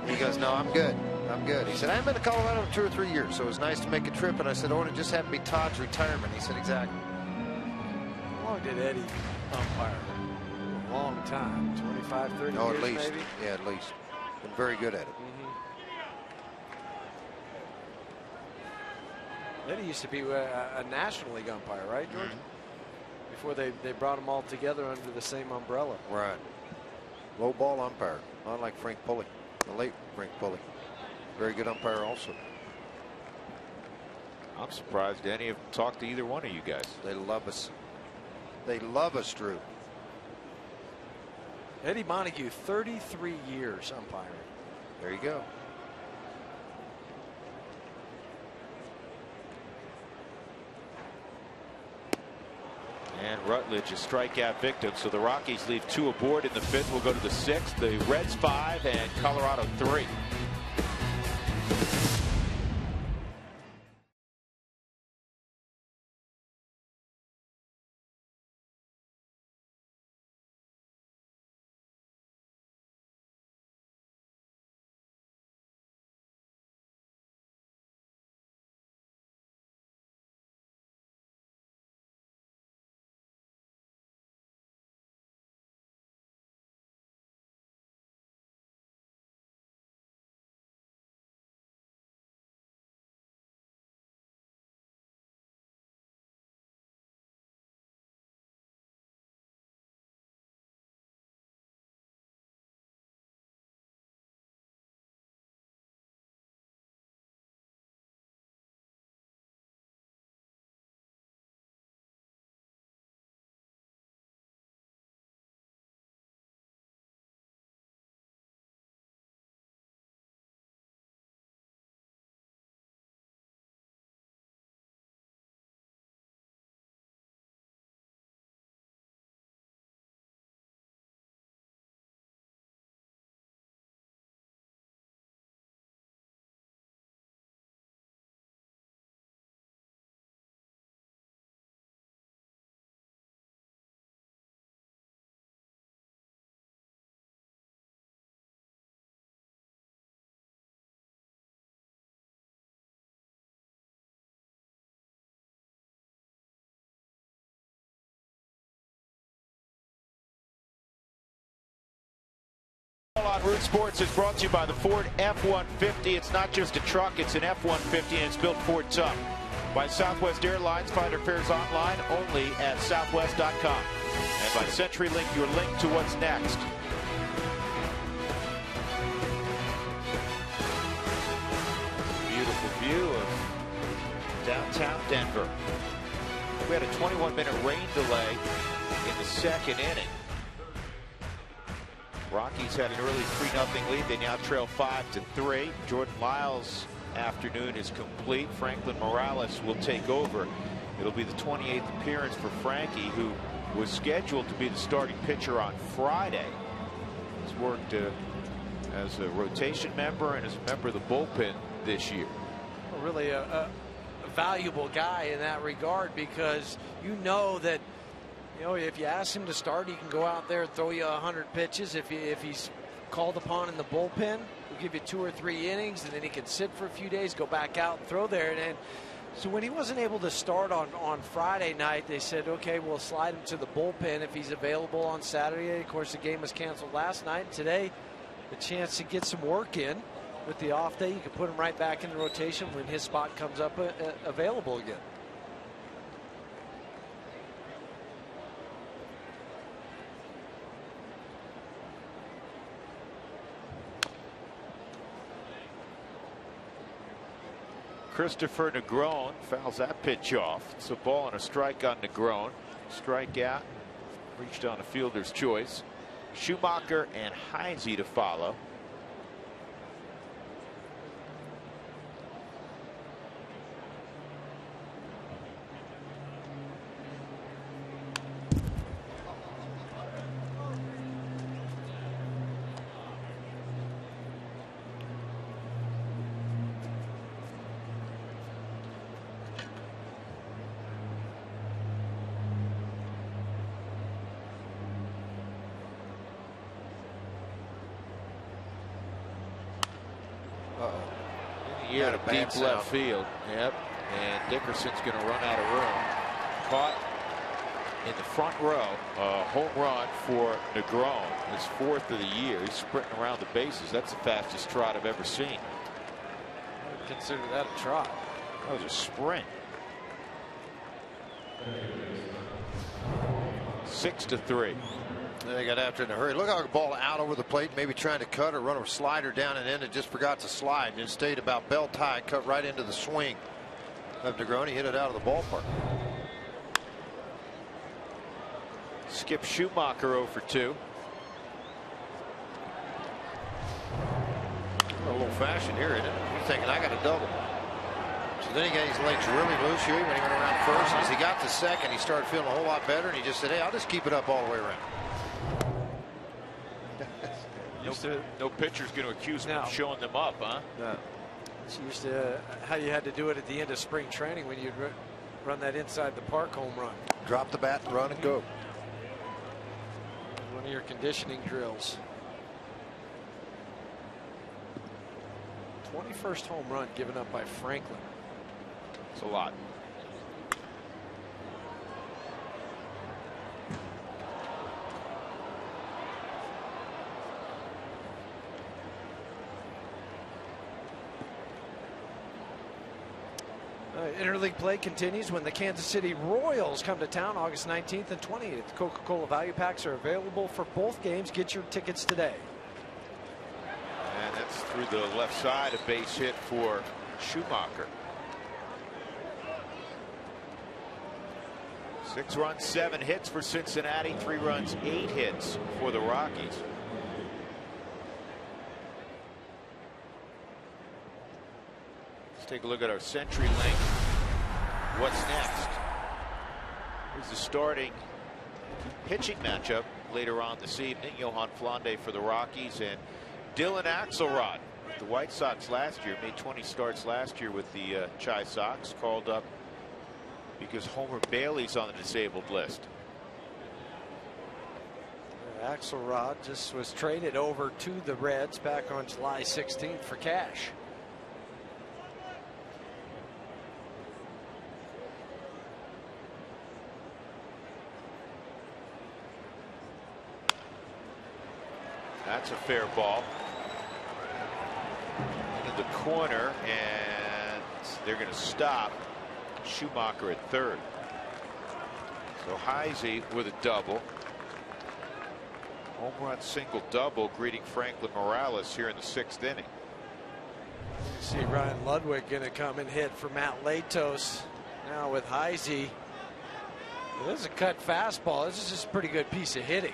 He goes, "No, I'm good. I'm good." He said, "I haven't been to Colorado in 2 or 3 years, so it was nice to make a trip." And I said, "Oh, and it just happened to be Todd's retirement." He said, "Exactly." How long did Eddie umpire? A long time. 25, 30 years, at least. maybe? Yeah, at least. Been very good at it. Eddie used to be a National League umpire, right, George? before they brought them all together under the same umbrella. Right. Low ball umpire. Not like Frank Pulley, the late Frank Pulley. Very good umpire also. I'm surprised any of them talked to either one of you guys. They love us. They love us, Drew. Eddie Montague, 33 years umpiring. There you go. And Rutledge a strikeout victim, so the Rockies leave 2 aboard in the 5th. We'll go to the 6th. The Reds 5 and Colorado 3. On Root Sports is brought to you by the Ford F-150. It's not just a truck, it's an F-150, and it's built Ford tough. By Southwest Airlines, find our fares online only at southwest.com. And by CenturyLink, your link to what's next. Beautiful view of downtown Denver. We had a 21-minute rain delay in the 2nd inning. Rockies had an early 3-0 lead. They now trail 5-3. Jordan Lyles' afternoon is complete. Franklin Morales will take over. It'll be the 28th appearance for Frankie, who was scheduled to be the starting pitcher on Friday. He's worked as a rotation member and as a member of the bullpen this year. Really a valuable guy in that regard, because you know that, you know, if you ask him to start, he can go out there and throw you 100 pitches. If he's called upon in the bullpen, he'll give you 2 or 3 innings, and then he can sit for a few days, go back out and throw there. And so when he wasn't able to start on Friday night, they said, okay, we'll slide him to the bullpen if he's available on Saturday. Of course, the game was canceled last night. Today, the chance to get some work in with the off day. You can put him right back in the rotation when his spot comes up available again. Christopher Negron fouls that pitch off. It's a ball and a strike on Negron. Strikeout. Reached on a fielder's choice. Schumacher and Heinze to follow. He had a deep left field. Yep. And Dickerson's going to run out of room. Caught in the front row. A home run for Negron. His 4th of the year. He's sprinting around the bases. That's the fastest trot I've ever seen. I would consider that a trot. That was a sprint. 6-3. They got after it in a hurry. Look how the ball out over the plate, maybe trying to cut or run a slider down and in, and just forgot to slide and stayed about belt high, cut right into the swing of Negroni, hit it out of the ballpark. Skip Schumacher 0 for 2. A little fashioned here, isn't it? He's thinking I got a double. So then he got his legs really loose here when he went around first. As he got to second, he started feeling a whole lot better, and he just said, hey, I'll just keep it up all the way around. No pitcher's going to accuse him of showing them up, huh? No. It's used to how you had to do it at the end of spring training when you'd run that inside the park home run. Drop the bat, run, and go. One of your conditioning drills. 21st home run given up by Franklin. It's a lot. Interleague play continues when the Kansas City Royals come to town August 19th and 20th. Coca-Cola value packs are available for both games. Get your tickets today. And that's through the left side, a base hit for Schumacher. 6 runs, 7 hits for Cincinnati, 3 runs, 8 hits for the Rockies. Let's take a look at our CenturyLink. What's next? Here's the starting pitching matchup later on this evening. Johan Flande for the Rockies and Dylan Axelrod. The White Sox last year made 20 starts last year with the Chi Sox, called up because Homer Bailey's on the disabled list. Axelrod just was traded over to the Reds back on July 16th for cash. That's a fair ball into the corner, and they're going to stop Schumacher at third. So Heisey with a double. Home run, single, double, greeting Franklin Morales here in the 6th inning. You see Ryan Ludwig going to come and hit for Matt Latos. Now with Heisey. This is a cut fastball. This is just a pretty good piece of hitting,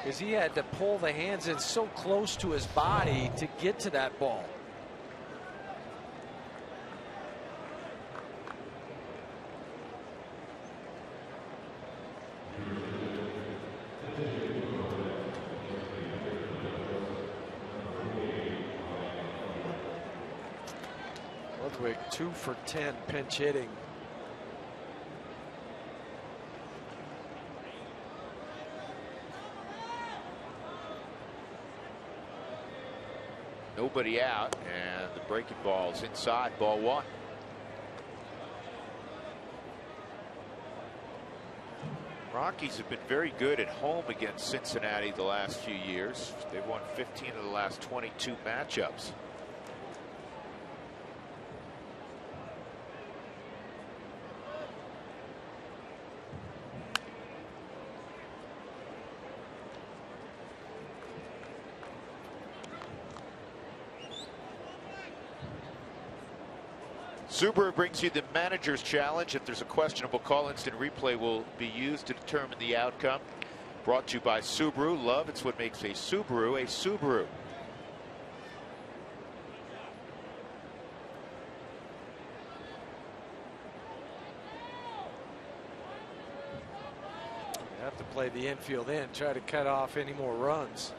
because he had to pull the hands in so close to his body to get to that ball. Ludwig 2 for 10 pinch hitting. Nobody out, and the breaking ball is inside, ball 1. Rockies have been very good at home against Cincinnati the last few years. They've won 15 of the last 22 matchups. Subaru brings you the manager's challenge. If there's a questionable call, instant replay will be used to determine the outcome. Brought to you by Subaru. Love, it's what makes a Subaru a Subaru. You have to play the infield in, try to cut off any more runs.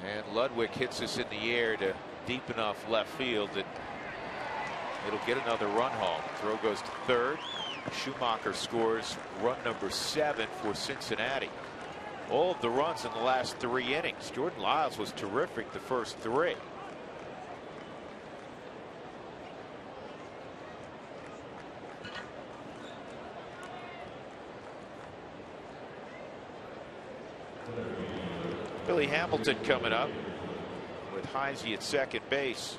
And Ludwig hits this in the air to deep enough left field that it'll get another run home. Throw goes to third. Schumacher scores run number 7 for Cincinnati. All of the runs in the last 3 innings. Jordan Lyles was terrific the first 3. Billy Hamilton coming up with Heisey at second base.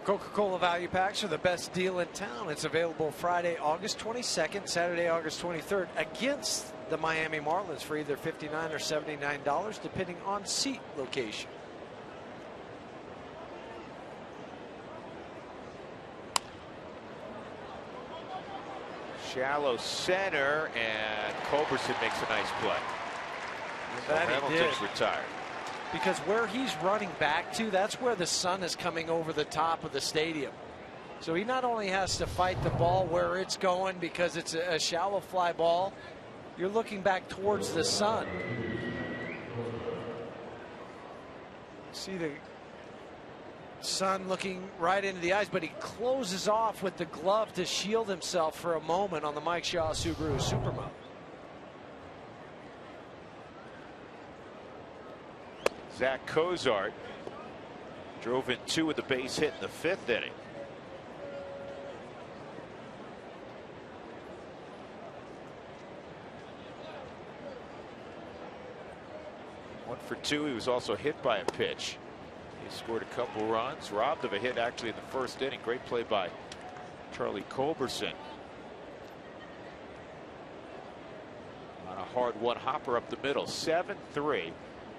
Coca-Cola value packs are the best deal in town. It's available Friday, August 22nd, Saturday, August 23rd against the Miami Marlins for either $59 or $79, depending on seat location. Shallow center, and Culberson makes a nice play. That he Hamilton's did. retired. Because where he's running back to, that's where the sun is coming over the top of the stadium. So he not only has to fight the ball where it's going because it's a shallow fly ball, you're looking back towards the sun. See the sun looking right into the eyes, but he closes off with the glove to shield himself for a moment on the Mike Shaw Subaru Super Mode. Zach Cozart drove in 2 with the base hit in the 5th inning. One for 2. He was also hit by a pitch. He scored a couple runs, robbed of a hit actually in the 1st inning. Great play by Charlie Culberson. On a hard one hopper up the middle. 7-3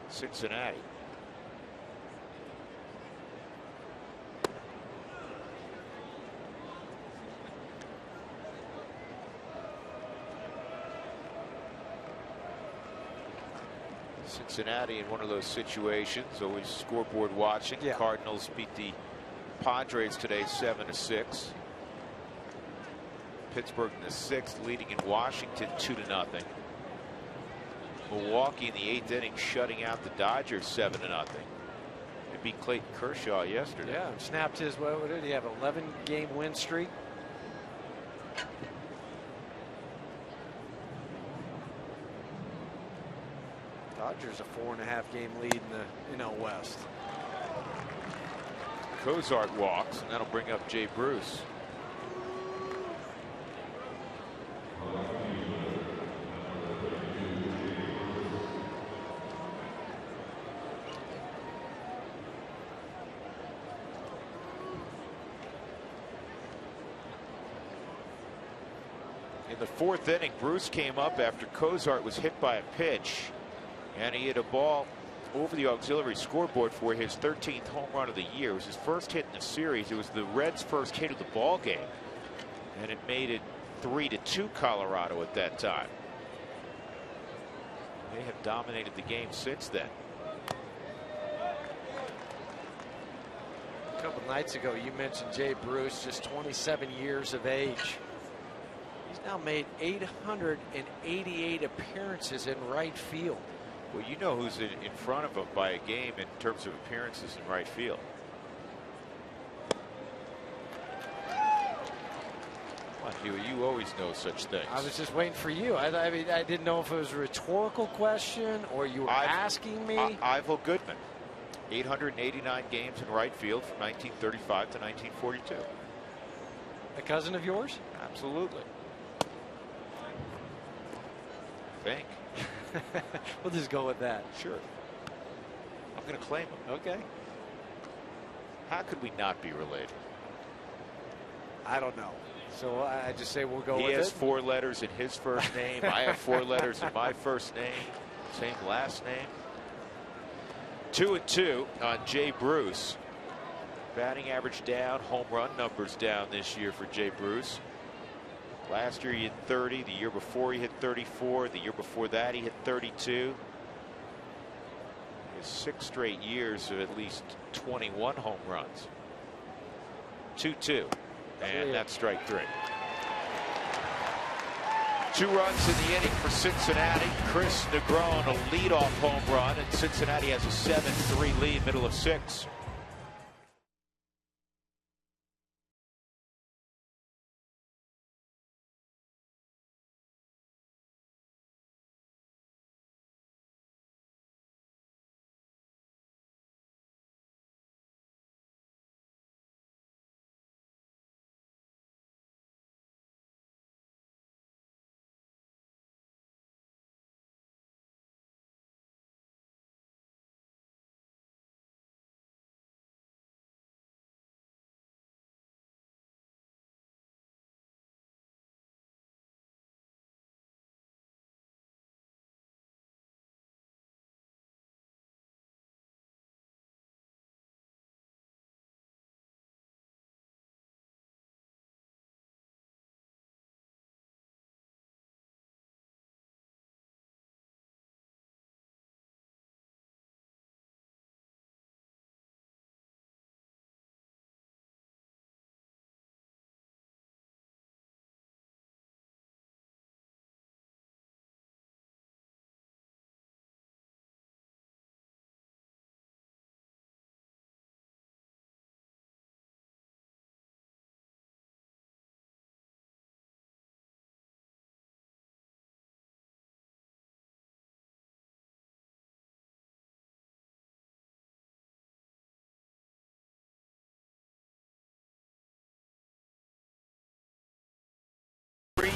Cincinnati. Cincinnati in one of those situations, always scoreboard watching. Yeah. Cardinals beat the Padres today 7-6. Pittsburgh in the 6th, leading in Washington 2-0. Milwaukee in the 8th inning shutting out the Dodgers 7-0. They beat Clayton Kershaw yesterday. Yeah, snapped his, what did he have, 11-game win streak? Dodgers a 4.5-game lead in the NL West. Cozart walks, and that'll bring up Jay Bruce. In the 4th inning, Bruce came up after Cozart was hit by a pitch, and he hit a ball over the auxiliary scoreboard for his 13th home run of the year. It was his first hit in the series. It was the Reds' first hit of the ball game, and it made it 3-2 Colorado at that time. They have dominated the game since then. A couple nights ago, you mentioned Jay Bruce, just 27 years of age. He's now made 888 appearances in right field. Well, you know who's in front of him by a game in terms of appearances in right field. Come on, Huey, you always know such things. I was just waiting for you. I mean, I didn't know if it was a rhetorical question or you were asking me. Ivel Goodman, 889 games in right field from 1935 to 1942. A cousin of yours? Absolutely. I think. We'll just go with that. Sure. I'm going to claim him. Okay. How could we not be related? I don't know. So I just say we'll go with it. He has 4 letters in his first name. I have 4 letters in my first name. Same last name. 2-2 on Jay Bruce. Batting average down, home run numbers down this year for Jay Bruce. Last year he hit 30. The year before he hit 34. The year before that he hit 32. His 6 straight years of at least 21 home runs. 2-2. And that's strike 3. 2 runs in the inning for Cincinnati. Chris Negron, a leadoff home run, and Cincinnati has a 7-3 lead, middle of 6.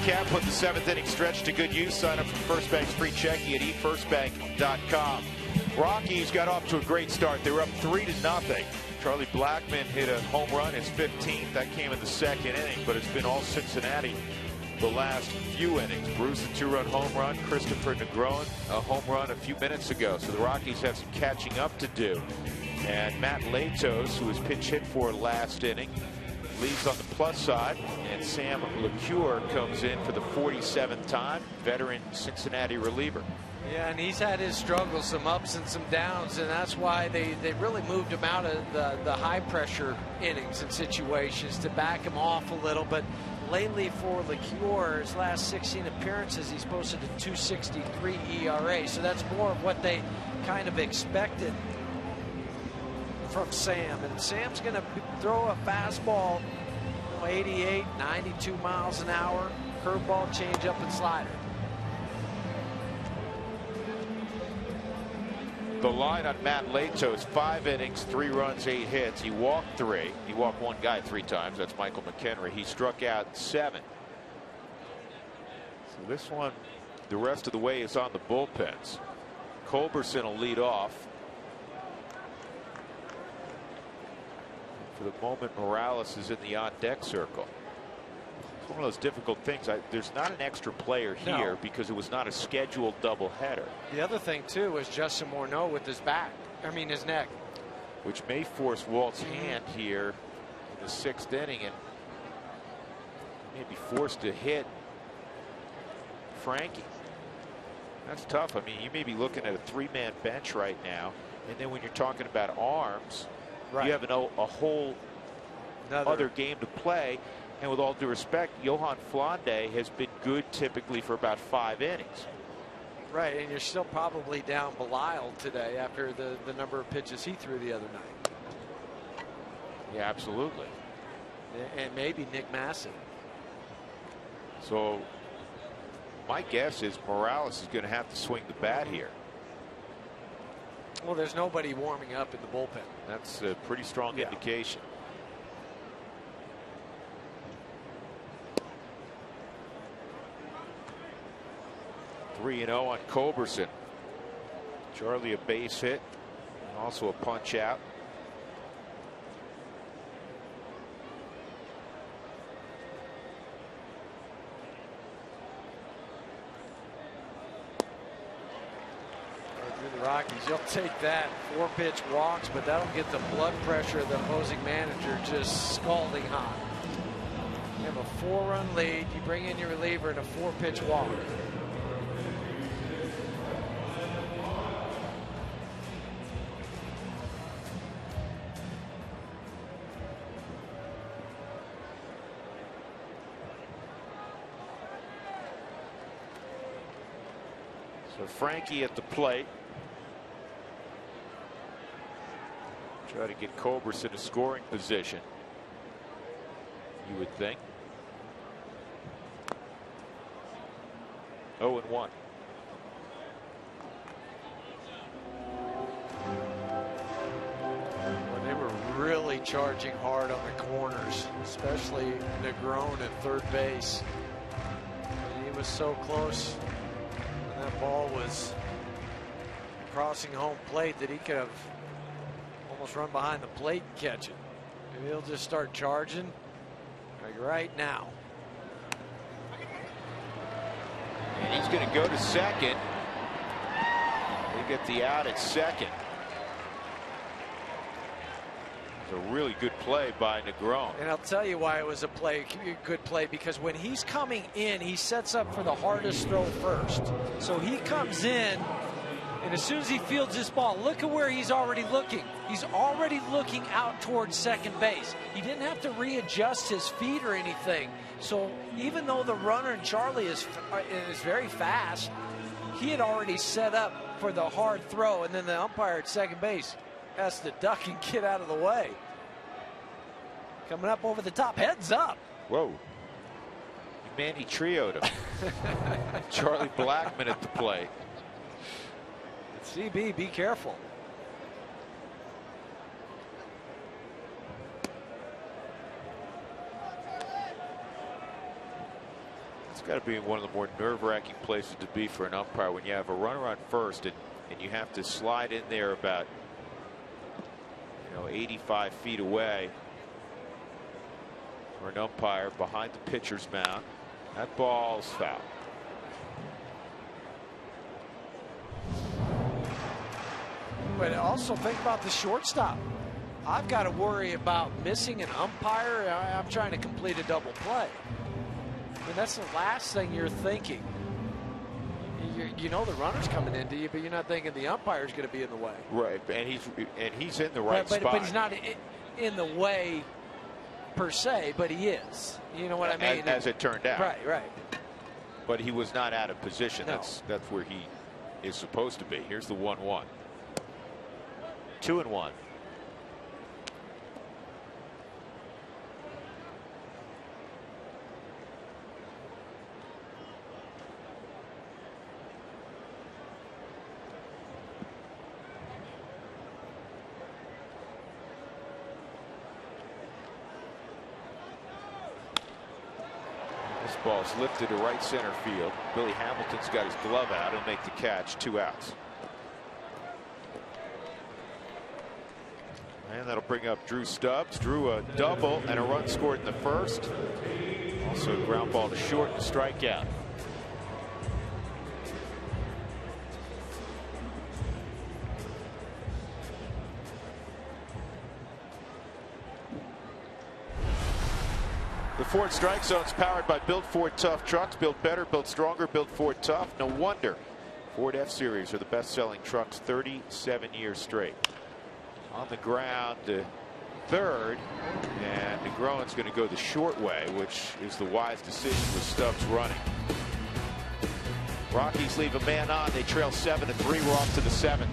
recap, put the 7th inning stretch to good use. Sign up for First Bank's free checking at eFirstBank.com. Rockies got off to a great start. They were up 3-0. Charlie Blackmon hit a home run, his 15th. That came in the 2nd inning, but it's been all Cincinnati the last few innings. Bruce, a 2-run home run. Christopher Negron, a home run a few minutes ago. So the Rockies have some catching up to do. And Matt Latos, who was pinch hit for last inning, leaves on the plus side, and Sam LeCure comes in for the 47th time, veteran Cincinnati reliever. Yeah, and he's had his struggles, some ups and some downs, and that's why they really moved him out of the high pressure innings and situations to back him off a little. But lately for LeCure, his last 16 appearances, he's posted a 2.63 ERA, so that's more of what they kind of expected from Sam. And Sam's going to throw a fastball, 88, 92 miles an hour, curveball, changeup, and slider. The line on Matt Latos, 5 innings, 3 runs, 8 hits. He walked 3. He walked 1 guy 3 times. That's Michael McHenry. He struck out 7. So this one, the rest of the way, is on the bullpens. Culberson will lead off. For the moment, Morales is in the on-deck circle. It's one of those difficult things. There's not an extra player here because it was not a scheduled doubleheader. The other thing, too, was Justin Morneau with his his neck. Which may force Walt's hand here in the 6th inning, and may be forced to hit Frankie. That's tough. I mean, you may be looking at a 3-man bench right now, and then when you're talking about arms, you have a whole other game to play. And with all due respect, Johan Flande has been good typically for about 5 innings. Right, and you're still probably down Belial today after the number of pitches he threw the other night. Yeah, absolutely. And maybe Nick Masson. So my guess is Morales is going to have to swing the bat here. Well, there's nobody warming up in the bullpen. That's a pretty strong indication. .3-0 on Culberson. Charlie a base hit and also a punch out. The Rockies, you'll take that. 4-pitch walks, but that'll get the blood pressure of the opposing manager just scalding hot. You have a 4-run lead. You bring in your reliever and a 4-pitch walk. So Frankie at the plate. Try to get Culberson to scoring position, you would think. 0-1. Well, they were really charging hard on the corners, especially Negron at third base. And he was so close. And that ball was crossing home plate that he could have almost run behind the plate and catch it. Maybe he'll just start charging like right now. And he's going to go to second. They get the out at second. It's a really good play by Negron. And I'll tell you why it was a good play, because when he's coming in, he sets up for the hardest throw first. So he comes in, and as soon as he fields this ball, look at where he's already looking. He's already looking out towards second base. He didn't have to readjust his feet or anything. So even though the runner and Charlie is very fast, he had already set up for the hard throw, and then the umpire at second base has to duck and get out of the way. Coming up over the top, heads up. Whoa. Manny trioed him. Charlie Blackmon at the plate. CB, be careful. Let's got to be one of the more nerve-wracking places to be for an umpire when you have a runner on first and you have to slide in there about 85 feet away for an umpire behind the pitcher's mound. That ball's foul. But also think about the shortstop. I've got to worry about missing an umpire. I'm trying to complete a double play. I mean, that's the last thing you're thinking. You know the runner's coming into you, but you're not thinking the umpire's going to be in the way. Right, and he's in the right spot. But he's not in the way per se, but he is. You know what I mean? As it turned out. Right. But he was not out of position. No. That's where he is supposed to be. Here's the 1-1. 2-1. This ball's lifted to right center field. Billy Hamilton's got his glove out. He'll make the catch. 2 outs. And that'll bring up Drew Stubbs. Drew a double and a run scored in the first. Also a ground ball to short and a strikeout. The Ford Strike Zone is powered by Built Ford Tough trucks. Built better, built stronger, built Ford Tough. No wonder Ford F-Series are the best-selling trucks 37 years straight. On the ground to third, and DeGroen's going to go the short way, which is the wise decision with Stubbs running. Rockies leave a man on. They trail 7-3. We're off to the 7th.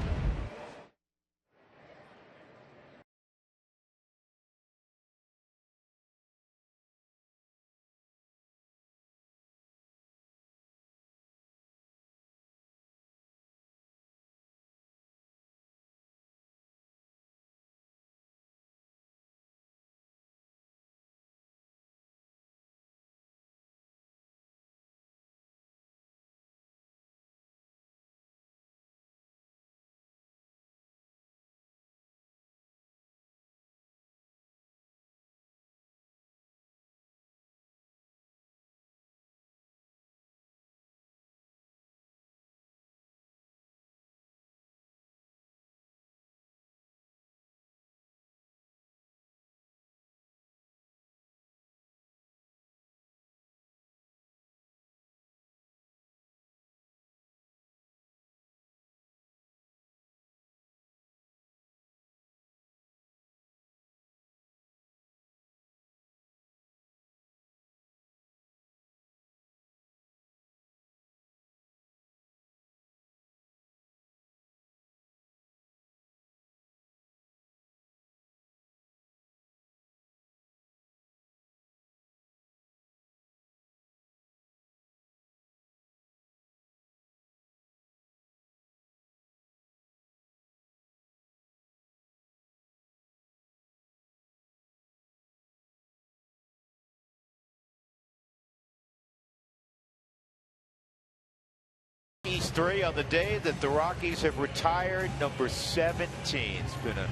Rockies 3 on the day that the Rockies have retired number 17. It's been a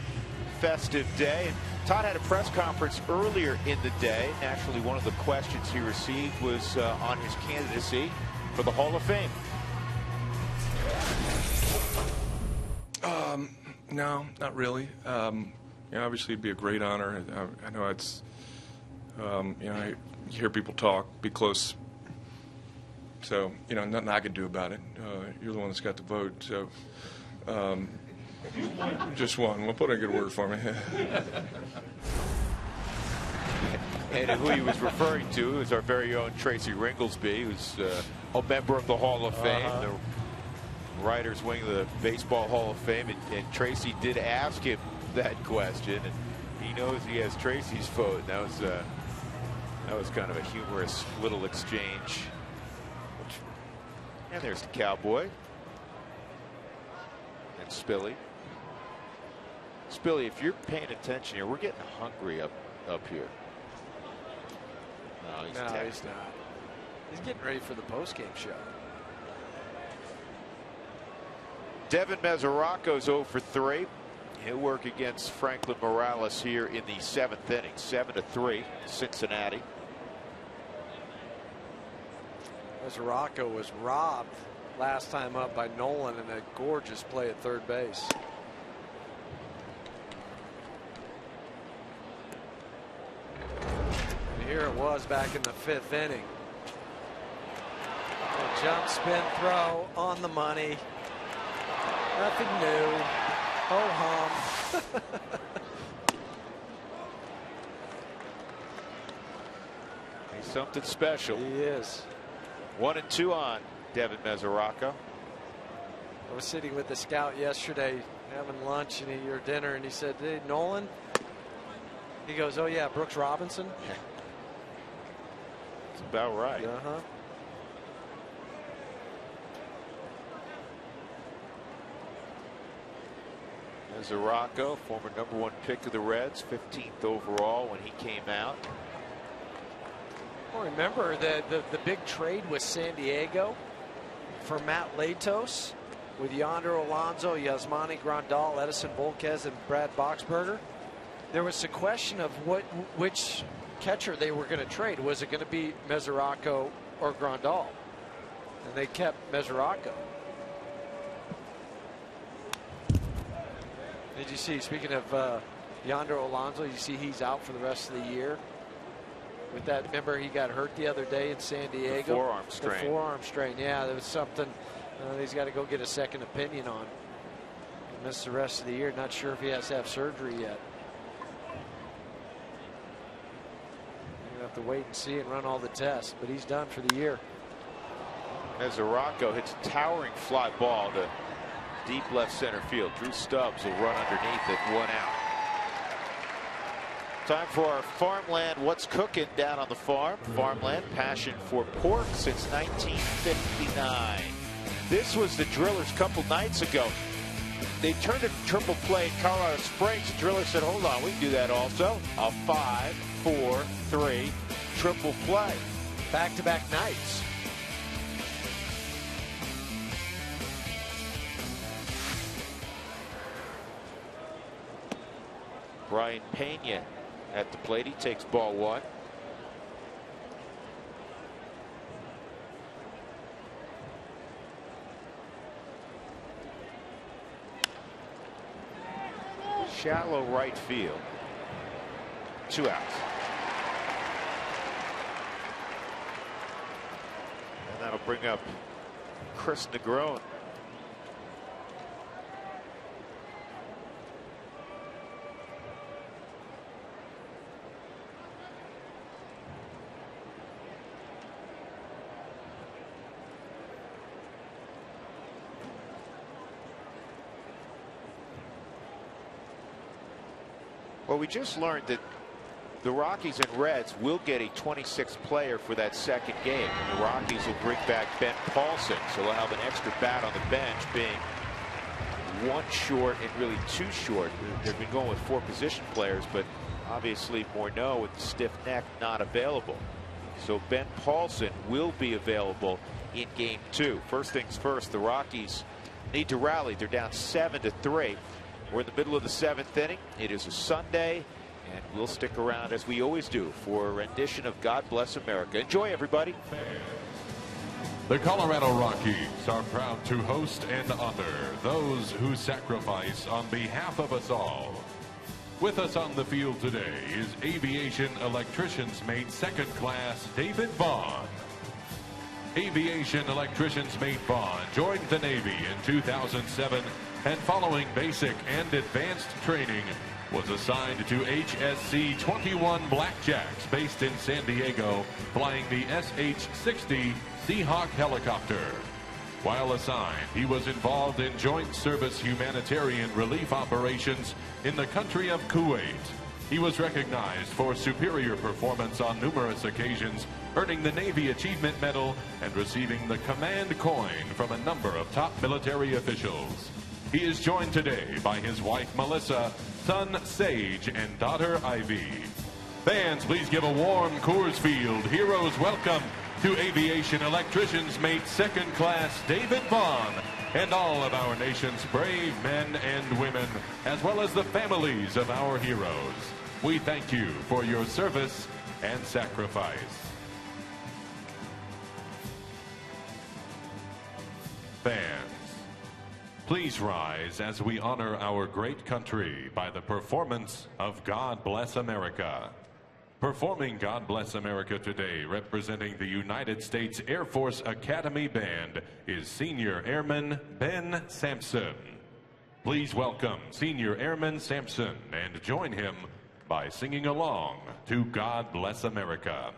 festive day. And Todd had a press conference earlier in the day. Naturally, one of the questions he received was on his candidacy for the Hall of Fame. No, not really. Obviously, it'd be a great honor. I know it's, I hear people talk, be close. So, nothing I could do about it. You're the one that's got the vote. So, just one. We'll put in a good word for me. And who he was referring to is our very own Tracy Ringlesby, who's a member of the Hall of Fame, the writers' wing of the Baseball Hall of Fame. And Tracy did ask him that question, and he knows he has Tracy's vote. That was kind of a humorous little exchange. And there's the Cowboy. And Spilly. Spilly, if you're paying attention here, we're getting hungry up here. No, he's not. He's getting ready for the postgame show. Devin Mesoraco's 0 for 3. He'll work against Franklin Morales here in the 7th inning. 7-3, Cincinnati. Mesoraco was robbed last time up by Nolan in a gorgeous play at third base. And here it was back in the 5th inning. A jump spin throw on the money. Nothing new. Ho hum. He's something special. He is. 1-2 on Devin Mesoraco. I was sitting with the scout yesterday having lunch or dinner, and he said, "Hey, Nolan." He goes, "Oh yeah, Brooks Robinson." That's about right. Uh-huh. Mesoraco, former #1 pick of the Reds, 15th overall when he came out. Well, remember the big trade with San Diego for Matt Latos with Yonder Alonso, Yasmani Grandal, Edison Volquez, and Brad Boxberger. There was a question of which catcher they were going to trade. Was it going to be Mesoraco or Grandal? And they kept Mesoraco. Did you see, speaking of Yonder Alonso, you see he's out for the rest of the year? With that, remember he got hurt the other day in San Diego? The forearm strain. The forearm strain, yeah. There was something he's got to go get a second opinion on. He missed the rest of the year. Not sure if he has to have surgery yet. You have to wait and see and run all the tests, but he's done for the year. Mesoraco hits a towering fly ball to deep left center field. Drew Stubbs will run underneath it, 1 out. Time for our Farmland What's Cooking down on the farm. Farmland, passion for pork since 1959. This was the Drillers a couple nights ago. They turned it triple play in Colorado Springs. The Drillers said, hold on, we can do that also. A 5-4-3 triple play. Back-to-back nights. Brian Pena at the plate. He takes ball 1. Shallow right field. 2 outs. And that'll bring up Chris Negron. Well, we just learned that the Rockies and Reds will get a 26th player for that second game. And the Rockies will bring back Ben Paulson, so they'll have an extra bat on the bench, being 1 short and really 2 short. They've been going with 4 position players, but obviously Morneau with the stiff neck not available. So Ben Paulson will be available in game 2. First things first, the Rockies need to rally. They're down 7-3. We're in the middle of the 7th inning. It is a Sunday, and we'll stick around as we always do for a rendition of God Bless America. Enjoy, everybody. The Colorado Rockies are proud to host and honor those who sacrifice on behalf of us all. With us on the field today is Aviation Electricians Mate Second Class David Vaughn. Aviation Electricians Mate Vaughn joined the Navy in 2007, and following basic and advanced training was assigned to HSC 21 Blackjacks based in San Diego, flying the SH-60 Seahawk helicopter. While assigned, he was involved in joint service humanitarian relief operations in the country of Kuwait. He was recognized for superior performance on numerous occasions, earning the Navy Achievement Medal and receiving the Command Coin from a number of top military officials. He is joined today by his wife, Melissa, son, Sage, and daughter, Ivy. Fans, please give a warm Coors Field Heroes welcome to aviation electricians mate second class David Vaughn, and all of our nation's brave men and women, as well as the families of our heroes. We thank you for your service and sacrifice. Fans, please rise as we honor our great country by the performance of God Bless America. Performing God Bless America today, representing the United States Air Force Academy Band, is Senior Airman Ben Sampson. Please welcome Senior Airman Sampson and join him by singing along to God Bless America.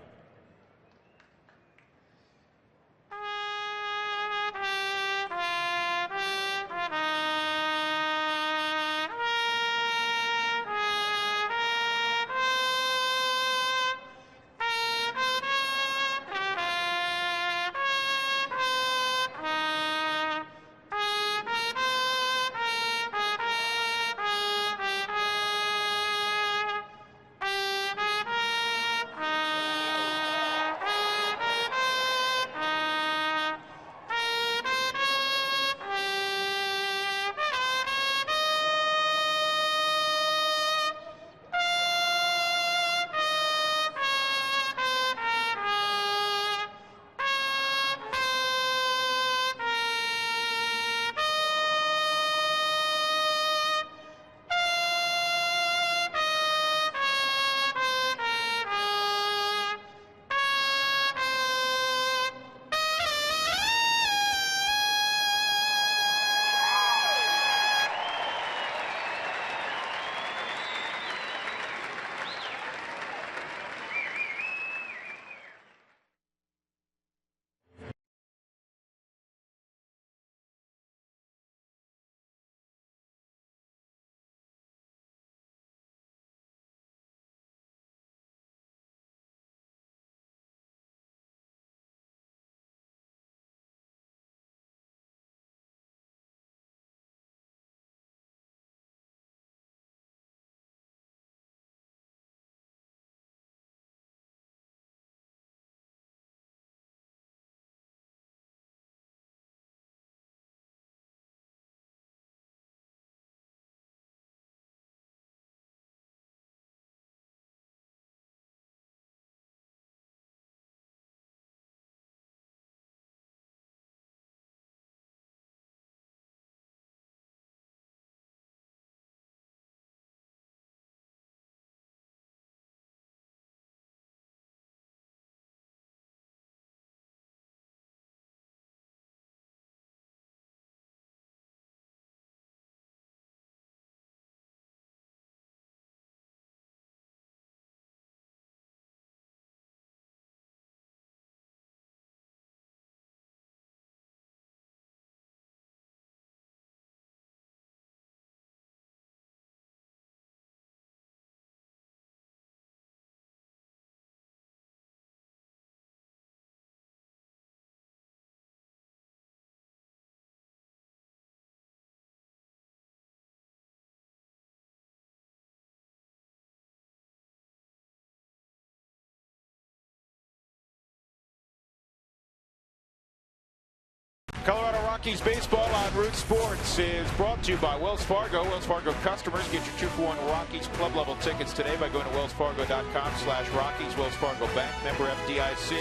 Colorado Rockies baseball on Root Sports is brought to you by Wells Fargo. Wells Fargo customers get your 2-for-1 Rockies club level tickets today by going to wellsfargo.com/Rockies. Wells Fargo Bank, member FDIC.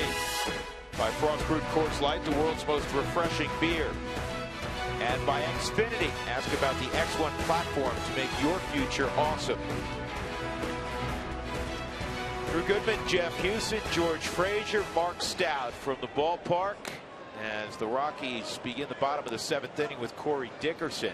By Frost Brewed Coors Light, the world's most refreshing beer. And by Xfinity, ask about the X1 platform to make your future awesome. Drew Goodman, Jeff Hewson, George Frazier, Mark Stout from the ballpark as the Rockies begin the bottom of the 7th inning with Corey Dickerson.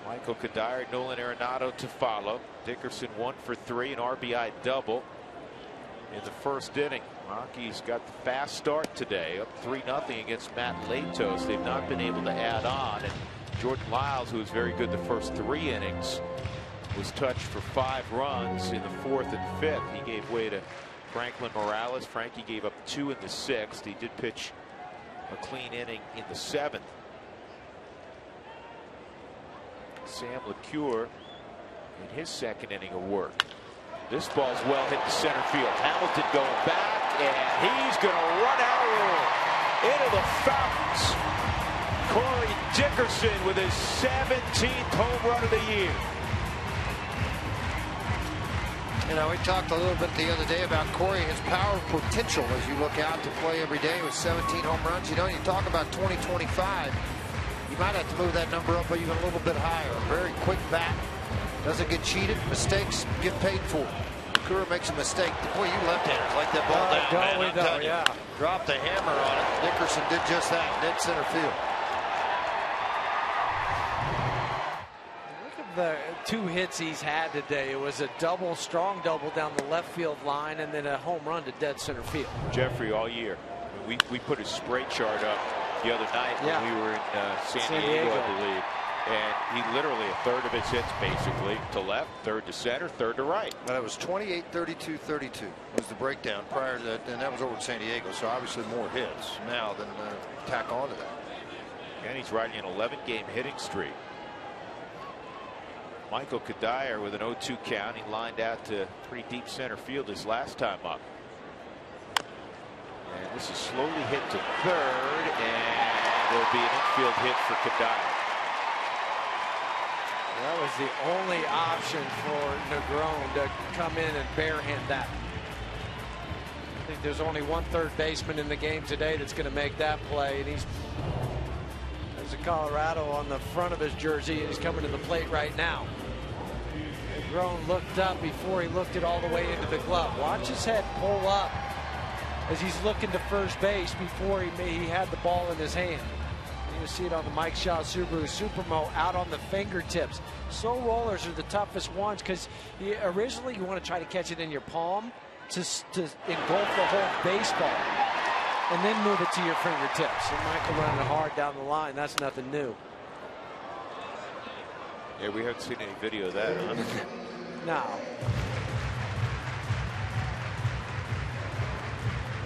Michael Kadire, Nolan Arenado to follow. Dickerson 1 for 3, an RBI double in the first inning. Rockies got the fast start today, up 3-0 against Matt Latos. They've not been able to add on, and Jordan Lyles, who was very good the first 3 innings, was touched for 5 runs in the 4th and 5th. He gave way to Franklin Morales. Frankie gave up 2 in the 6th. He did pitch a clean inning in the 7th. Sam LeCure in his 2nd inning of work. This ball's well hit to center field. Hamilton going back, and he's going to run out into the fountains. Corey Dickerson with his 17th home run of the year. You know, we talked a little bit the other day about Corey, his power potential as you look out to play every day with 17 home runs. You know, you talk about 2025, you might have to move that number up even a little bit higher. A very quick bat, doesn't get cheated, mistakes get paid for. Kura makes a mistake. Boy, you left-handers like that ball down, man. I'm telling you, dropped the hammer on it. Dickerson did just that, dead center field. The 2 hits he's had today. It was a double, strong double down the left field line, and then a home run to dead center field. Jeffrey, all year, we put his spray chart up the other night when we were in San Diego, I believe, and he literally a third of his hits basically to left, third to center, third to right. Well, that was 28, 32, 32 was the breakdown prior to that, and that was over in San Diego, so obviously more hits now than tack on to that. And he's riding an 11-game hitting streak. Michael Kadire with an 0-2 count. He lined out to pretty deep center field his last time up. And this is slowly hit to third, and there'll be an infield hit for Kadire. That was the only option for Negron to come in and barehand that. I think there's only one third baseman in the game today that's going to make that play, and there's a Colorado on the front of his jersey, and he's coming to the plate right now. Negron looked up before he looked it all the way into the glove. Watch his head pull up as he's looking to first base before he had the ball in his hand. You see it on the Mike Shaw Subaru Supermo out on the fingertips. Slow rollers are the toughest ones because originally you want to try to catch it in your palm to engulf the whole baseball and then move it to your fingertips. And Michael running hard down the line. That's nothing new. Yeah, we haven't seen any video of that, huh? No.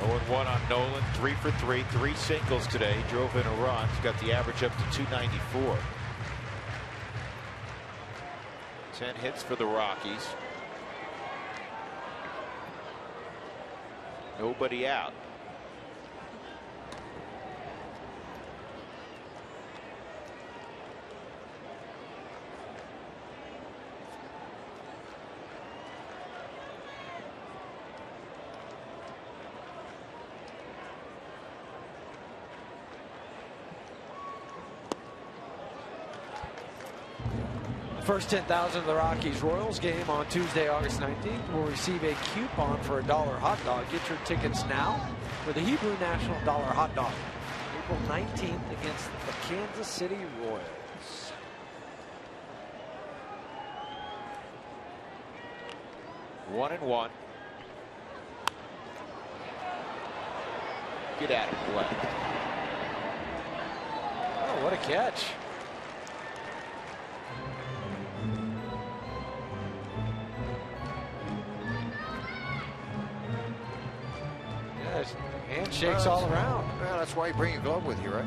0-1 on Nolan, 3 for 3, 3 singles today. He drove in a run. He's got the average up to 294. 10 hits for the Rockies. Nobody out. First 10,000 of the Rockies Royals game on Tuesday, August 19th will receive a coupon for a $1 hot dog. Get your tickets now for the Hebrew National $1 hot dog. April 19th against the Kansas City Royals. One and one. Get out of play. Oh, what a catch. Handshakes all around. Well, that's why you bring your glove with you, right?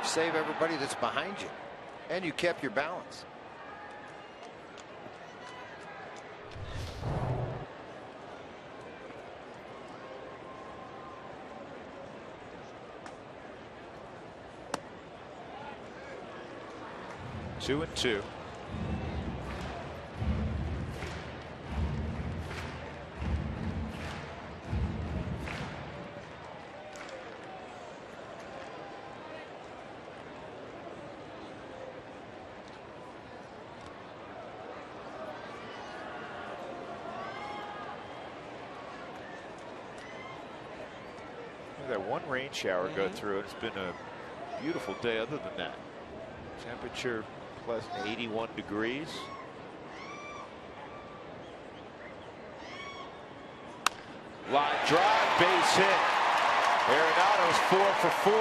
Save everybody that's behind you. And you kept your balance. Two and two. That one rain shower go through. It's been a beautiful day other than that. Temperature pleasant 81 degrees. Line drive, base hit. Arenado's 4 for 4.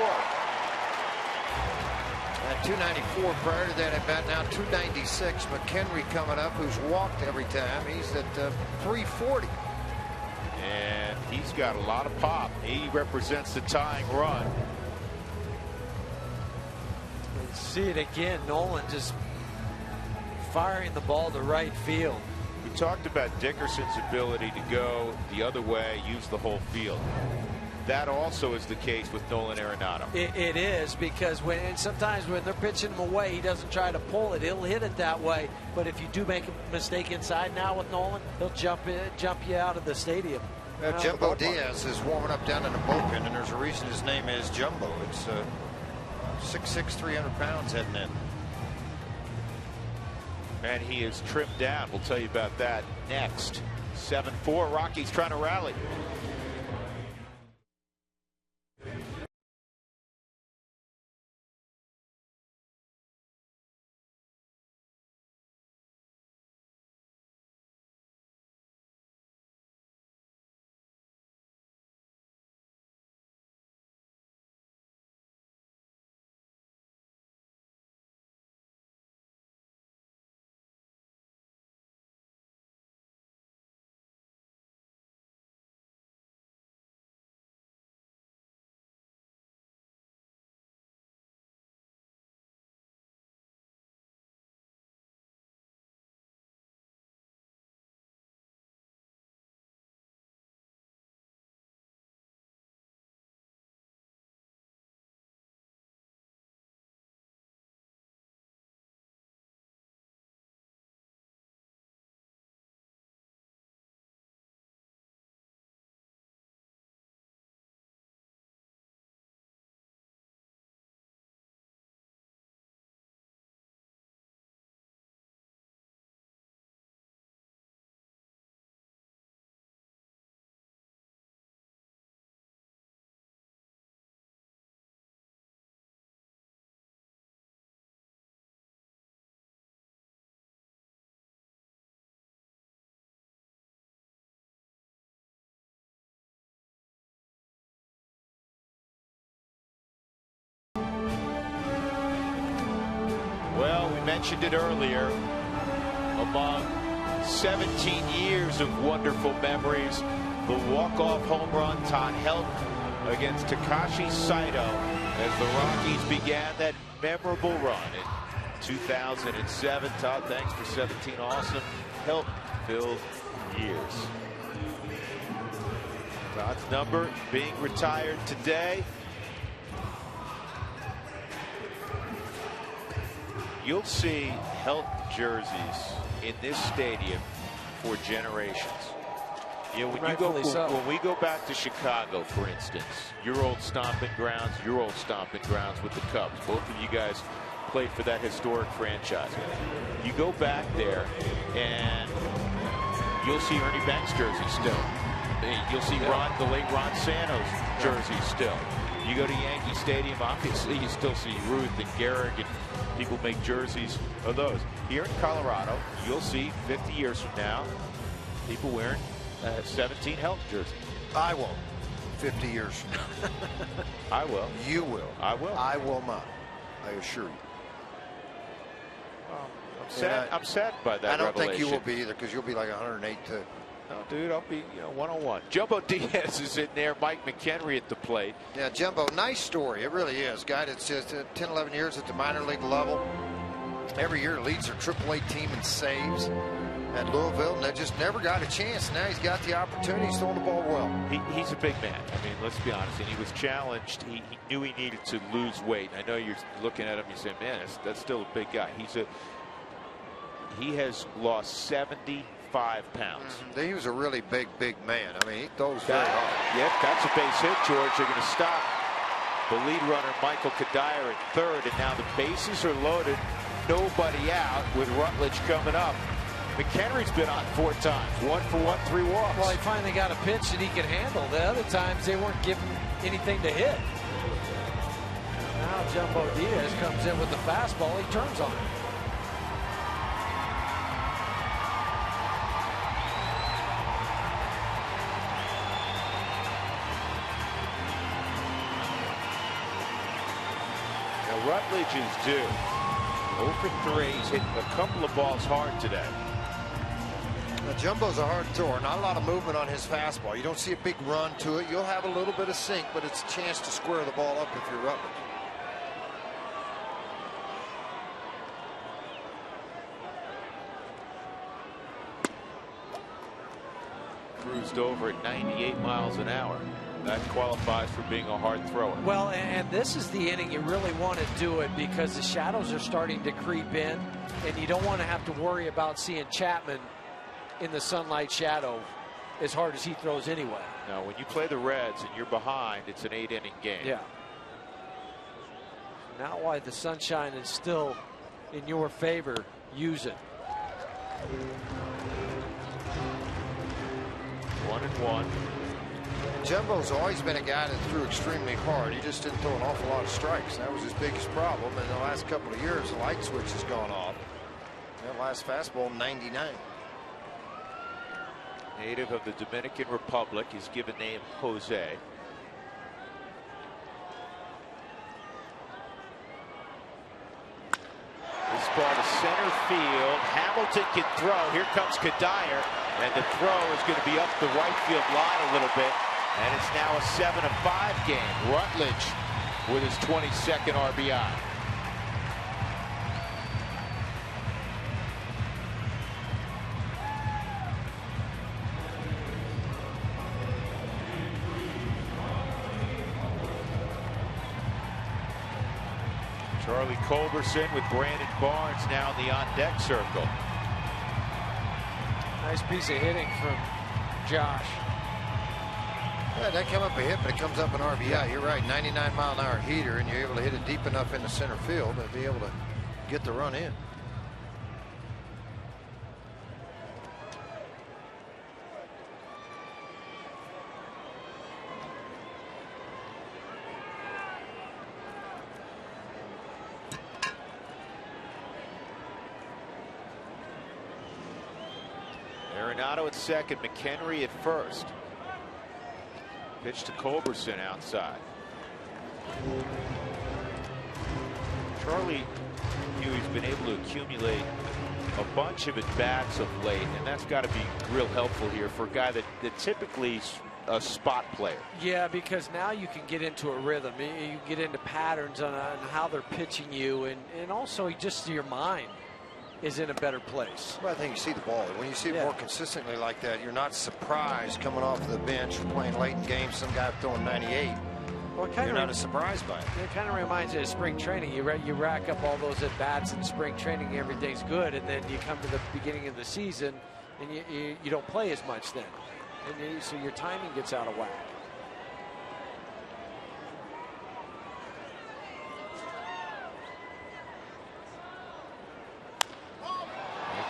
At 294 prior to that at bat, now 296. McHenry coming up, who's walked every time. He's at 340. And he's got a lot of pop. He represents the tying run. See it again. Nolan just firing the ball to right field. We talked about Dickerson's ability to go the other way, use the whole field. That also is the case with Nolan Arenado. It is, because sometimes when they're pitching him away, he doesn't try to pull it. He'll hit it that way. But if you do make a mistake inside now with Nolan, he'll jump you out of the stadium. Jumbo Diaz is warming up down in the bullpen, and there's a reason his name is Jumbo. It's 6'6", 300 pounds heading in. And he is trimmed down. We'll tell you about that next. 7-4. Rockies trying to rally. Well, we mentioned it earlier. Among 17 years of wonderful memories, the walk-off home run, Todd Helton against Takashi Saito, as the Rockies began that memorable run in 2007. Todd, thanks for 17 awesome, Helton-filled years. Todd's number being retired today. You'll see Helton jerseys in this stadium for generations. You know, when we go back to Chicago, for instance, your old stomping grounds with the Cubs. Both of you guys played for that historic franchise. You go back there and you'll see Ernie Banks' jersey still. You'll see the late Ron Santos jersey still. You go to Yankee Stadium, obviously you still see Ruth and Gehrig, and people make jerseys of those. Here in Colorado, you'll see 50 years from now people wearing 17 Helton jerseys. I won't. 50 years from now. I will. You will. I will. I will not. I assure you. I'm sad by that. I don't revelation. think you will be either, because you'll be like 108 too. No, dude, I'll be 101. Jumbo Diaz is in there. Mike McHenry at the plate. Yeah, Jumbo, nice story. It really is. Guy that's just 10, 11 years at the minor league level. Every year leads their AAA team in saves at Louisville, and they just never got a chance. Now he's got the opportunity. He's throwing the ball well. He's a big man. I mean, let's be honest. And he was challenged. He knew he needed to lose weight. I know you're looking at him. You say, man, that's still a big guy. He has lost 75 pounds. He was a really big man. I mean, he throws very hard. Yep, that's a base hit, George. They're going to stop the lead runner, Michael Kadire, at third. And now the bases are loaded. Nobody out with Rutledge coming up. McHenry's been on 4 times. 1 for 1, 3 walks. Well, he finally got a pitch that he could handle. The other times they weren't giving anything to hit. Now Jumbo Diaz comes in with the fastball. He turns on it. Rutledge is due. 0 for 3. He's hitting a couple of balls hard today. Now, Jumbo's a hard thrower. Not a lot of movement on his fastball. You don't see a big run to it. You'll have a little bit of sink, but it's a chance to square the ball up if you're Rutledge. cruised over at 98 miles an hour. That qualifies for being a hard thrower. Well, and this is the inning you really want to do it because the shadows are starting to creep in, and you don't want to have to worry about seeing Chapman in the sunlight shadow as hard as he throws anyway. Now, when you play the Reds and you're behind, it's an 8-inning game. Yeah. Now while the sunshine is still in your favor, use it. 1-1. Jumbo's always been a guy that threw extremely hard. He just didn't throw an awful lot of strikes. That was his biggest problem. In the last couple of years, the light switch has gone off. That last fastball, 99. Native of the Dominican Republic. His given name, Jose. This ball to center field. Hamilton can throw. Here comes Kadire. And the throw is going to be up the right field line a little bit. And it's now a 7-5 game. Rutledge with his 22nd RBI. Charlie Culberson with Brandon Barnes now in the on-deck circle. Nice piece of hitting from Josh. Yeah, that came up a hit, but it comes up an RBI. You're right, 99-mile-an-hour heater, and you're able to hit it deep enough into center field to be able to get the run in. Arenado at second, McHenry at first. Pitch to Culberson outside. Charlie Huey's been able to accumulate a bunch of at-bats of late, and that's got to be real helpful here for a guy that typically is a spot player. Yeah, because now you can get into a rhythm. You get into patterns on how they're pitching you, and also just your mind is in a better place. Well, I think you see the ball. When you see it more consistently like that, you're not surprised coming off the bench playing late in games, some guy throwing 98. Well, you're not as surprised by it. It kind of reminds you of spring training. You rack up all those at-bats in spring training, everything's good, and then you come to the beginning of the season, and you don't play as much then. And so your timing gets out of whack.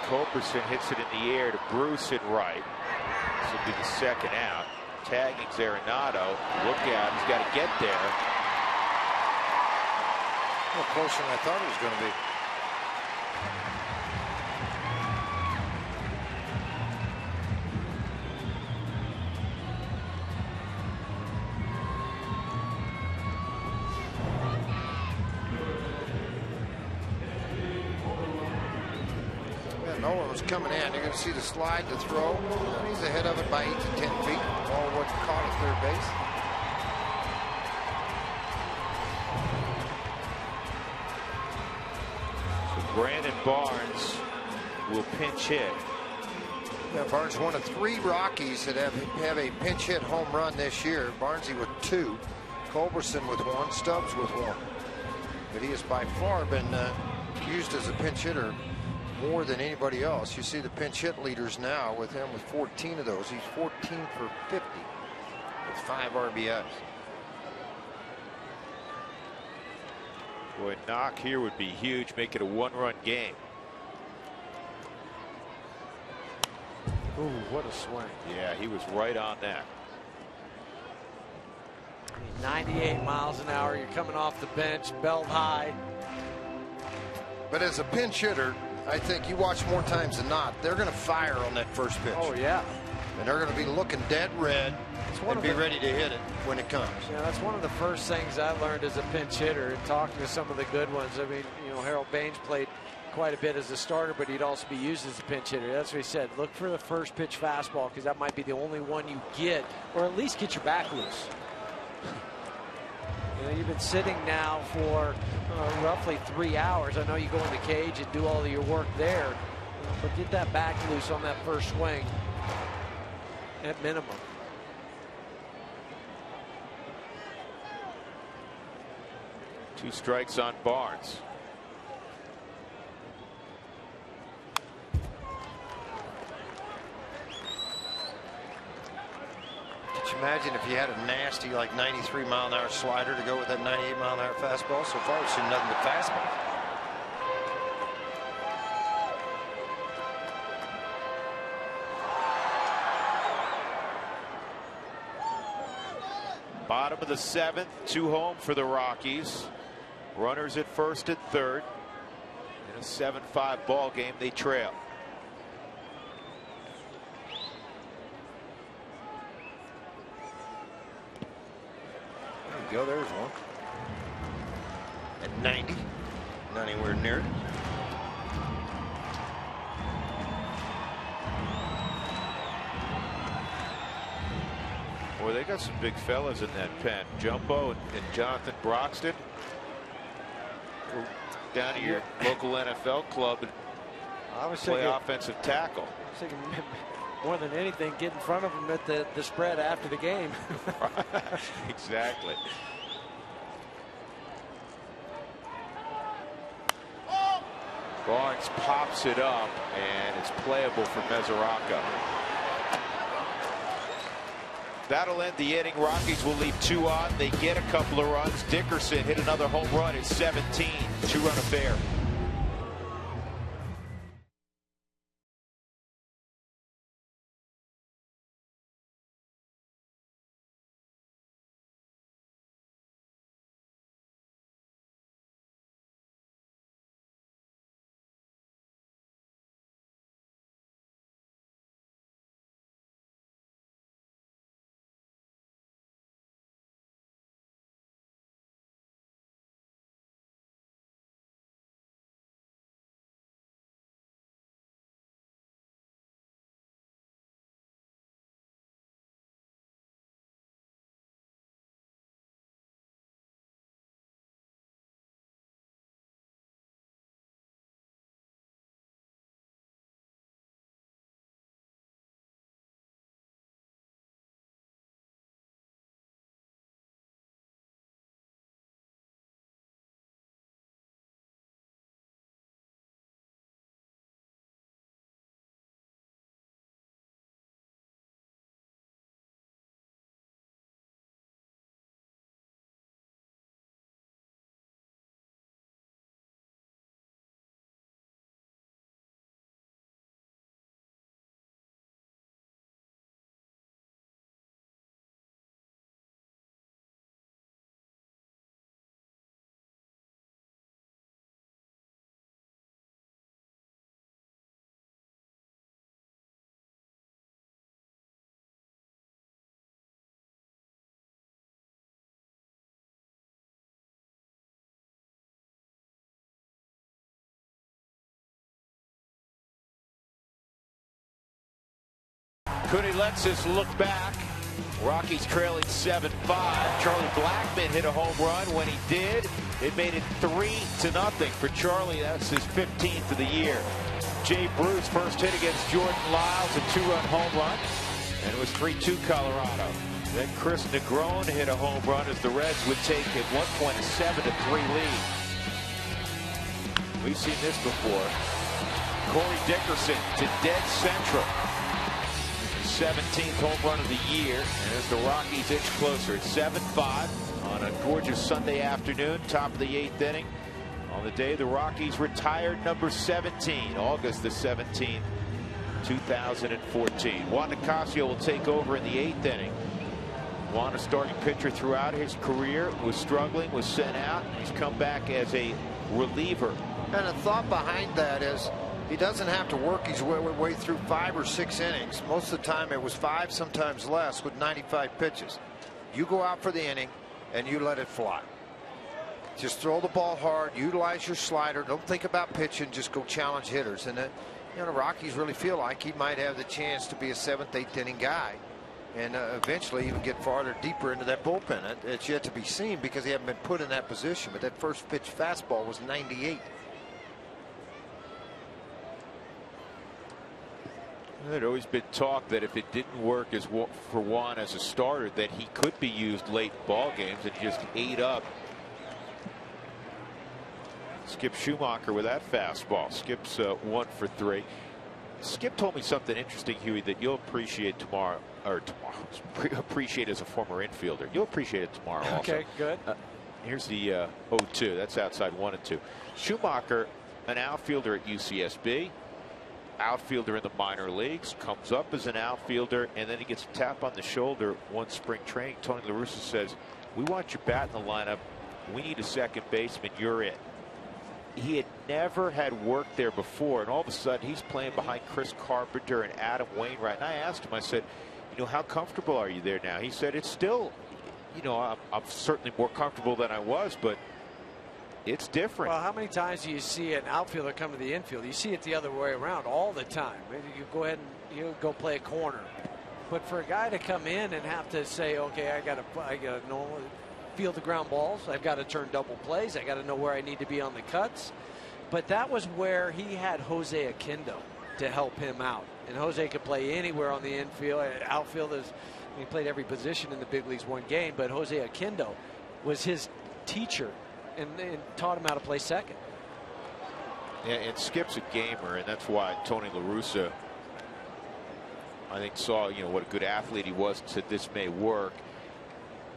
Culberson hits it in the air to Bruce at right. This will be the second out. Tagging Arenado. Look out, he's got to get there. A little closer than I thought it was going to be. Nolan was coming in. You're going to see the slide to throw. He's ahead of it by 8 to 10 feet. Ball wasn't caught at third base. So Brandon Barnes will pinch hit. Yeah, Barnes one of 3 Rockies that have a pinch hit home run this year. Barnesy with 2, Culberson with 1, Stubbs with 1. But he has by far been used as a pinch hitter more than anybody else. You see the pinch hit leaders now with him with 14 of those. He's 14 for 50 with 5 RBIs. Boy, a knock here would be huge, make it a 1-run game. Ooh, what a swing. Yeah, he was right on that. 98 miles an hour. You're coming off the bench, belt high. But as a pinch hitter, I think you watch more times than not, they're going to fire on that first pitch. Oh, yeah. And they're going to be looking dead red and be ready to hit it when it comes. Yeah, that's one of the first things I learned as a pinch hitter and talking to some of the good ones. I mean, you know, Harold Baines played quite a bit as a starter, but he'd also be used as a pinch hitter. That's what he said. Look for the first pitch fastball because that might be the only one you get, or at least get your back loose. You know, you've been sitting now for roughly 3 hours. I know you go in the cage and do all of your work there, but get that back loose on that first swing. at minimum. Two strikes on Barnes. Could you imagine if you had a nasty, like 93-mile-an-hour slider to go with that 98-mile-an-hour fastball? So far, we've seen nothing but fastball. Bottom of the 7th, 2 home for the Rockies. Runners at first and third. In a 7-5 ball game, they trail. There you go. There's one. At 90. Not anywhere near it. Boy, they got some big fellas in that pen. Jumbo and Jonathan Broxton. Go down to your local NFL club and play offensive tackle. I was thinking more than anything, get in front of them at the spread after the game. Exactly. Barnes pops it up, and it's playable for Mesoraco. That'll end the inning. Rockies will leave 2 on. They get a couple of runs. Dickerson hit another home run at 17. 2-run affair. Cooney lets us look back. Rockies trailing 7-5. Charlie Blackmon hit a home run. When he did, it made it 3-0 for Charlie. That's his 15th of the year. Jay Bruce first hit against Jordan Lyles, a 2-run home run, and it was 3-2 Colorado. Then Chris Negron hit a home run as the Reds would take at one point a 7-3 lead. We've seen this before. Corey Dickerson to dead central. 17th home run of the year, and as the Rockies inch closer, it's 7-5 on a gorgeous Sunday afternoon, top of the 8th inning. On the day the Rockies retired number 17, August the 17th, 2014. Juan Nicasio will take over in the 8th inning. Juan, a starting pitcher throughout his career, was struggling, was sent out. He's come back as a reliever. And the thought behind that is, he doesn't have to work his way through 5 or 6 innings. Most of the time it was 5, sometimes less, with 95 pitches. You go out for the inning and you let it fly. Just throw the ball hard, utilize your slider, don't think about pitching, just go challenge hitters. And the Rockies really feel like he might have the chance to be a 7th, 8th inning guy, and eventually even get farther, deeper into that bullpen. It's yet to be seen because he hasn't been put in that position. But that first pitch fastball was 98. There'd always been talk that if it didn't work for Juan as a starter, that he could be used late in ball games, and just ate up Skip Schumacher with that fastball. Skip's 1 for 3. Skip told me something interesting, Huey, that you'll appreciate tomorrow, appreciate as a former infielder. You'll appreciate it tomorrow also. Okay, good. Here's the 0-2. That's outside 1 and 2. Schumacher, an outfielder at UCSB, outfielder in the minor leagues, comes up as an outfielder, and then he gets a tap on the shoulder one spring training. Tony La Russa says, "We want your bat in the lineup. We need a second baseman. You're it." He had never had worked there before, and all of a sudden he's playing behind Chris Carpenter and Adam Wainwright. And I asked him, I said, "You know, how comfortable are you there now?" He said, "It's still, you know, I'm certainly more comfortable than I was, but it's different." Well, how many times do you see an outfielder come to the infield? You see it the other way around all the time. Maybe you go ahead and you go play a corner, but for a guy to come in and have to say, "Okay, I got to know, field the ground balls. I've got to turn double plays. I got to know where I need to be on the cuts." But that was where he had Jose Akindo to help him out, and Jose could play anywhere on the infield. Outfielders, he played every position in the big leagues one game, but Jose Akindo was his teacher and taught him how to play second. Yeah, and Skip's a gamer, and that's why Tony La Russa, I think, saw, you know, what a good athlete he was and said this may work.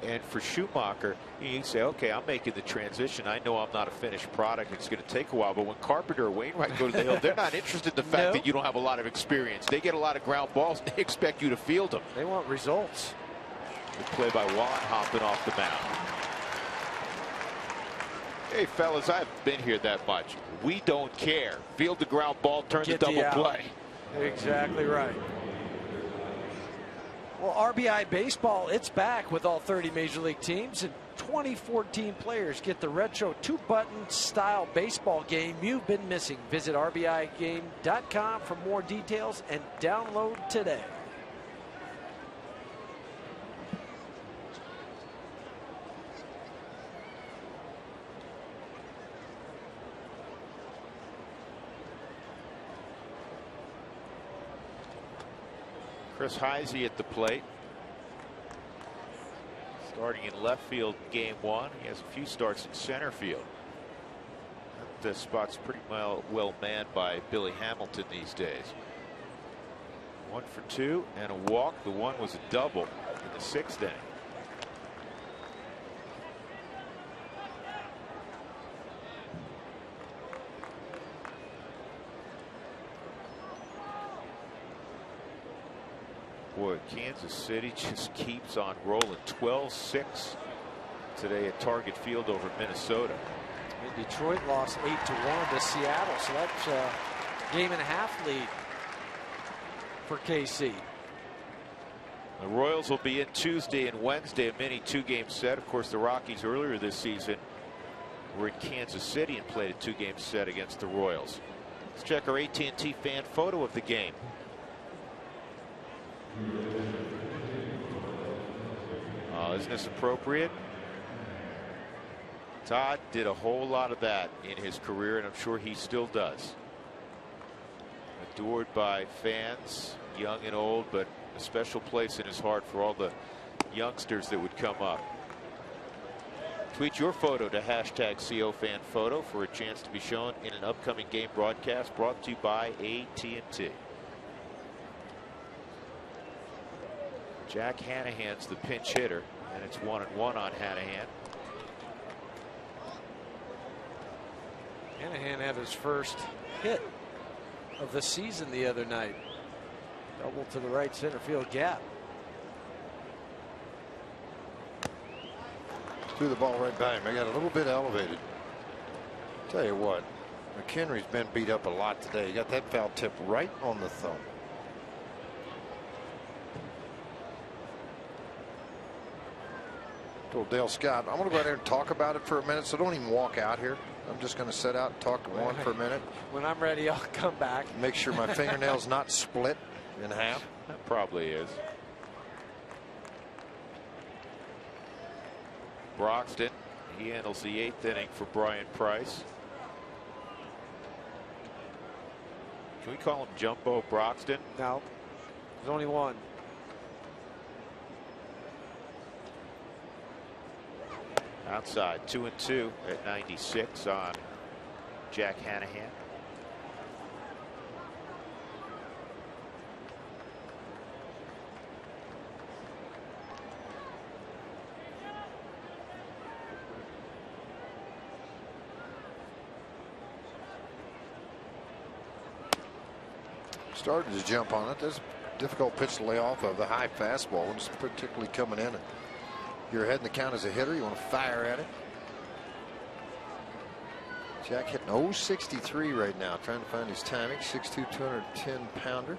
And for Schumacher, you say, okay, I'm making the transition. I know I'm not a finished product. It's going to take a while. But when Carpenter or Wainwright go to the hill, they're not interested in the fact that you don't have a lot of experience. They get a lot of ground balls. They expect you to field them. They want results. Good play by Juan hopping off the mound. Hey, fellas, I haven't been here that much. We don't care. Field the ground ball, turn the double play. Exactly right. Well, RBI Baseball, it's back with all 30 Major League teams, and 2014 players get the retro 2-button style baseball game you've been missing. Visit RBIGame.com for more details and download today. Chris Heisey at the plate. Starting in left field game 1. He has a few starts in center field. That spot's pretty well manned by Billy Hamilton these days. 1 for 2 and a walk. The one was a double in the 6th inning. Boy, Kansas City just keeps on rolling. 12-6 today at Target Field over Minnesota. And Detroit lost 8-1 to Seattle, so that's a game-and-a-half lead for KC. The Royals will be in Tuesday and Wednesday, a mini 2-game set. Of course, the Rockies earlier this season were in Kansas City and played a 2-game set against the Royals. Let's check our AT&T fan photo of the game. Isn't this appropriate? Todd did a whole lot of that in his career, and I'm sure he still does. Adored by fans, young and old, but a special place in his heart for all the youngsters that would come up. Tweet your photo to #COFanPhoto for a chance to be shown in an upcoming game broadcast brought to you by AT&T. Jack Hanahan's the pinch hitter, and it's 1-1 on Hanahan. Hanahan had his first hit of the season the other night. Double to the right center field gap. Threw the ball right by him. I got a little bit elevated. Tell you what, McHenry's been beat up a lot today. He got that foul tip right on the thumb. Told Dale Scott, I'm going to go out there and talk about it for a minute, so don't even walk out here. I'm just going to sit out and talk to Juan for a minute. When I'm ready, I'll come back. Make sure my fingernail's not split in half. That probably is. Broxton, he handles the 8th inning for Brian Price. Can we call him Jumbo Broxton? No. There's only one. Outside, 2-2 at 96 on Jack Hanahan. Started to jump on it. That's a difficult pitch to lay off of. The high fastball, when it's particularly coming in. You're ahead in the count as a hitter. You want to fire at it. Jack hitting 063 right now, trying to find his timing. 6'2", 210-pounder.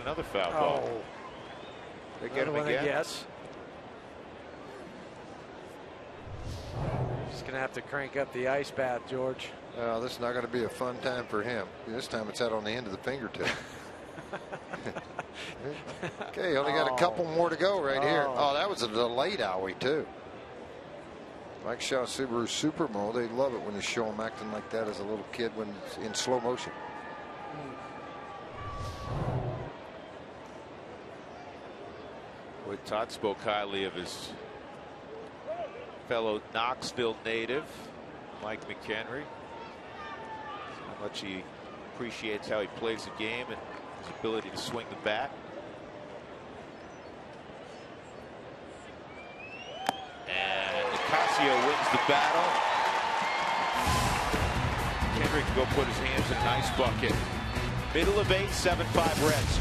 Another foul ball. Oh. They get him again. Yes. Just gonna have to crank up the ice bath, George. This is not going to be a fun time for him. This time it's out on the end of the fingertip. Okay, only got a couple more to go right here. Oh, that was a delayed owie too. Mike Shaw Subaru Supermo, they love it when they show him acting like that as a little kid when it's in slow motion. Todd spoke highly of his fellow Knoxville native, Mike McHenry. How much he appreciates how he plays the game and his ability to swing the bat. And Nicasio wins the battle. McHenry can go put his hands in an ice bucket. Middle of 8, 7-5 Reds.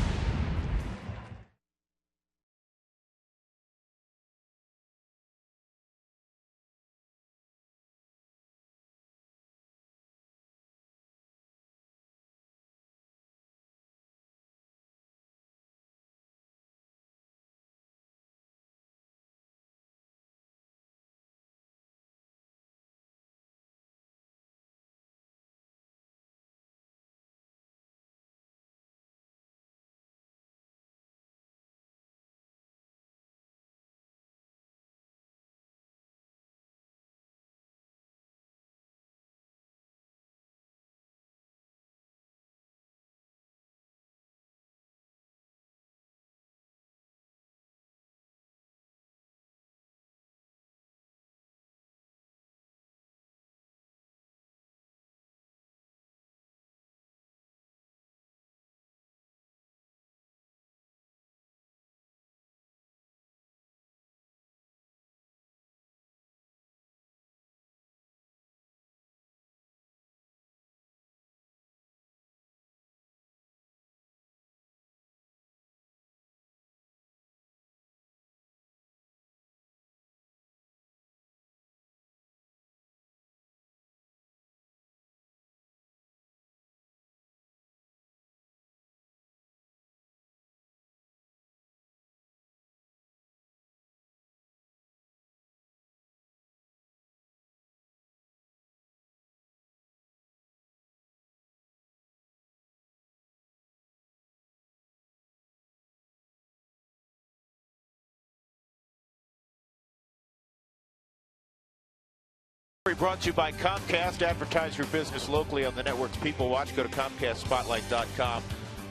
Brought to you by Comcast. Advertise your business locally on the networks people watch. Go to ComcastSpotlight.com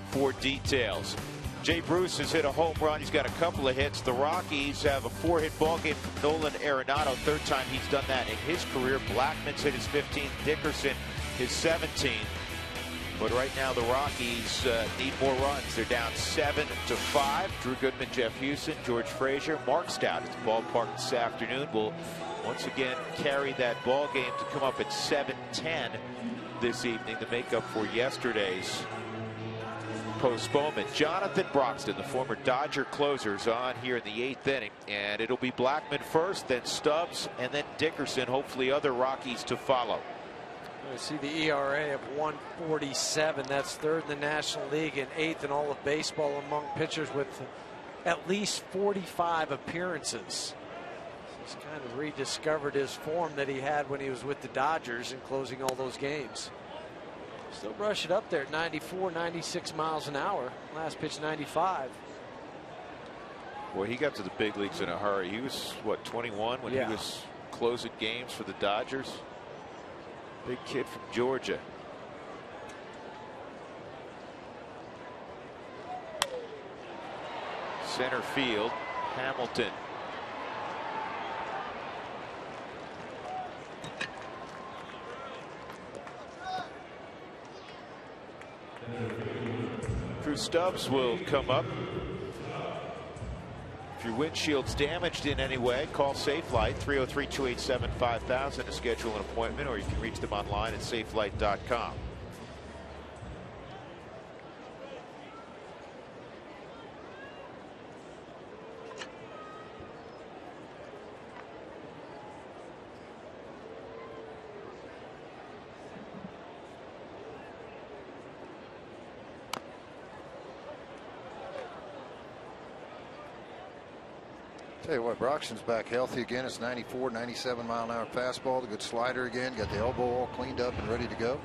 for details. Jay Bruce has hit a home run. He's got a couple of hits. The Rockies have a 4-hit ball game from Nolan Arenado. Third time he's done that in his career. Blackman's hit his 15th. Dickerson his 17th. But right now the Rockies need more runs. They're down 7-5. Drew Goodman, Jeff Houston, George Frazier, Mark Stout at the ballpark this afternoon. Will once again carry that ball game to come up at 7-10 this evening to make up for yesterday's postponement. Jonathan Broxton, the former Dodger closer, is on here in the 8th inning, and it'll be Blackman first, then Stubbs, and then Dickerson. Hopefully other Rockies to follow. I see the ERA of 147. That's third in the National League and 8th in all of baseball among pitchers with at least 45 appearances. He's kind of rediscovered his form that he had when he was with the Dodgers and closing all those games. Still brushing up there at 94, 96 miles an hour. Last pitch 95. Well, he got to the big leagues in a hurry. He was, what, 21 when he was closing games for the Dodgers? Big kid from Georgia. Center field, Hamilton. Drew Stubbs will come up. If your windshield's damaged in any way, call SafeLight 303-287-5000 to schedule an appointment, or you can reach them online at safelight.com. Tell you what, Broxton's back healthy again. It's 94, 97 mile an hour fastball. The good slider again. Got the elbow all cleaned up and ready to go.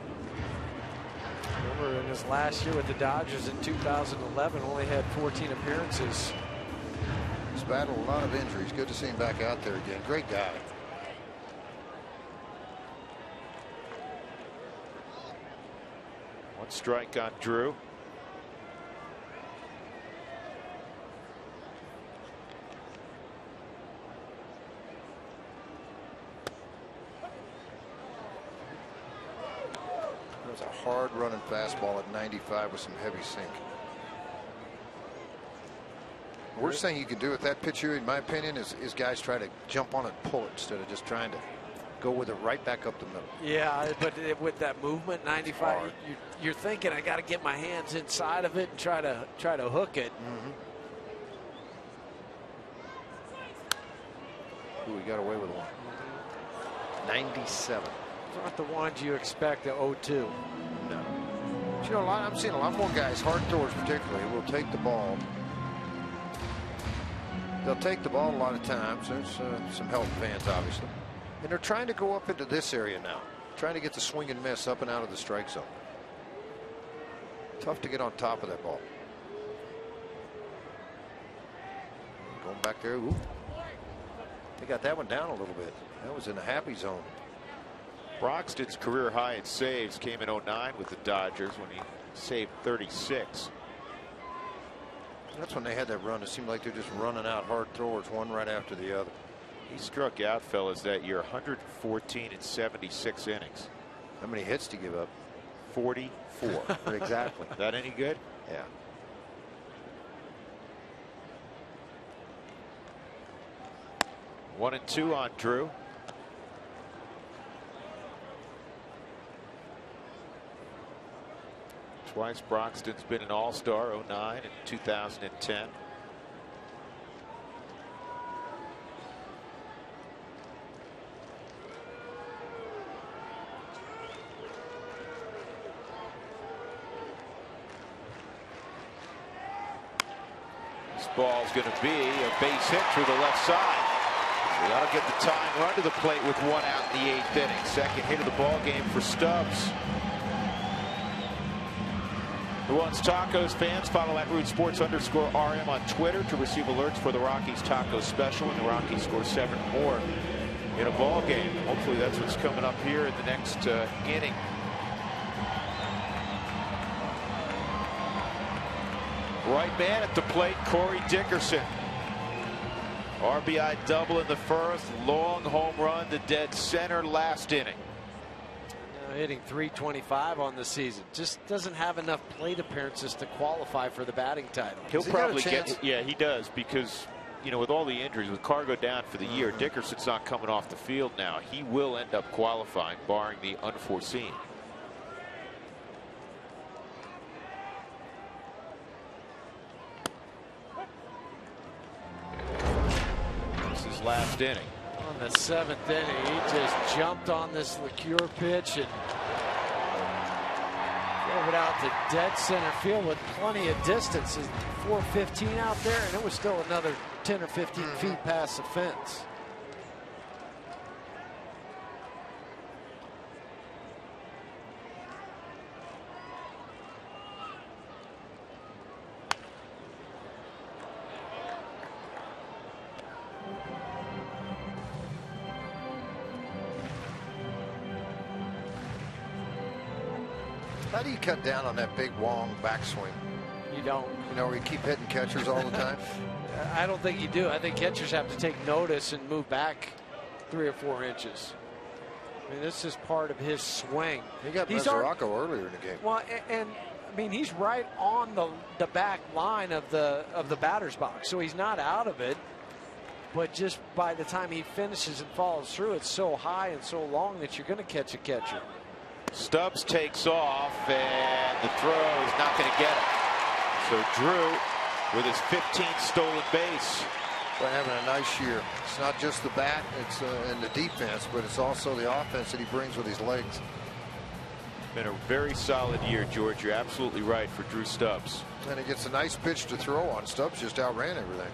Remember in his last year with the Dodgers in 2011, only had 14 appearances. He's battled a lot of injuries. Good to see him back out there again. Great guy. One strike on Drew. That was a hard running fastball at 95 with some heavy sink. Worst thing you can do with that pitch here, in my opinion, is guys try to jump on it and pull it instead of just trying to go with it right back up the middle. Yeah, but with that movement, 95, you're thinking I got to get my hands inside of it and try to hook it. Ooh, we got away with one. 97. Those aren't the ones you expect at 0-2. No. But you know, I'm seeing a lot more guys, hard throwers particularly, will take the ball. They'll take the ball a lot of times. There's some Helton fans, obviously. And they're trying to go up into this area now. Trying to get the swing and miss up and out of the strike zone. Tough to get on top of that ball. Going back there. Ooh. They got that one down a little bit. That was in the happy zone. Broxton's career high in saves came in 09 with the Dodgers when he saved 36. That's when they had that run. It seemed like they're just running out hard throwers one right after the other. He struck out, fellas, that year 114 in 76 innings. How many hits did he give up? 44. Exactly. That any good? Yeah. One and two on Drew. Twice Broxton's been an all-star, 09 and 2010. This ball's going to be a base hit through the left side. So that'll get the tying run to the plate with one out in the 8th inning. Second hit of the ball game for Stubbs. Who Wants Tacos fans, follow at @RootSports_RM on Twitter to receive alerts for the Rockies taco special, and the Rockies score 7 more in a ball game. Hopefully that's what's coming up here in the next inning. Right man at the plate, Corey Dickerson. RBI double in the first, long home run to dead center last inning. Hitting .325 on the season. Just doesn't have enough plate appearances to qualify for the batting title. He'll probably get, yeah, he does, because, you know, with all the injuries, with Cargo down for the year, Dickerson's not coming off the field now. He will end up qualifying, barring the unforeseen. This is last inning. On the 7th inning, he just jumped on this liqueur pitch and drove it out to dead center field with plenty of distance. 415 out there, and it was still another 10 or 15 feet past the fence. How do you cut down on that big long backswing? You don't. You know, where you keep hitting catchers all the time? I don't think you do. I think catchers have to take notice and move back 3 or 4 inches. I mean, this is part of his swing. He got Mesoraco earlier in the game. Well, and I mean, he's right on the back line of the batter's box, so he's not out of it. But just by the time he finishes and follows through, it's so high and so long that you're going to catch a catcher. Stubbs takes off, and the throw is not going to get him. So Drew with his 15th stolen base. By having a nice year. It's not just the bat, it's and the defense, but it's also the offense that he brings with his legs. Been a very solid year, George. You're absolutely right for Drew Stubbs. And he gets a nice pitch to throw on. Stubbs just outran everything.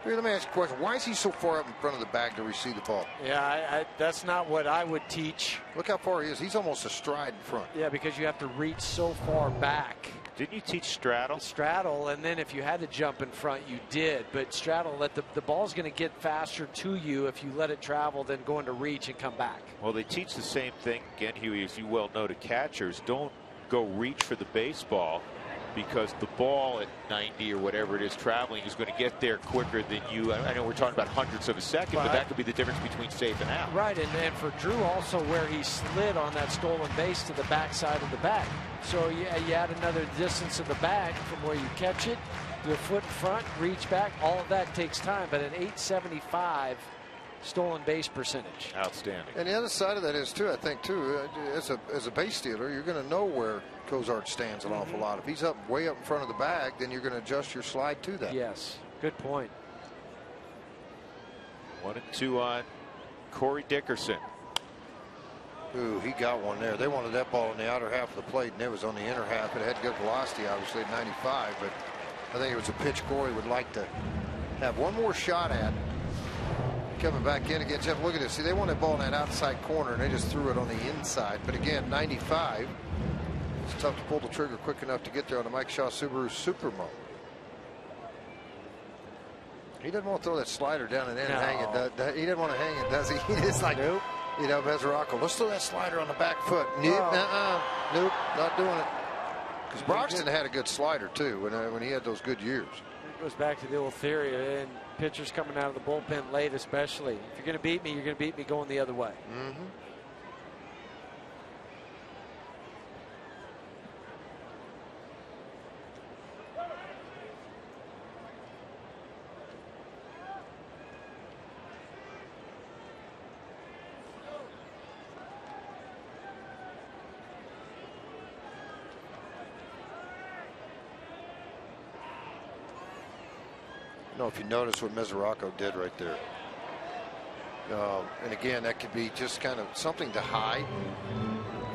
Here, let me ask you a question. Why is he so far up in front of the bag to receive the ball? Yeah, that's not what I would teach. Look how far he is. He's almost a stride in front. Yeah, because you have to reach so far back. Didn't you teach straddle? Straddle, and then if you had to jump in front, you did. But straddle, the ball's going to get faster to you if you let it travel than going to reach and come back. Well, they teach the same thing, again, Huey, as you well know, to catchers. Don't go reach for the baseball, because the ball at 90 or whatever it is traveling is going to get there quicker than you. I know we're talking about hundredths of a second, but that could be the difference between safe and out. Right, and for Drew also where he slid on that stolen base to the backside of the bag. So you add another distance of the bag from where you catch it, your foot in front, reach back, all of that takes time. But an 875 stolen base percentage. Outstanding. And the other side of that is, too, I think, too, as a base stealer, you're going to know where Cozart stands an awful lot. If he's way up in front of the bag, then you're going to adjust your slide to that. Yes, good point. 1-2 on Corey Dickerson. Ooh, he got one there. They wanted that ball in the outer half of the plate, and it was on the inner half. It had good velocity, obviously, at 95, but I think it was a pitch Corey would like to have one more shot at. Coming back in against him. Look at this. See, they want that ball in that outside corner, and they just threw it on the inside. But again, 95. It's tough to pull the trigger quick enough to get there on the Mike Shaw Subaru Supermo. He doesn't want to throw that slider down and in and hang it. He doesn't want to hang it, does he? He's like, nope. You know, Mesoraco, let's throw that slider on the back foot. Nope, nope, not doing it. Because Broxton had a good slider, too, when he had those good years. It goes back to the old theory, and pitchers coming out of the bullpen late especially. If you're going to beat me, you're going to beat me going the other way. Mm-hmm. I don't know if you notice what Mesoraco did right there. And again, that could be just kind of something to hide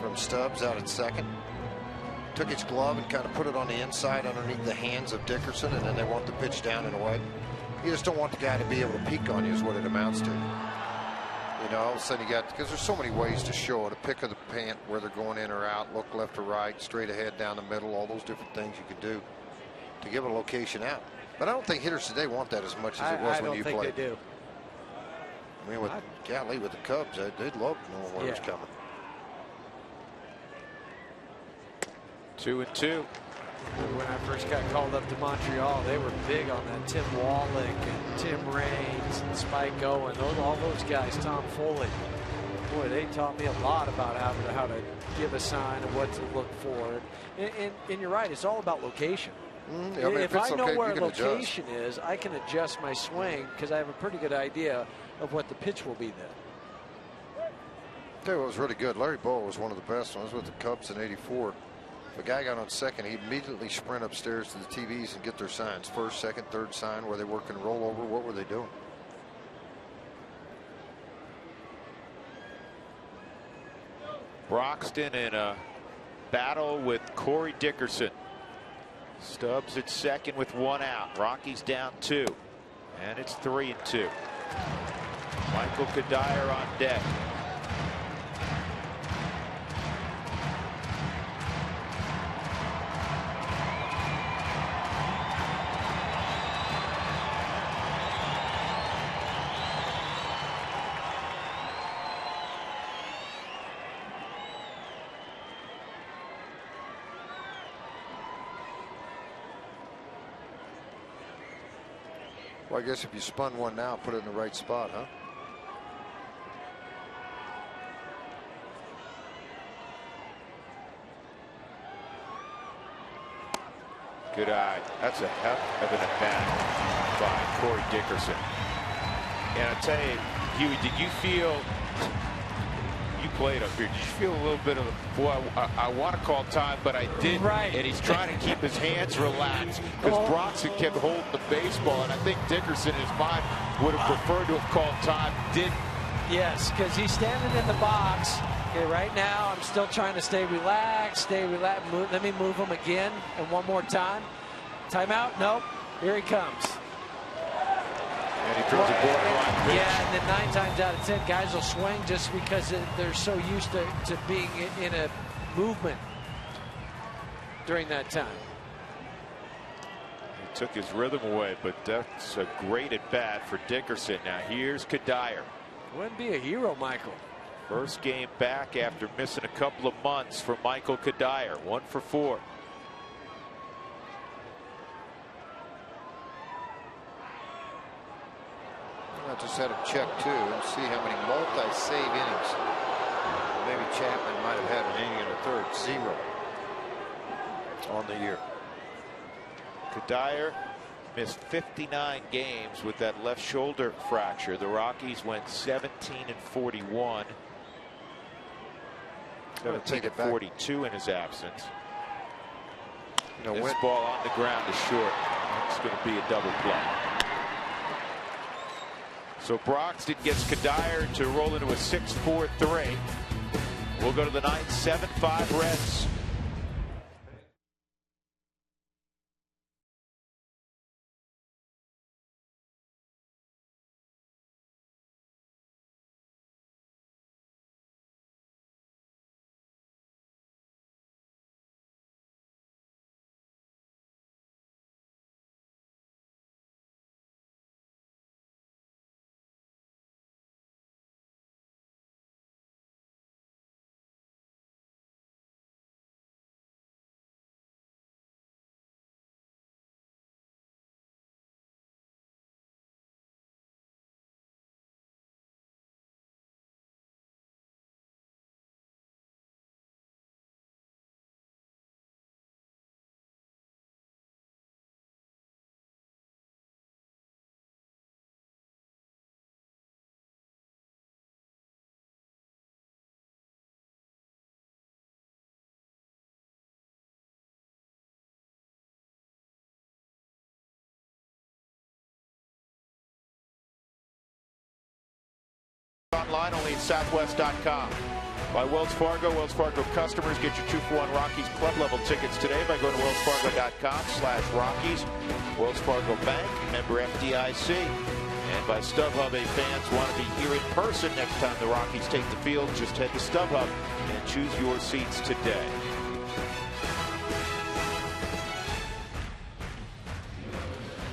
from Stubbs out at second. Took his glove and kind of put it on the inside underneath the hands of Dickerson, and then they want the pitch down and away. You just don't want the guy to be able to peek on you is what it amounts to. You know, all of a sudden you got, because there's so many ways to show it. A pick of the pant, where they're going in or out, look left or right, straight ahead, down the middle, all those different things you can do to give a location out. But I don't think hitters today want that as much as it was when you played. I don't think they do. I mean, with the Cubs, they'd love knowing where it's coming. 2-2. When I first got called up to Montreal, they were big on that. Tim Wallach and Tim Raines and Spike Owen, all those guys, Tom Foley. Boy, they taught me a lot about how to give a sign and what to look for. And you're right, it's all about location. I mean, if I know where a location is, I can adjust my swing because I have a pretty good idea of what the pitch will be then. Tell you what was really good. Larry Bowa was one of the best ones with the Cubs in '84. If a guy got on second, he'd immediately sprint upstairs to the TVs and get their signs. First, second, third sign. Were they working rollover? What were they doing? Broxton in a battle with Corey Dickerson. Stubbs at second with one out. Rockies down 2. And it's 3-2. Michael Kadire on deck. Well, I guess if you spun one now, put it in the right spot, huh? Good eye. That's a heck of an at-bat by Corey Dickerson. And I tell you, Huey, did you feel, you played up here, did you feel a little bit of, boy, I want to call time, but I didn't. Right. And he's trying to keep his hands relaxed because Broxton kept holding the baseball. And I think Dickerson, in his mind, would have preferred to have called time. Didn't. Yes, because he's standing in the box. Okay, right now, I'm still trying to stay relaxed, let me move him again, and one more time. Timeout? Nope. Here he comes. And he throws a borderline pitch. Yeah, and then 9 times out of 10, guys will swing just because they're so used to being in a movement during that time. He took his rhythm away, but that's a great at-bat for Dickerson. Now here's Kadire. Wouldn't be a hero, Michael. First game back after missing a couple of months for Michael Kadire. 1 for 4. I just had him check too and see how many multi-save innings. Maybe Chapman might have had an inning and a third. 0 on the year. Kadire missed 59 games with that left shoulder fracture. The Rockies went 17-41. 17-42 in his absence. This ball on the ground is short. It's going to be a double play. So Broxton gets Kadire to roll into a 6-4-3. We'll go to the 9th. 7-5 Reds. Online only at Southwest.com. By Wells Fargo. Wells Fargo customers get your 2-for-1 Rockies club level tickets today by going to wellsfargo.com/Rockies. Wells Fargo Bank, member FDIC. And by StubHub, fans want to be here in person next time the Rockies take the field. Just head to StubHub and choose your seats today.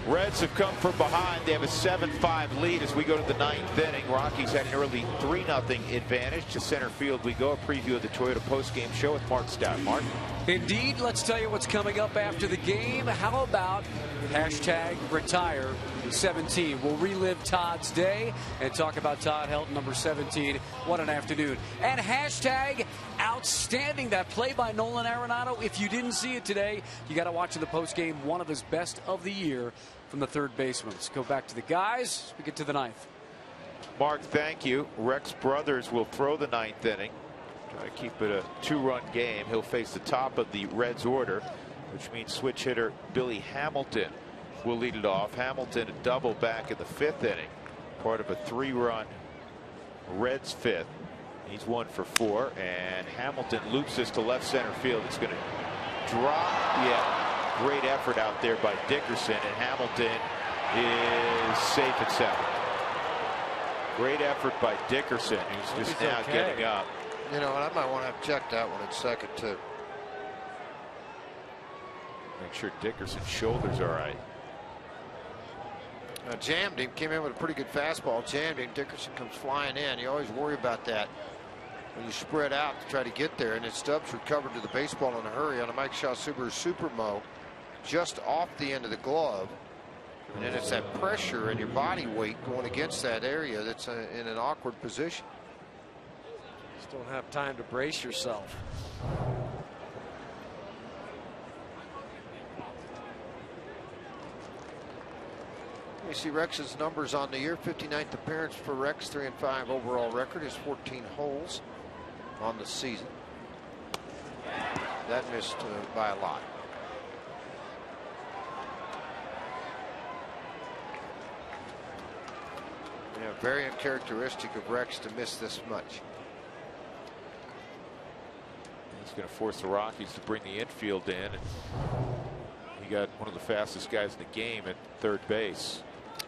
Reds have come from behind. They have a 7-5 lead as we go to the 9th inning. Rockies had an early 3-0 advantage. To center field we go. A preview of the Toyota postgame show with Mark Stout. Mark? Indeed. Let's tell you what's coming up after the game. How about #retire17? We'll relive Todd's day and talk about Todd Helton, number 17. What an afternoon. And #outstanding, that play by Nolan Arenado. If you didn't see it today, you got to watch in the postgame. One of his best of the year from the third baseman. Let's go back to the guys. We get to the 9th. Mark, thank you. Rex Brothers will throw the 9th inning. Try to keep it a 2-run game. He'll face the top of the Reds order, which means switch hitter Billy Hamilton will lead it off. Hamilton a double back in the 5th inning. Part of a 3-run Reds 5th. He's 1 for 4. And Hamilton loops this to left center field. It's going to drop. Yeah. Great effort out there by Dickerson, and Hamilton is safe at 7. Great effort by Dickerson, who's just now getting up. You know, and I might want to have checked that one at second too. Make sure Dickerson's shoulders are right. Jammed him, came in with a pretty good fastball, jammed him. Dickerson comes flying in. You always worry about that when you spread out to try to get there. And then Stubbs recovered to the baseball in a hurry on a Mike Shaw Subaru Supermo, just off the end of the glove. And then it's that pressure and your body weight going against that area that's in an awkward position. Just don't have time to brace yourself. You see Rex's numbers on the year. 59th appearance for Rex, 3-5 overall record. His 14 holes on the season. That missed by a lot. Yeah, very uncharacteristic of Rex to miss this much. He's going to force the Rockies to bring the infield in. And he got one of the fastest guys in the game at third base.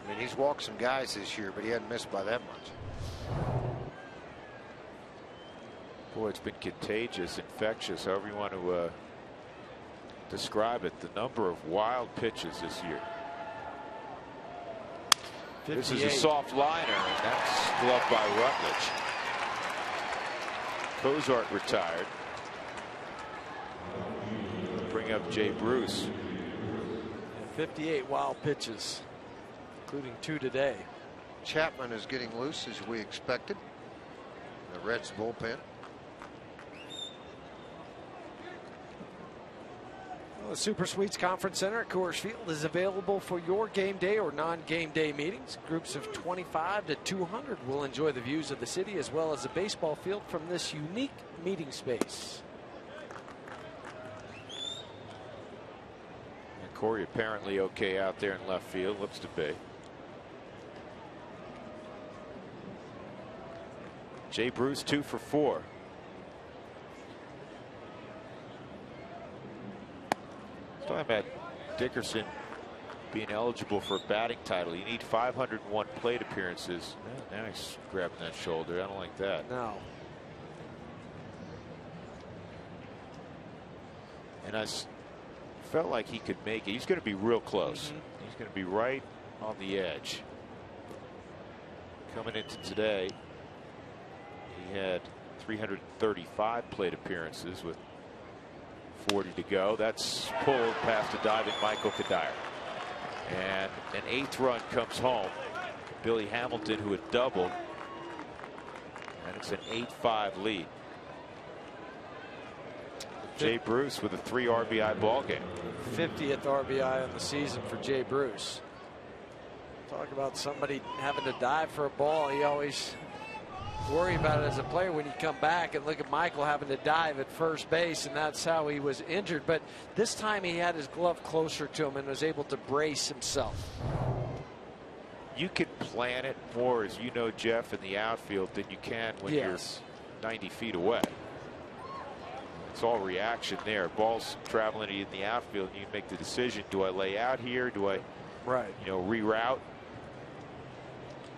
I mean, he's walked some guys this year, but he hadn't missed by that much. Boy, it's been contagious, infectious, however you want to describe it. The number of wild pitches this year. 58. This is a soft liner, and that's gloved by Rutledge. Cozart retired. Bring up Jay Bruce. 58 wild pitches, including 2 today. Chapman is getting loose as we expected. The Reds bullpen. Well, the Super Suites Conference Center at Coors Field is available for your game day or non-game day meetings. Groups of 25 to 200 will enjoy the views of the city as well as the baseball field from this unique meeting space. And Corey apparently okay out there in left field. Looks to be. Jay Bruce 2 for 4. Talking about Dickerson being eligible for a batting title. You need 501 plate appearances. Now he's grabbing that shoulder. I don't like that. No. And I felt like he could make it. He's going to be real close. He's going to be right on the edge. Coming into today, he had 335 plate appearances with 40 to go. That's pulled past a diving Michael Kadire. And an 8th run comes home. Billy Hamilton, who had doubled. And it's an 8-5 lead. Jay Bruce with a 3 RBI ball game. 50th RBI on the season for Jay Bruce. Talk about somebody having to dive for a ball. You always worry about it as a player when you come back and look at Michael having to dive at first base, and that's how he was injured. But this time he had his glove closer to him and was able to brace himself. You can plan it more, as you know, Jeff, in the outfield than you can when you're 90 feet away. It's all reaction there. Ball's traveling in the outfield, and you make the decision: do I lay out here? Do I, reroute?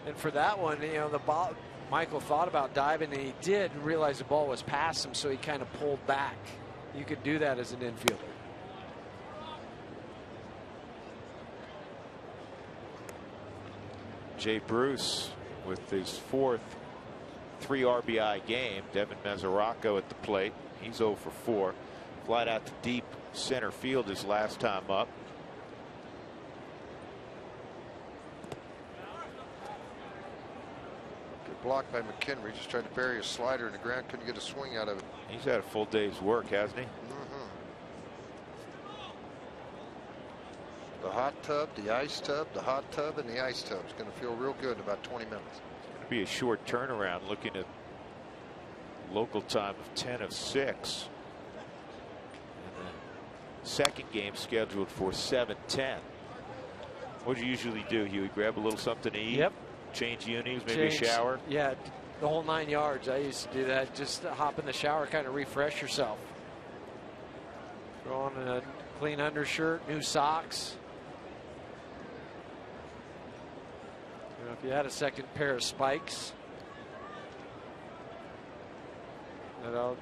And for that one, the ball, Michael thought about diving, and he did, and realized the ball was past him, so he kind of pulled back. You could do that as an infielder. Jay Bruce with his 4th 3 RBI game. Devin Mesoraco at the plate. He's 0 for 4. Flied out to deep center field his last time up. Good block by McHenry. Just tried to bury a slider in the ground. Couldn't get a swing out of it. He's had a full day's work, hasn't he? The hot tub, the ice tub, the hot tub, and the ice tub. It's going to feel real good in about 20 minutes. It's going to be a short turnaround, looking at local time of 10 of 6. And the second game scheduled for 7:10. What do you usually do, Huey? Grab a little something to eat? Yep. Change unis, maybe a shower? Yeah, the whole 9 yards. I used to do that. Just hop in the shower, kind of refresh yourself. Throw on a clean undershirt, new socks. If you had a second pair of spikes, and I'll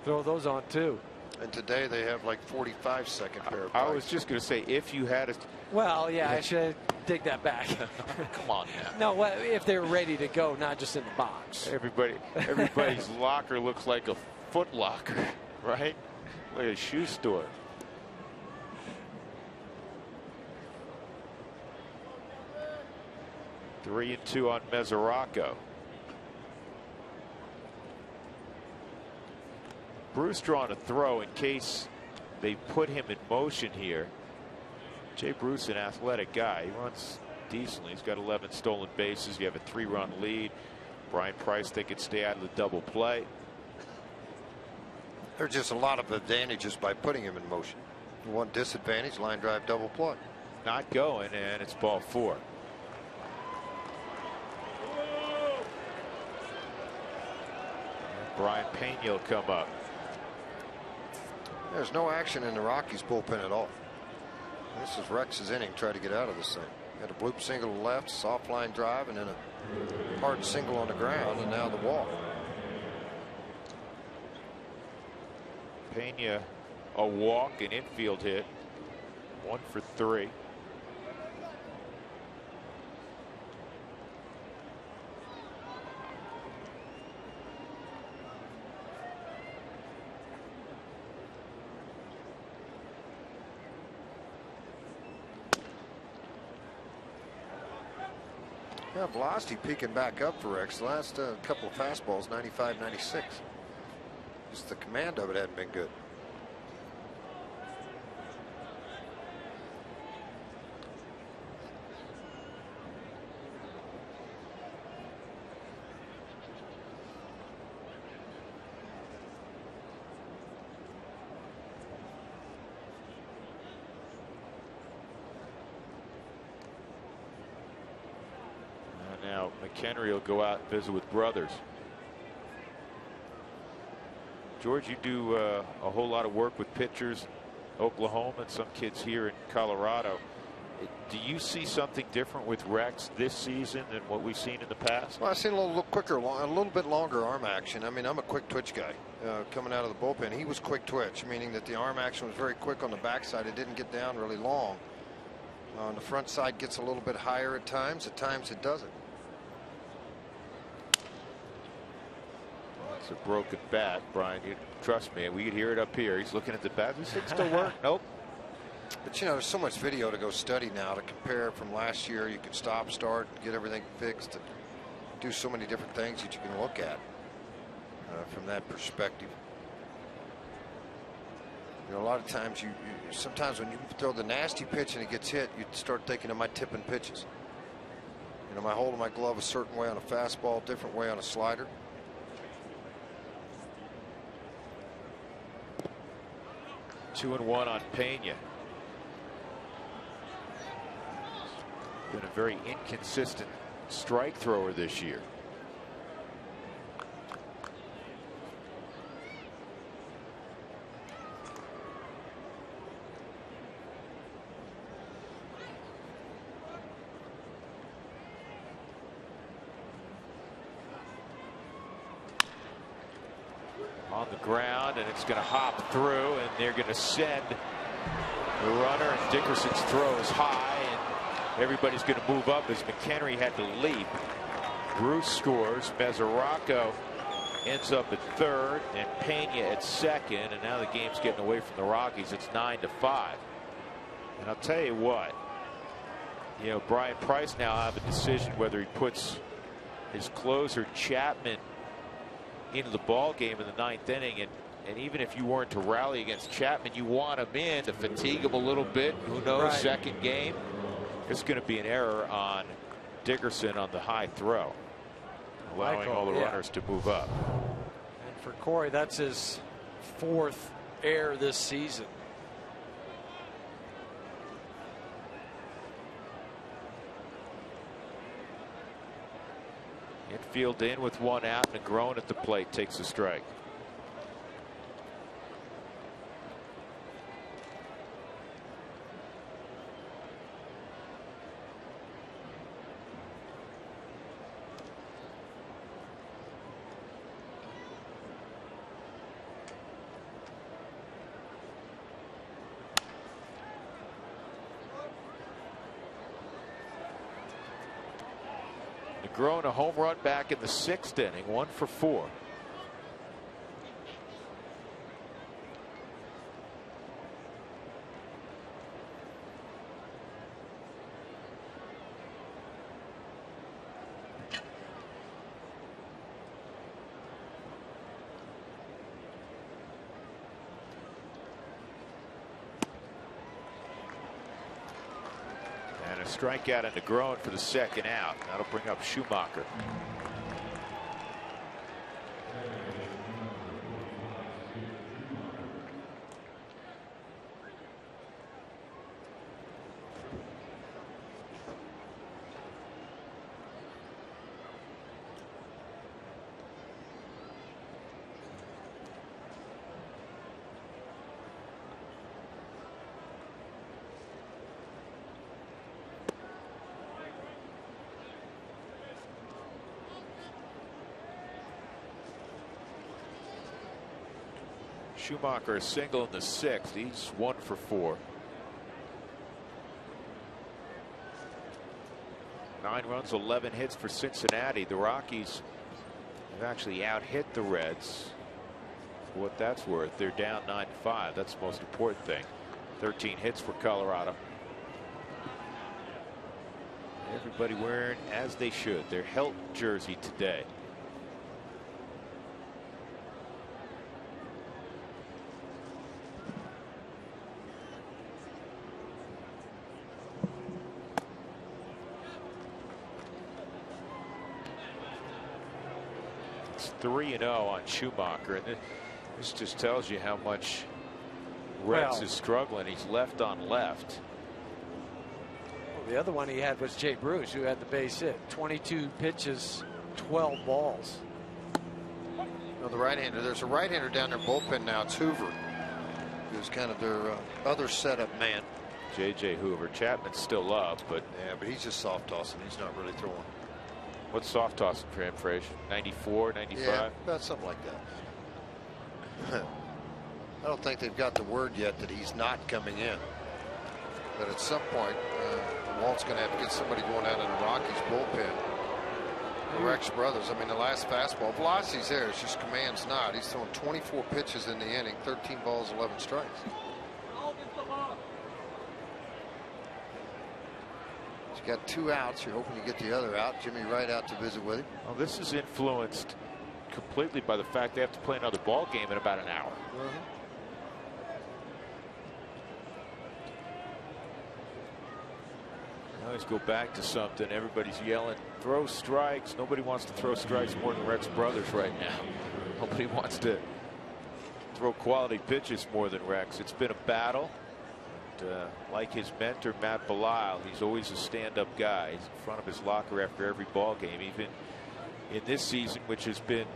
throw those on too. And today they have like 45-second pair of I was just going to say, if you had a... Well, yeah, I should take that back. Come on now. No, if they're ready to go, not just in the box. Everybody's locker looks like a Foot Locker, right? Like a shoe store. 3-2 on Mesoraco. Bruce drawing a throw in case they put him in motion here. Jay Bruce, an athletic guy. He runs decently. He's got 11 stolen bases. You have a 3-run lead. Brian Price, they could stay out of the double play. There's just a lot of advantages by putting him in motion. One disadvantage, line drive double play. Not going, and it's ball 4. And Brian Pena will come up. There's no action in the Rockies bullpen at all. This is Rex's inning. Try to get out of this thing. Got a bloop single to the left, soft line drive, and then a hard single on the ground, and now the walk. Pena, a walk, an infield hit. 1 for 3. Yeah, velocity peaking back up for Rex. The last couple of fastballs, 95, 96. Just the command of it hadn't been good. Now McHenry will go out and visit with brothers. George, you do a whole lot of work with pitchers, Oklahoma, and some kids here in Colorado. Do you see something different with Rex this season than what we've seen in the past? Well, I've seen a little quicker, a little bit longer arm action. I mean, I'm a quick twitch guy coming out of the bullpen. He was quick twitch, meaning that the arm action was very quick on the backside. It didn't get down really long. On the front side gets a little bit higher at times it doesn't. It's a broken bat, Brian. You trust me, we could hear it up here. He's looking at the bat. Does it still work? Nope. But you know, there's so much video to go study now to compare from last year. You can stop, start, get everything fixed, and do so many different things that you can look at from that perspective. You know, a lot of times sometimes when you throw the nasty pitch and it gets hit, you start thinking, am I tipping pitches? You know, am I holding my glove a certain way on a fastball, different way on a slider? 2-1 on Pena. Been a very inconsistent strike thrower this year. On the ground, and it's going to hop through, and they're going to send the runner, and Dickerson's throw is high, and everybody's going to move up as McHenry had to leap. Bruce scores. Mesoraco ends up at third, and Pena at second, and now the game's getting away from the Rockies. It's 9-5. And I'll tell you what, you know, Brian Price now have a decision whether he puts his closer Chapman into the ball game in the 9th inning, and even if you weren't to rally against Chapman, you want him in to fatigue him a little bit. Who knows? Right. Second game, it's going to be an error on Dickerson on the high throw, allowing all the runners to move up. And for Corey, that's his 4th error this season. Infield in with 1 out, and Negron at the plate takes a strike. Grown a home run back in the 6th inning, 1 for 4. Strikeout and a groan for the second out. That'll bring up Schumacher. Schumacher a single in the 6th. He's 1 for 4. 9 runs, 11 hits for Cincinnati. The Rockies have actually out-hit the Reds. For what that's worth, they're down 9-5. That's the most important thing. 13 hits for Colorado. Everybody wearing, as they should, their Helton jersey today. It's 3-0 on Schumacher, and this just tells you how much Reds is struggling. He's left on left. Well, the other one he had was Jay Bruce, who had the base hit. 22 pitches, 12 balls. No, the right-hander. There's a right-hander down their bullpen now. It's Hoover, who's kind of their other setup man. J.J. Hoover. Chapman's still up, but yeah, but he's just soft tossing. He's not really throwing. What's soft tossing for him, Frazier? 94, 95? Yeah, about something like that. I don't think they've got the word yet that he's not coming in. But at some point, Walt's going to have to get somebody going out in the Rockies bullpen. The Rex brothers. I mean, the last fastball velocity's there. It's just command's not. He's throwing 24 pitches in the inning, 13 balls, 11 strikes. He's got 2 outs. You're hoping to get the other out. Jimmy Wright out to visit with him. Well, this is influenced completely by the fact they have to play another ball game in about an hour. Now let's go back to something. Everybody's yelling, throw strikes. Nobody wants to throw strikes more than Rex brothers right now. Nobody wants to throw quality pitches more than Rex. It's been a battle. Like his mentor Matt Belisle, he's always a stand-up guy. He's in front of his locker after every ball game, even in this season, which has been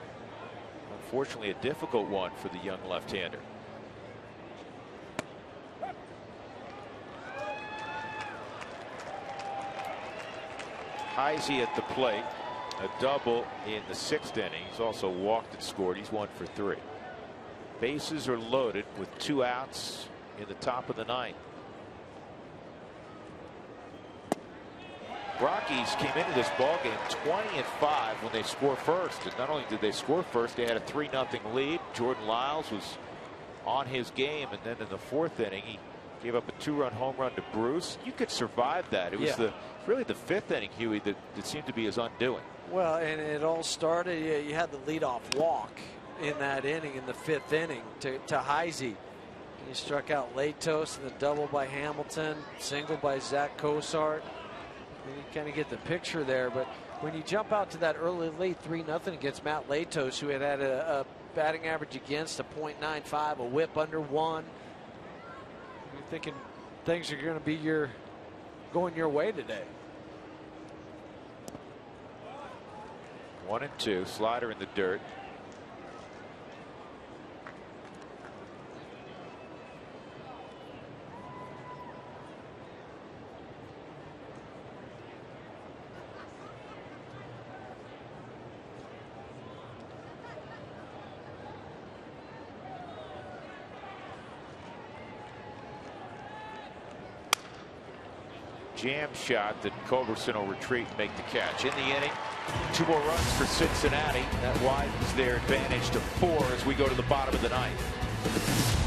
unfortunately a difficult one for the young left-hander. Heisey at the plate, a double in the 6th inning. He's also walked and scored. He's 1 for 3. Bases are loaded with 2 outs in the top of the 9th. Rockies came into this ball game 20-5 when they score first, and not only did they score first, they had a 3-0 lead. Jordan Lyles was on his game, and then in the 4th inning he gave up a 2-run home run to Bruce. You could survive that. It was really the 5th inning, Huey, that seemed to be his undoing. Well, and it all started, you had the leadoff walk in that inning, in the 5th inning to Heisey. He struck out Latos in the double by Hamilton, single by Zach Cosart. You kind of get the picture there, but when you jump out to that early lead 3-0 against Matt Latos, who had a batting average against a .95, a whip under 1, you're thinking things are going to be going your way today. 1-2, slider in the dirt. Jam shot that Culberson will retreat and make the catch. In the inning, 2 more runs for Cincinnati. That widens their advantage to 4 as we go to the bottom of the 9th.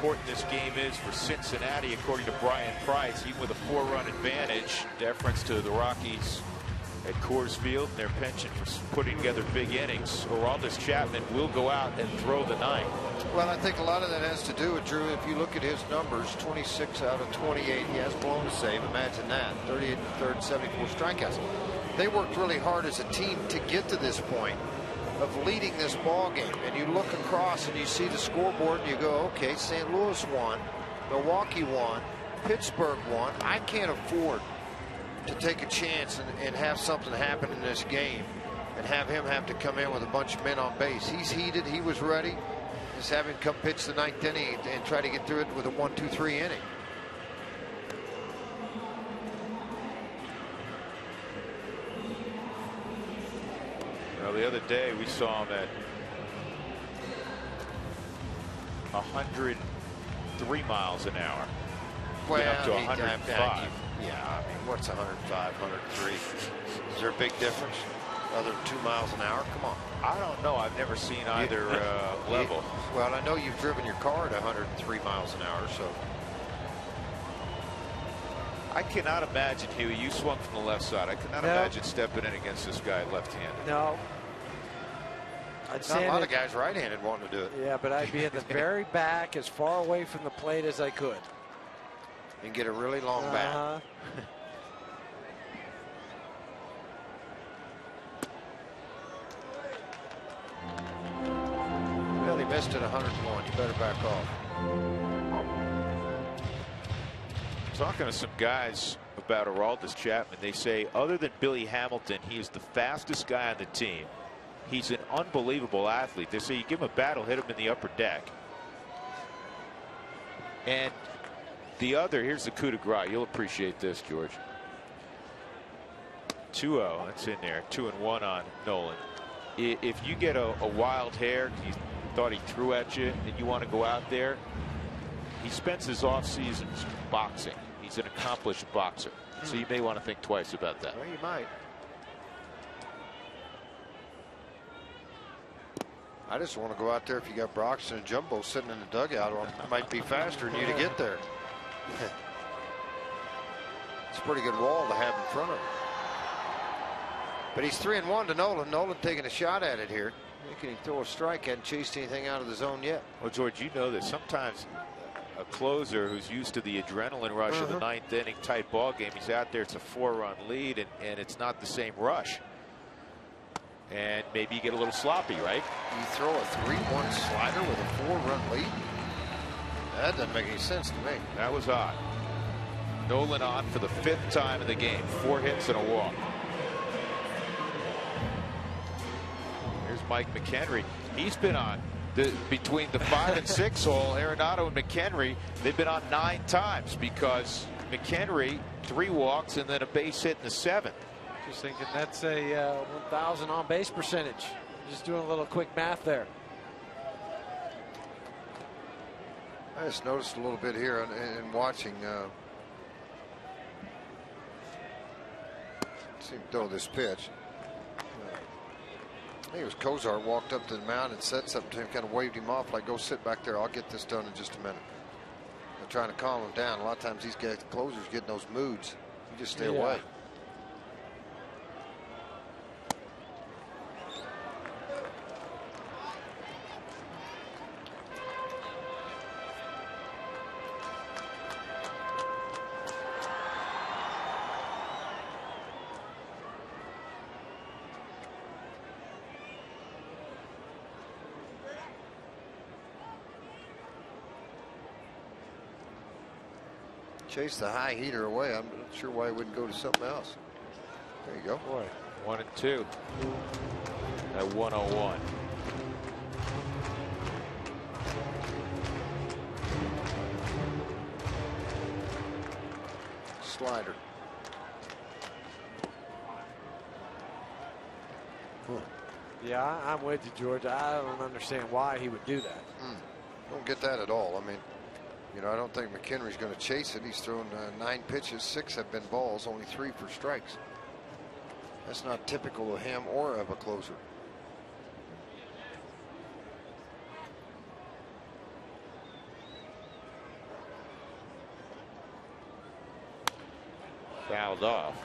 important this game is for Cincinnati, according to Brian Price. Even with a 4-run advantage, deference to the Rockies at Coors Field, their penchant for putting together big innings. Aroldis Chapman will go out and throw the ninth. Well, I think a lot of that has to do with, Drew, if you look at his numbers, 26 out of 28, he has blown a save. Imagine that. 38 and a third, 74 strikeouts. They worked really hard as a team to get to this point of leading this ball game. And you look across and you see the scoreboard and you go, okay, St. Louis won, Milwaukee won, Pittsburgh won. I can't afford to take a chance and have something happen in this game and have him have to come in with a bunch of men on base. He's heated. He was ready. Just have him come pitch the ninth inning and try to get through it with a 1-2-3 inning. Well, the other day we saw him at 103 miles an hour. Well, up to 105. Yeah, I mean, what's 105, 103? Is there a big difference? Other than 2 miles an hour? Come on. I don't know. I've never seen either level. Well, I know you've driven your car at 103 miles an hour, so. I cannot imagine, Huey, you swung from the left side. I cannot imagine stepping in against this guy left-handed. No. Not a lot of guys right-handed wanting to do it. Yeah, but I'd be in the very back, as far away from the plate as I could. And get a really long bat. Well, he missed at 101. You better back off. Talking to some guys about Aroldis Chapman, they say other than Billy Hamilton, he is the fastest guy on the team. He's an unbelievable athlete. They say you give him a bat, he'll hit him in the upper deck. And the other, here's the coup de grace. You'll appreciate this, George. 2-0, that's in there. 2-1 on Nolan. If you get a wild hair, you thought he threw at you, and you want to go out there, he spends his off seasons boxing. He's an accomplished boxer. So you may want to think twice about that. Well, you might. I just want to go out there if you got Broxton and Jumbo sitting in the dugout. It might be faster than you to get there. It's a pretty good wall to have in front of him. But he's 3-1 to Nolan. Nolan taking a shot at it here. Can he throw a strike? Hadn't chased anything out of the zone yet. Well, George, you know that sometimes a closer who's used to the adrenaline rush of the ninth inning tight ball game, he's out there, it's a 4-run lead, and it's not the same rush. And maybe you get a little sloppy, right? You throw a 3-1 slider with a 4-run lead? That doesn't make any sense to me. That was odd. Nolan on for the 5th time in the game. 4 hits and a walk. Here's Mike McHenry. He's been on between the 5 and 6 hole. Arenado and McHenry, they've been on 9 times because McHenry 3 walks and then a base hit in the 7th. Just thinking that's a 1,000 on base percentage. Just doing a little quick math there. I just noticed a little bit here in watching. See him throw this pitch. I think it was Kozar walked up to the mound and said something to him, kind of waved him off like, go sit back there. I'll get this done in just a minute. They're trying to calm him down. A lot of times these guys, closers, get in those moods. You just stay away. Chase the high heater away. I'm not sure why he wouldn't go to something else. There you go. Boy, 1 and 2 at 101. Slider. Yeah, I'm with you, George. I don't understand why he would do that. Don't get that at all. I mean, you know, I don't think McHenry's going to chase it. He's thrown 9 pitches, 6 have been balls, only 3 for strikes. That's not typical of him or of a closer. fouled off.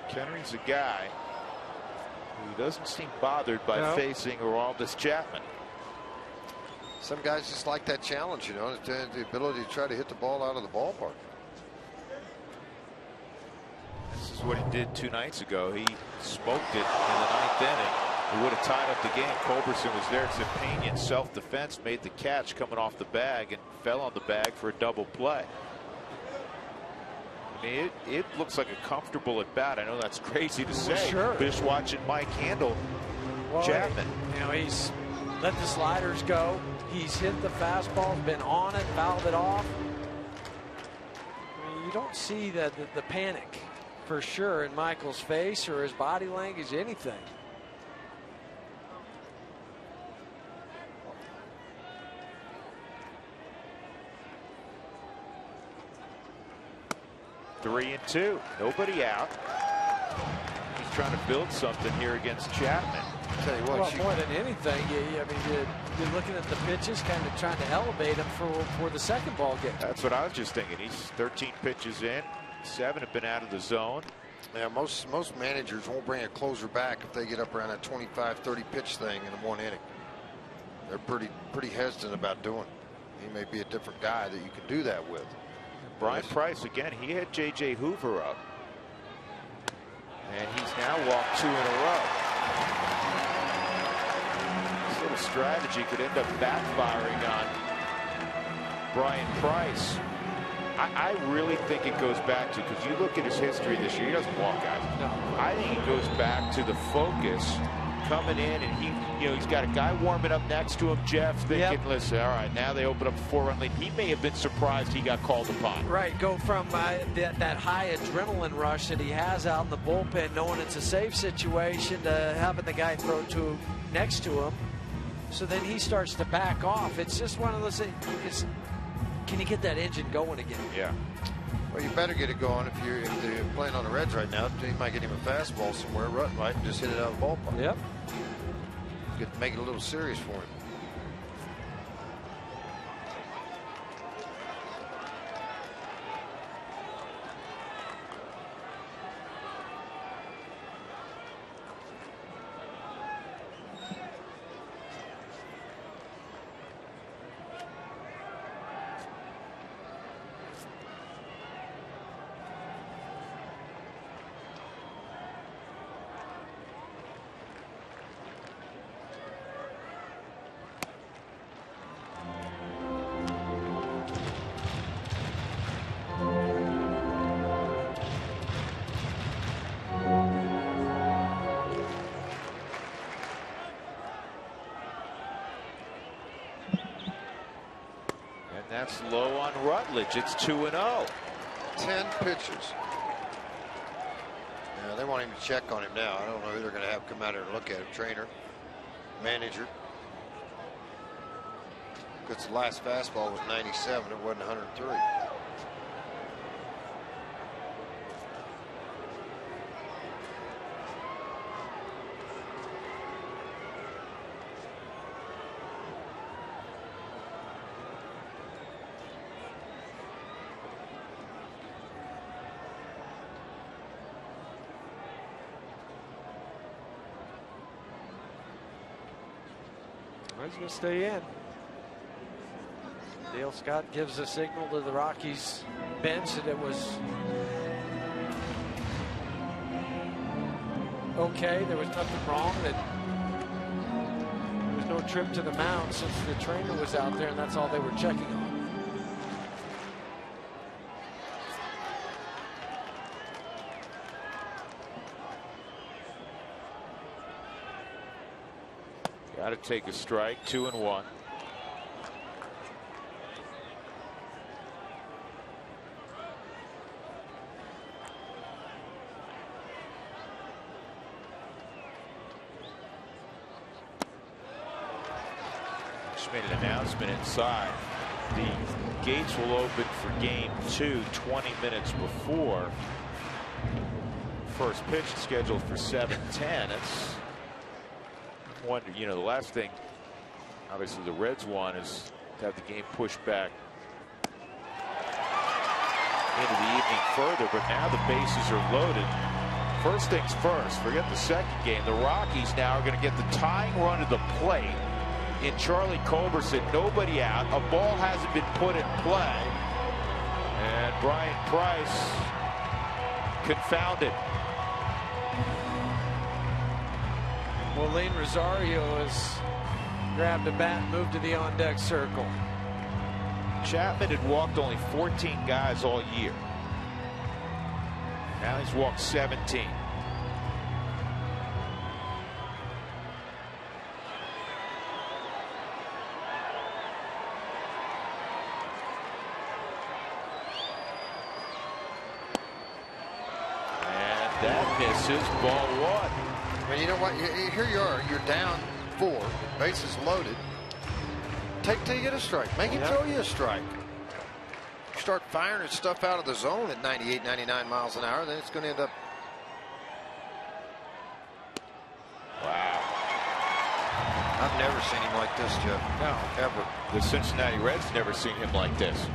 Kennery's a guy who doesn't seem bothered by facing Aroldis Chapman. Some guys just like that challenge, you know, the ability to try to hit the ball out of the ballpark. This is what he did 2 nights ago. He smoked it in the 9th inning. He would have tied up the game. Culberson was there. Zepanian, self-defense, made the catch coming off the bag and fell on the bag for a double play. I mean, it looks like a comfortable at bat. I know that's crazy to say. Sure. Just watching Mike handle Chapman. You know, he's let the sliders go. He's hit the fastball, been on it, fouled it off. I mean, you don't see the panic for sure in Michael's face or his body language, anything. Three and two. Nobody out. He's trying to build something here against Chapman. I'll tell you what, well, more than anything, you're looking at the pitches, kind of trying to elevate him for the second ball game. That's what I was just thinking. He's 13 pitches in. 7 have been out of the zone. Yeah, most managers won't bring a closer back if they get up around that 25-30 pitch thing in 1 inning. They're pretty hesitant about doing it. He may be a different guy that you can do that with. Brian Price again. He had J.J. Hoover up, and he's now walked 2 in a row. This little strategy could end up backfiring on Brian Price. I really think it goes back to, because you look at his history this year, he doesn't walk guys. No. I think it goes back to the focus coming in, and he's got a guy warming up next to him, Jeff, thinking, listen, all right, now they open up a 4-run lead. He may have been surprised he got called upon. Right, go from that high adrenaline rush that he has out in the bullpen, knowing it's a safe situation, to having the guy throw to next to him. So then he starts to back off. It's just one of those things. Can you get that engine going again? Yeah. Well, you better get it going if they're playing on the Reds right now. You might get him a fastball somewhere, right, and just hit it out of the ballpark. Yep. Make it a little serious for him. That's low on Rutledge. It's 2-0. 10 pitches. Yeah, they want him to check on him now. I don't know who they're going to have come out here and look at him. Trainer, manager. Because the last fastball was 97. It wasn't 103. He's going to stay in. Dale Scott gives a signal to the Rockies bench that it was okay. There was nothing wrong. That there was no trip to the mound since the trainer was out there, and that's all they were checking on. Got to take a strike. 2-1. just made an announcement inside. The gates will open for game 2 20 minutes before. First pitch scheduled for 7:10. It's wonder, the last thing obviously the Reds want is to have the game pushed back into the evening further, but now the bases are loaded. First things first, forget the second game. The Rockies now are going to get the tying run to the plate in Charlie Culberson, nobody out. A ball hasn't been put in play, and Brian Price confounded. Molin Rosario has grabbed a bat and moved to the on-deck circle. Chapman had walked only 14 guys all year. Now he's walked 17. And that misses, ball 1. Well, you know what? Here you are. You're down 4. Bases loaded. Take till you get a strike. Make him throw you a strike. You start firing stuff out of the zone at 98, 99 miles an hour, then it's going to end up. Wow. I've never seen him like this, Jeff. No. Ever. The Cincinnati Reds never seen him like this.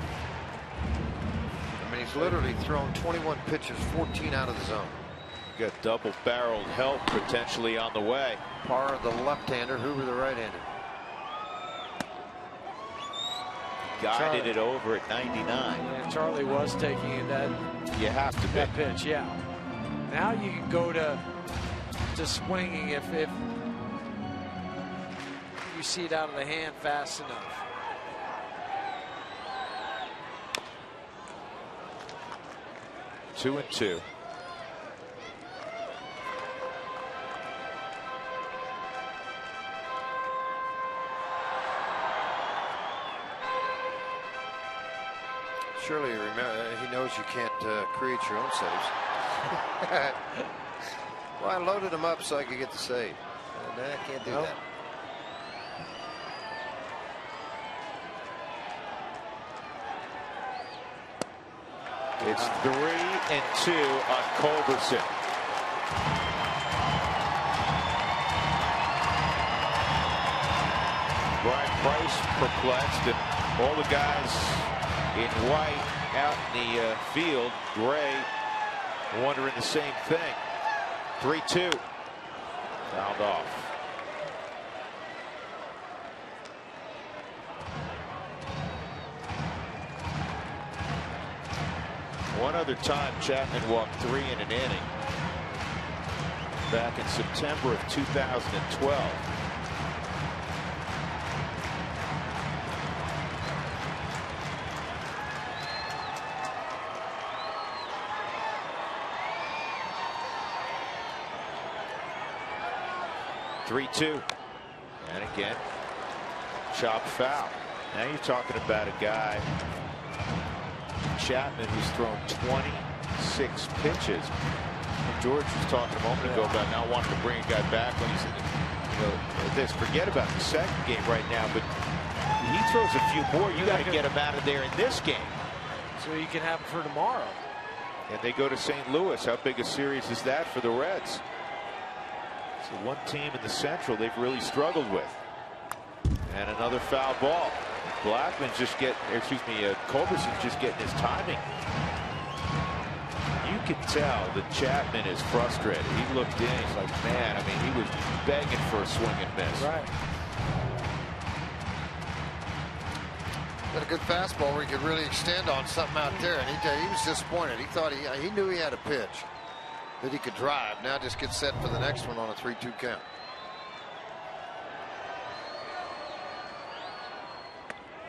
I mean, he's literally thrown 21 pitches, 14 out of the zone. Got double-barreled help potentially on the way. Parr the left-hander, Hoover the right-hander. Guided it over at 99. Yeah, Charlie was taking it you have to that pitch, yeah. Now you can go to swinging if you see it out of the hand fast enough. Two and two. Surely he knows you can't create your own saves. Well, I loaded him up so I could get the save. And I can't do that. It's 3-2 on Culberson. Brian Price perplexed, and all the guys in white out in the field, gray, wondering the same thing. 3-2. Fouled off. One other time Chapman walked 3 in an inning back in September of 2012. Three-two, and again, chopped foul. Now you're talking about a guy, Chapman, who's thrown 26 pitches. And George was talking a moment ago about not wanting to bring a guy back when he's in this. Forget about the second game right now, but he throws a few more. You got to get him out of there in this game, so you can have him for tomorrow. And they go to St. Louis. How big a series is that for the Reds? So one team in the Central they've really struggled with. And another foul ball. Blackman's just Culberson's just getting his timing. You can tell that Chapman is frustrated. He looked in, he's like, man, I mean, he was begging for a swing and miss. Right. Got a good fastball where he could really extend on something out there, and he was disappointed. He thought he knew he had a pitch that he could drive. Now just get set for the next one on a 3-2 count.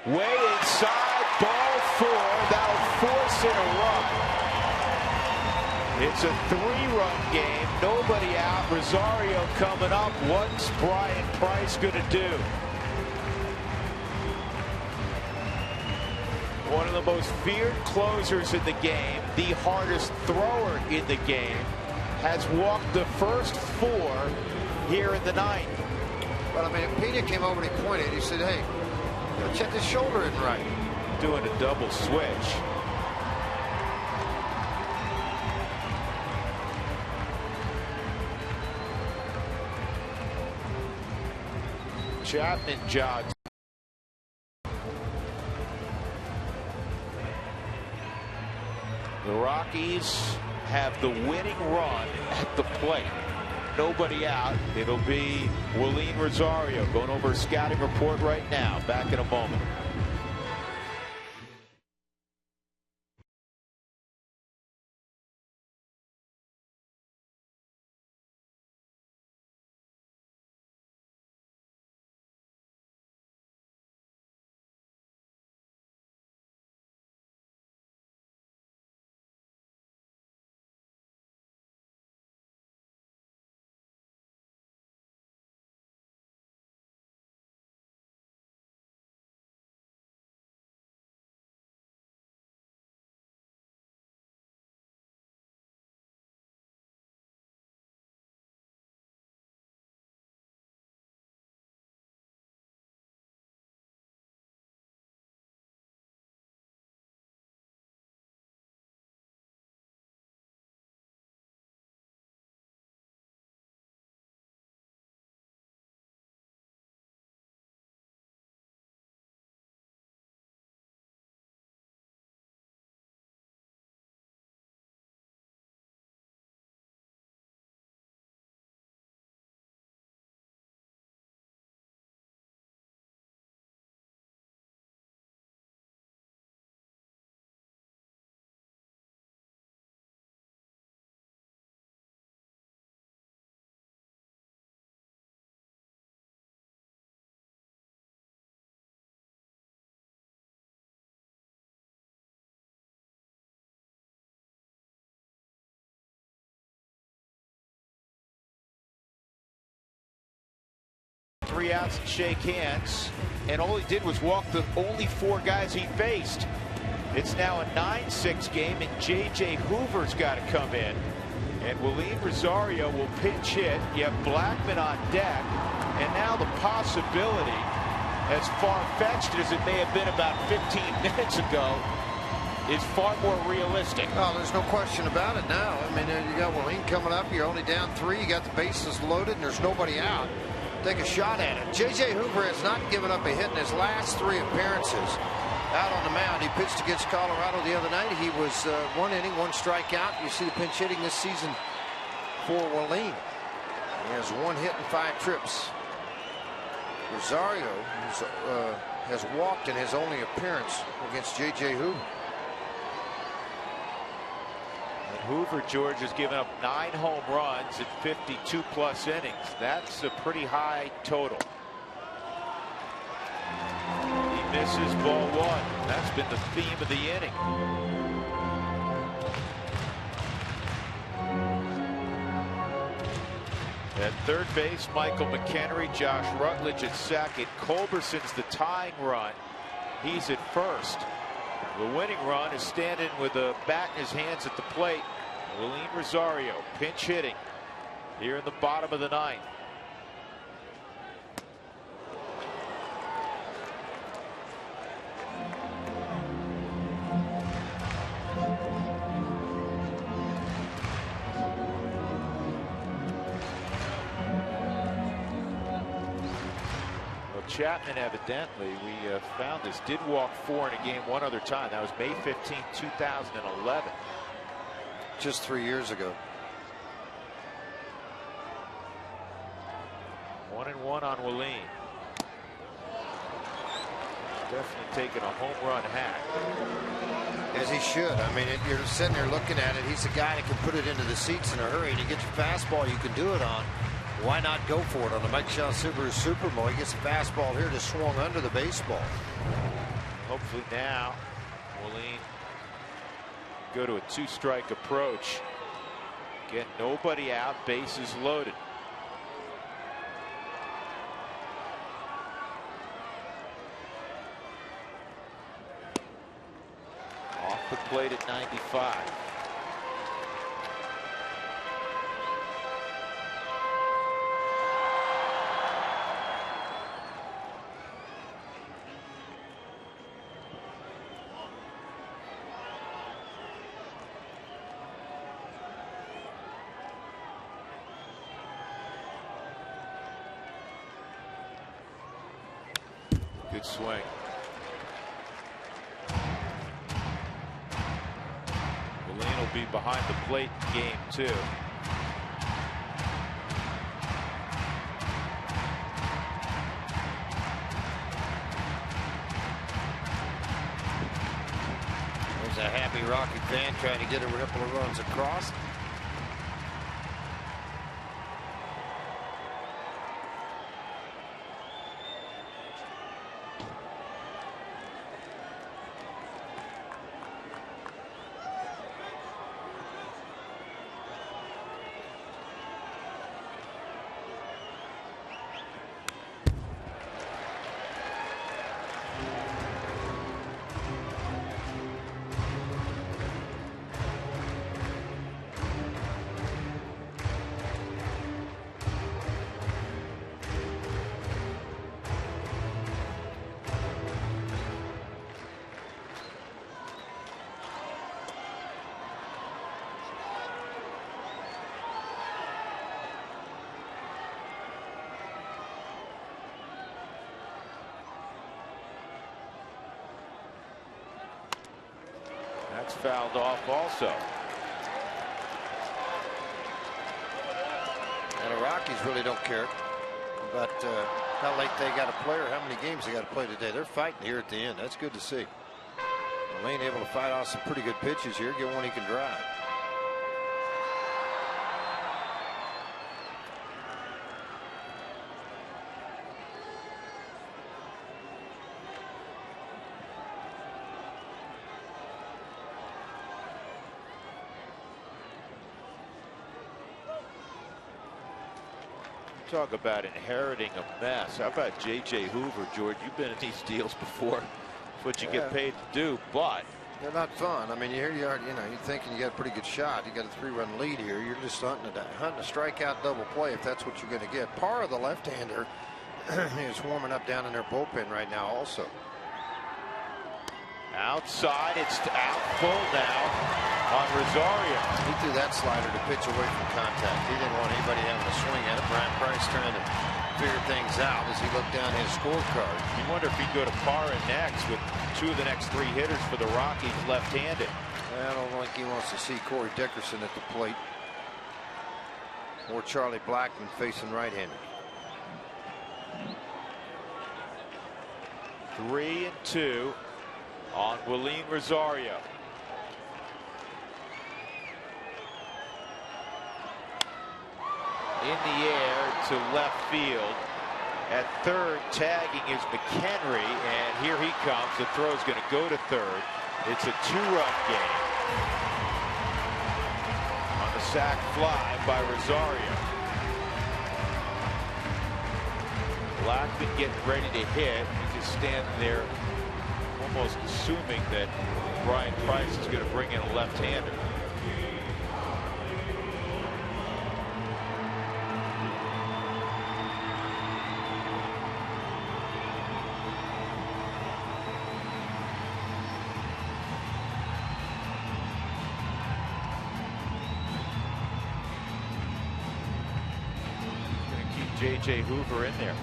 Way inside, ball 4. That'll force in a run. It's a 3-run game. Nobody out. Rosario coming up. What's Brian Price going to do? One of the most feared closers in the game, the hardest thrower in the game, has walked the first 4 here in the ninth. But I mean, Pena came over and he pointed. He said, hey, Check the shoulder in right. Doing a double switch. Chapman jogs. The Rockies have the winning run at the plate. Nobody out. It'll be Willeen Rosario going over a scouting report right now. Back in a moment. Three outs and shake hands, and all he did was walk the only four guys he faced. It's now a 9-6 game, and J.J. Hoover's got to come in, and Willeen Rosario will pinch hit. You have Blackman on deck, and now the possibility, as far-fetched as it may have been about 15 minutes ago, is far more realistic. Oh, there's no question about it now. I mean, you got Willeen coming up. You're only down 3. You got the bases loaded, and there's nobody out. Take a shot at it. J.J. Hoover has not given up a hit in his last 3 appearances out on the mound. He pitched against Colorado the other night. He was 1 inning, 1 strikeout. You see the pinch hitting this season for Willeen. He has 1 hit and 5 trips. Rosario has walked in his only appearance against J.J. Hoover. Hoover, George, has given up 9 home runs in 52+ innings. That's a pretty high total. He misses ball 1. That's been the theme of the inning. At third base, Michael McHenry, Josh Rutledge at second. Culberson's the tying run. He's at first. The winning run is standing with a bat in his hands at the plate. Willeen Rosario pinch hitting here in the bottom of the 9th. Chapman, evidently, we found this, did walk 4 in a game one other time. That was May 15, 2011. Just 3 years ago. 1-1 on Willeen. Definitely taking a home run hack. As he should. I mean, you're sitting there looking at it. He's a guy that can put it into the seats in a hurry. And you get your fastball, you can do it on. Why not go for it on the Mike Shaw Subaru Supermo? He gets a fastball here, just swung under the baseball. Hopefully now, Willeen go to a 2-strike approach. Get nobody out, bases loaded. Off the plate at 95. good swing. Lane will be behind the plate in game 2. There's a happy Rocky fan trying to get a ripple of runs across. That's fouled off also. And the Rockies really don't care about how late they got to play or how many games they got to play today. They're fighting here at the end. That's good to see. Lane able to fight off some pretty good pitches here. Get one he can drive. Talk about inheriting a mess. How about J.J. Hoover, George? You've been in these deals before. It's what you get paid to do, but they're not fun. I mean, here you are. You know, you're thinking you got a pretty good shot. You got a 3-run lead here. You're just hunting a strikeout double play if that's what you're going to get. Parra, the left-hander, is warming up down in their bullpen right now. Also, outside, it's out full now on Rosario. He threw that slider to pitch away from contact. He didn't want anybody having a swing at it. Brian Price trying to figure things out as he looked down his scorecard. You wonder if he'd go to Parra next with 2 of the next 3 hitters for the Rockies left-handed. I don't think he wants to see Corey Dickerson at the plate or Charlie Blackmon facing right-handed. 3-2 on Willeen Rosario. In the air to left field. At third, tagging is McHenry, and here he comes. The throw's going to go to third. It's a 2-run game on the sac fly by Rosario. Blackmon getting ready to hit. He's just standing there, almost assuming that Brian Price is going to bring in a left-hander. J.J. Hoover in there.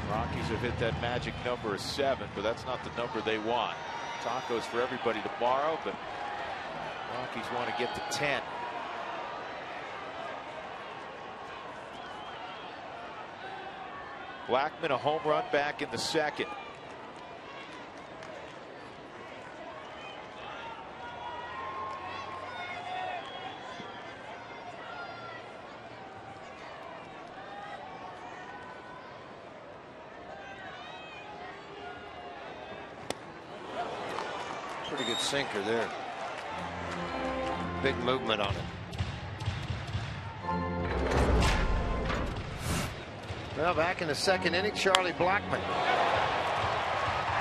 Rockies have hit that magic number of 7, but that's not the number they want. Tacos for everybody tomorrow, but Rockies want to get to 10. Blackmon a home run back in the second. Pretty good sinker there. Big movement on it. Well, back in the second inning, Charlie Blackmon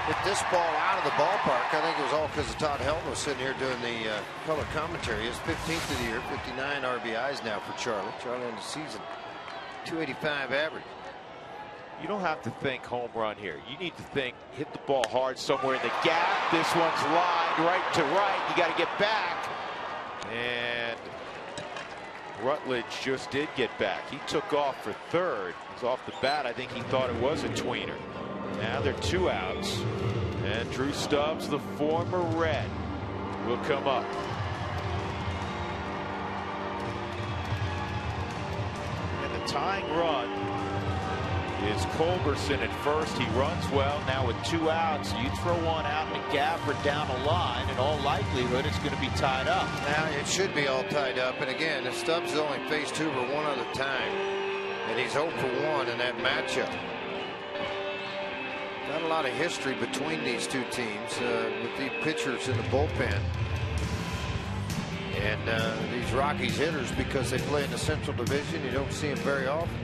hit this ball out of the ballpark. I think it was all because of Todd Helton was sitting here doing the color commentary. His 15th of the year, 59 RBIs now for Charlie. Charlie in the season, 285 average. You don't have to think home run here. You need to think hit the ball hard somewhere in the gap. This one's lined right to right. You got to get back. And Rutledge just did get back. He took off for third. He's off the bat. I think he thought it was a tweener. Now they're 2 outs. And Drew Stubbs, the former Red, will come up. And the tying run is Culberson at first. He runs well. Now with 2 outs, you throw 1 out and a gapper down the line. In all likelihood, it's going to be tied up. Now it should be all tied up. And again, if Stubbs has only faced Hoover 1 other time, and he's 0 for 1 in that matchup. Not a lot of history between these two teams with the pitchers in the bullpen. And these Rockies hitters, because they play in the Central Division, you don't see them very often.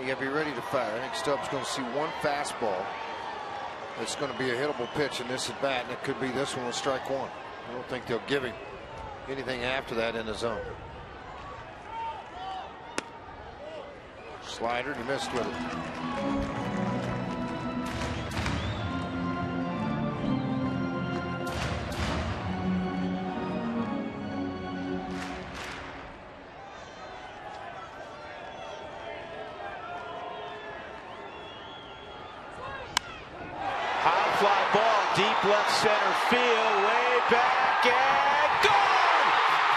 You got to be ready to fire. I think Stubbs going to see 1 fastball that's going to be a hittable pitch in this at bat, and it could be this one with strike 1. I don't think they'll give him anything after that in the zone. Slider, he missed with it. High fly ball, deep left center field, way back and gone!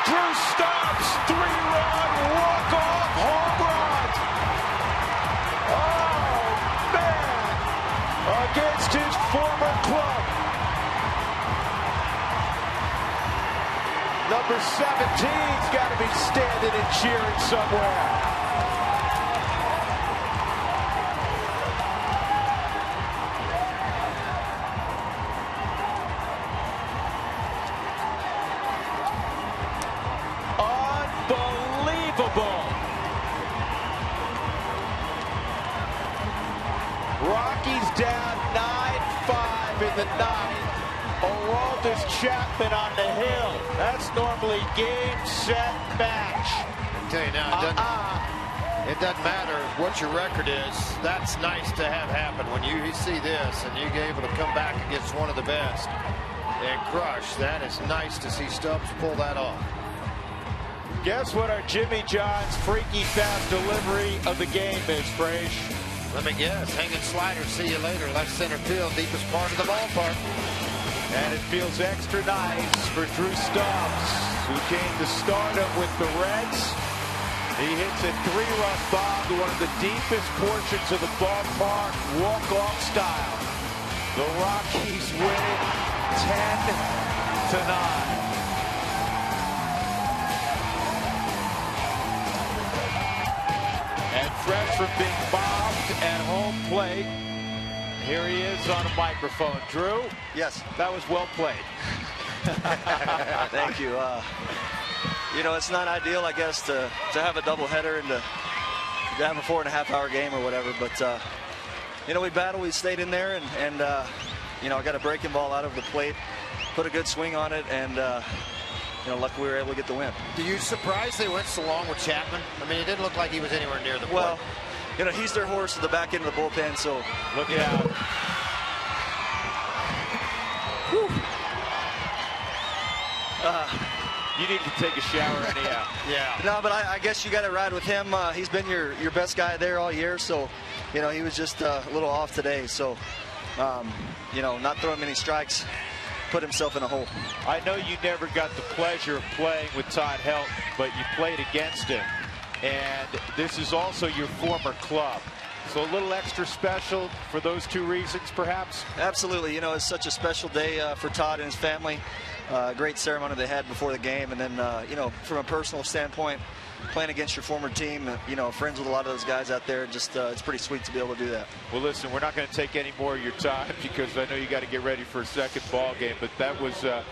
Drew Stubbs, 3-run walk-off home run! Oh, man! Against his former club. Number 17's got to be standing and cheering somewhere. Rockies down 9-5 in the 9th. Aroldis Chapman on the hill. That's normally game, set, match. I tell you now, it doesn't matter what your record is. That's nice to have happen when you see this and you're able to come back against one of the best and crush. That is nice to see Stubbs pull that off. Guess what our Jimmy John's freaky fast delivery of the game is, Frage? Let me guess. Hanging slider. See you later. Left center field. Deepest part of the ballpark. And it feels extra nice for Drew Stubbs, who came to stardom with the Reds. He hits a 3-run bomb to one of the deepest portions of the ballpark, walk-off style. The Rockies win it 10-9. And fresh from being bombed at home plate, here he is on a microphone. Drew? Yes. That was well played. Thank you. You know, it's not ideal, I guess, to have a doubleheader and to have a 4.5-hour game or whatever. But, you know, we battled. We stayed in there. And you know, I got a breaking ball out of the plate, put a good swing on it, and you know, luckily we were able to get the win. Do you surprised they went so long with Chapman? I mean, it didn't look like he was anywhere near the plate. Well, you know, he's their horse at the back end of the bullpen, so look out. You need to take a shower anyhow. Yeah. No, but I guess you got to ride with him. He's been your best guy there all year, so you know he was just a little off today. So you know, not throwing many strikes, put himself in a hole. I know you never got the pleasure of playing with Todd Helton, but you played against him, and this is also your former club. So a little extra special for those 2 reasons, perhaps? Absolutely. You know, it's such a special day for Todd and his family. Great ceremony they had before the game. And then, you know, from a personal standpoint, playing against your former team, you know, friends with a lot of those guys out there, just it's pretty sweet to be able to do that. Well, listen, we're not going to take any more of your time because I know you got to get ready for a second ball game. But that was a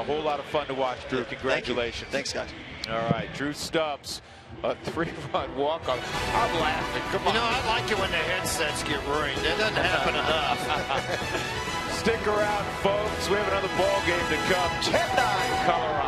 whole lot of fun to watch, Drew. Congratulations. Thanks, guys. All right, Drew Stubbs. A 3-run walk-off. I'm laughing. Come on. You know, I like it when the headsets get ringed. That doesn't happen enough. Stick around, folks. We have another ball game to come. 10-9 Colorado.